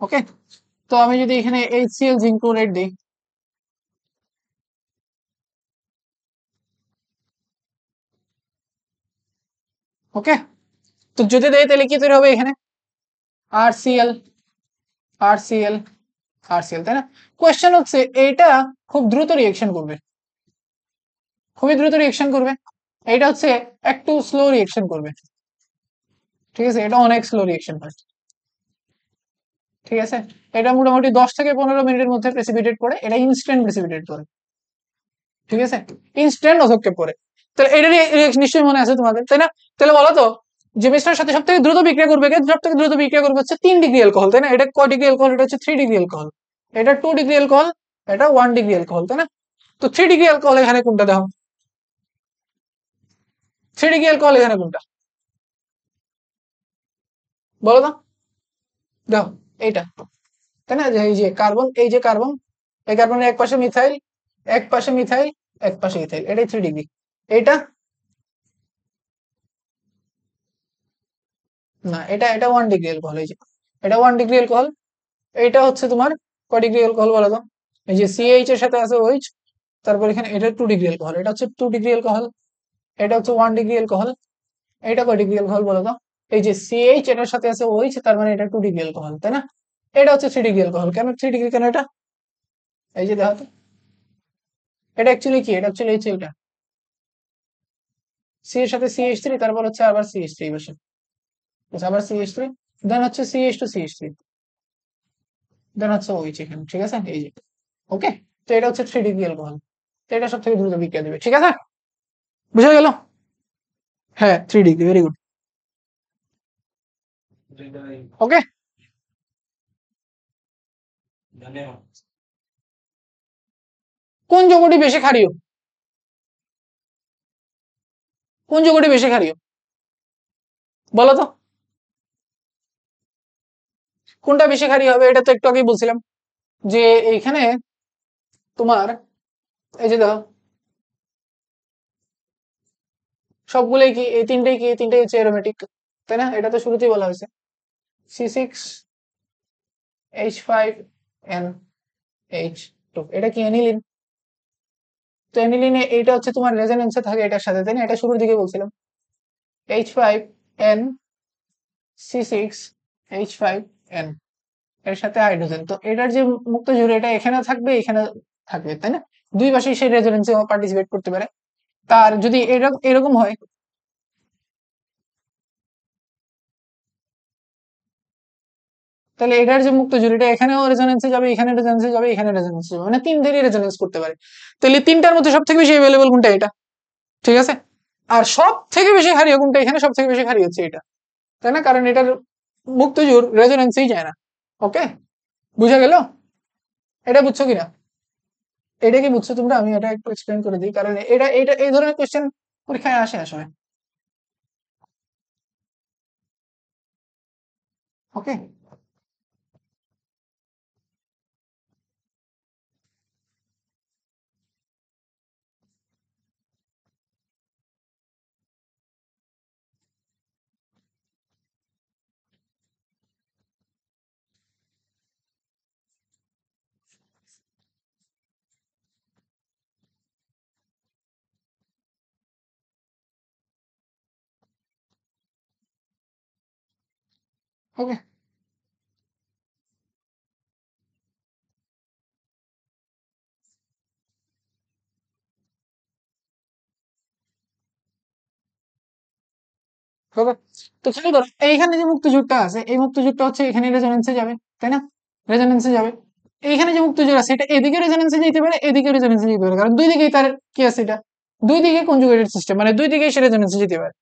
ওকে, তো আমি যদি এখানে HCl জিঙ্ক ক্লোরাইড দিই, ওকে, তো যদি দেয় তাহলে কি তৈরি হবে? এখানে RCl RCl RCl, তাই না? কোয়েশ্চেন হচ্ছে এইটা খুব দ্রুত রিঅ্যাকশন করবে, খুবই দ্রুত রিঅ্যাকশন করবে, এইটা হচ্ছে একটু স্লো রিঅ্যাকশন করবে। ঠিক আছে, এটা অনেক স্লো রিঅ্যাকশন হয়। ঠিক আছে, এটা মোটামুটি 10 থেকে 15 মিনিটের মধ্যে প্রেসিপিটেট করে, এটা ইনস্ট্যান্ট প্রেসিপিটেট করে। ঠিক আছে, ইনস্ট্যান্ট অধক্ষেপ করে। তাহলে এটা নিশ্চয়ই মনে আছে তোমাদের, তাই না? তাহলে বলো তো, যে মিশ্রণের সাথে সব থেকে দ্রুত বিক্রিয়া করবে, সব থেকে দ্রুত বিক্রিয়া করবে হচ্ছে 3 ডিগ্রি অ্যালকোহল, তাই না? এটা কয় ডিগ্রি অ্যালকোহল? এটা হচ্ছে 3 ডিগ্রি অ্যালকোহল, এটা 2 ডিগ্রি অ্যালকোহল, এটা 1 ডিগ্রি অ্যালকোহল, তাই না? তো 3 ডিগ্রি অ্যালকোহল এখানে কোনটা? দেখো, 3 ডিগ্রি অ্যালকোহল এখানে কোনটা বলো তো? দেখো, এইটা, তাই না? যে এই যে কার্বন, এই কার্বনের এক পাশে মিথাইল, এক পাশে মিথাইল, এক পাশে ইথাইল, এটাই 3 ডিগ্রি। এটা না, এটা 1 ডিগ্রি অ্যালকোহল, এই যে এটা 1 ডিগ্রি অ্যালকোহল। এইটা হচ্ছে তোমার কয় ডিগ্রি অ্যালকোহল বলো তো? এই যে CH এর সাথে আছে OH, তারপর এখানে এটা 2 ডিগ্রি অ্যালকোহল, এটা হচ্ছে 2 ডিগ্রি অ্যালকোহল, এটা হচ্ছে 1 ডিগ্রি অ্যালকোহল। এটা কয় ডিগ্রি অ্যালকোহল বলো তো? এই যে CH এটার সাথে আছে OH, তার মানে এটা 2 ডিগ্রি অ্যালকোহল, তাই না? এটা হচ্ছে 3 ডিগ্রি অ্যালকোহল। কেন 3 ডিগ্রি? কেন এটা? এই যে দেখো তো, এটা অ্যাকচুয়ালি কি? এটা অ্যাকচুয়ালি হচ্ছে এটা সি এর সাথে CH3, তারপর হচ্ছে আবার CH3 বসে, আবার CH3, দেন হচ্ছে CH2CH3, দেন হচ্ছে OH এখানে। ঠিক আছে, এই যে ওকে, তো এটা হচ্ছে 3 ডিগ্রি অ্যালকোহল, তো এটা সব থেকে দ্রুত বিক্রিয়া দেবে। ঠিক আছে, বুঝা গেল? হ্যাঁ, 3 ডিগ্রি, ভেরি গুড। ওকে, কোন যৌগটি বেশি ক্ষারীয়? কোন যৌগটি বেশি ক্ষারীয় বলো তো? কোনটা বেশি ক্ষারীয় হবে? এটা তো একটু আগেই বলছিলাম যে এইখানে তোমার, এই যে দেখো, সবগুলোই কি? এই তিনটেই হচ্ছে অ্যারোমেটিক, তাই না? এটা তো শুরুতেই বলা হয়েছে, C6H5NH2, এটা কি অ্যানিলিন? তো অ্যানিলিনে এইটা হচ্ছে তোমার রেজোনেন্সে থাকে এটার সাথে, তাই না? এটা শুরুর দিকে বলছিলাম, H5N C6H5N, এর সাথে হাইড্রোজেন, তো এটার যে মুক্ত জোড় এটা এখানে থাকবে এখানে থাকবে, তাই না? দুই পাশে সে রেজোনেন্সে পার্টিসিপেট করতে পারে। তার যদি এরকম এরকম হয়, তাহলে এটার যে মুক্ত জোড় এটা এখানেও রেজোনেন্সে যাবে, এখানে রেজোনেন্সে যাবে, এখানে রেজোনেন্সে যাবে, মানে তিন ধারই রেজোনেন্স করতে পারে। তাহলে তিনটার মধ্যে সব থেকে বেশি অ্যাভেলেবল কোনটা? এটা, ঠিক আছে। আর সব থেকে বেশি ক্ষারীয় কোনটা? এখানে সব থেকে বেশি ক্ষারীয় হচ্ছে এটা, তাই না? কারণ এটার মুক্ত জোড় রেজোনেন্সেই যায় না। ওকে, বুঝা গেল? এটা বুঝছো কিনা? এটা কি বুঝছো তোমরা? আমি এটা একটু এক্সপ্লেন করে দিই, কারণ এটা এটা এই ধরনের কোশ্চেন পরীক্ষায় আসে আসলে। ওকে, ওকে, ওকে। তো খেয়াল করো এইখানে যে মুক্ত জোড়টা আছে, এই মুক্ত জোড়টা হচ্ছে এখানে রেজোনেন্সে যাবে, তাই না? রেজোনেন্সে যাবে। এইখানে যে মুক্ত জোড় আছে এটা এদিকে রেজোনেন্সে যেতে পারে, এদিকে রেজোনেন্সে যেতে পারে, কারণ দুই দিকেই তার কি আছে, এটা দুই দিকে কনজুগেটেড সিস্টেম, মানে দুই দিকেই সে রেজোনেন্সে যেতে পারে।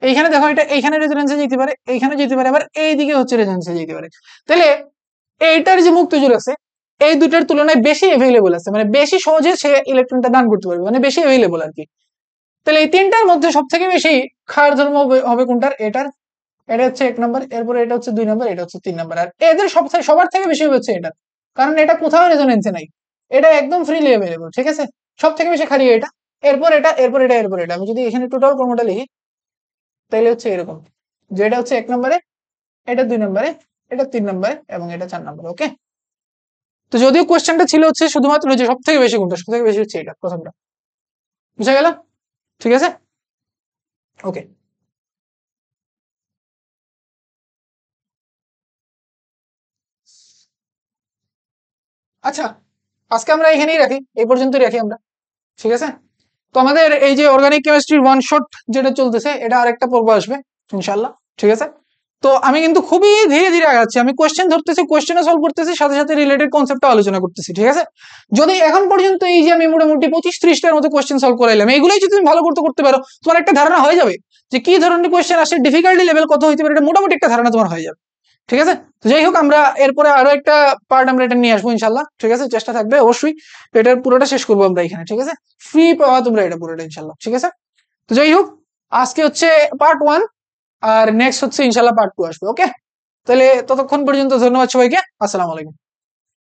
এইখানে দেখো এটা এইখানে রেজোনেন্সে যেতে পারে, এইখানে যেতে পারে, আবার এইদিকে হচ্ছে রেজোনেন্সে যেতে পারে। তাহলে এইটার যে মুক্ত জোড় আছে এই দুটার তুলনায় বেশি অ্যাভেলেবল আছে, মানে বেশি সহজে সে ইলেকট্রনটা দান করতে পারবে, মানে বেশি অ্যাভেলেবল আর কি। তাহলে এই তিনটার মধ্যে সব থেকে বেশি ক্ষার ধর্ম হবে কোনটার? এটার। এটা হচ্ছে 1 নাম্বার, এরপরে এটা হচ্ছে 2 নাম্বার, এটা হচ্ছে 3 নাম্বার, আর এদের সবার থেকে বেশি হচ্ছে এটা, কারণ এটা কোথাও রেজোনেন্সে নাই, এটা একদম ফ্রিলি অ্যাভেলেবল, ঠিক আছে। সব থেকে বেশি ক্ষারীয় এটা, এরপর এটা, এরপর এটা, এরপর এটা। আমি যদি এখানে টোটাল ক্রমটা লিখি তাহলে হচ্ছে এরকম, যে এটা হচ্ছে 1 নম্বরে, এটা 2 নম্বরে, এটা 3 নম্বরে, এবং এটা 4 নম্বরে। ওকে, তো যদিও কোশ্চেনটা ছিল হচ্ছে শুধুমাত্র যে সব থেকে বেশি কোনটা, সব থেকে বেশি হচ্ছে এটা প্রথমটা। বুঝা গেল? ঠিক আছে, ওকে। আচ্ছা, আজকে আমরা এখানেই রাখি, এই পর্যন্তই রাখি আমরা, ঠিক আছে। তো আমাদের এই যে অর্গানিক কেমিস্ট্রির ওয়ান শট যেটা চলতেছে, এটা আরেকটা পর্ব আসবে ইনশাল্লাহ, ঠিক আছে। তো আমি কিন্তু খুবই ধীরে ধীরে আগাচ্ছি, আমি কোশ্চেন ধরতেছি, কোশ্চেনও সলভ করতেছি, সাথে সাথে রিলেটেড কনসেপ্টটা আলোচনা করতেছি, ঠিক আছে। যদি এখন পর্যন্ত এই যে আমি মোটামুটি 25-30টার মতো কোশ্চেন সলভ করাইলাম, এইগুলোই যদি তুমি ভালো করতে করতে পারো, তোমার একটা ধারণা হয়ে যাবে যে কি ধরনের কোশ্চেন আসে, ডিফিকাল্টি লেভেল কত হইতে পারে, এটা মোটামুটি একটা ধারণা তোমার হয়ে যাবে, ঠিক আছে। তো যাই হোক, আমরা এরপরে আরো একটা পার্ট আমরা এটা নিয়ে আসবো ইনশাল্লাহ, ঠিক আছে। চেষ্টা থাকবে অবশ্যই এটার পুরোটা শেষ করবো আমরা এখানে, ঠিক আছে। ফ্রি পাওয়া তোমরা এটা পুরোটা ইনশাল্লাহ, ঠিক আছে। তো যাই হোক, আজকে হচ্ছে পার্ট 1, আর নেক্সট হচ্ছে ইনশাল্লাহ পার্ট 2 আসবে। ওকে, তাহলে ততক্ষণ পর্যন্ত ধন্যবাদ সবাইকে, আসসালামু আলাইকুম।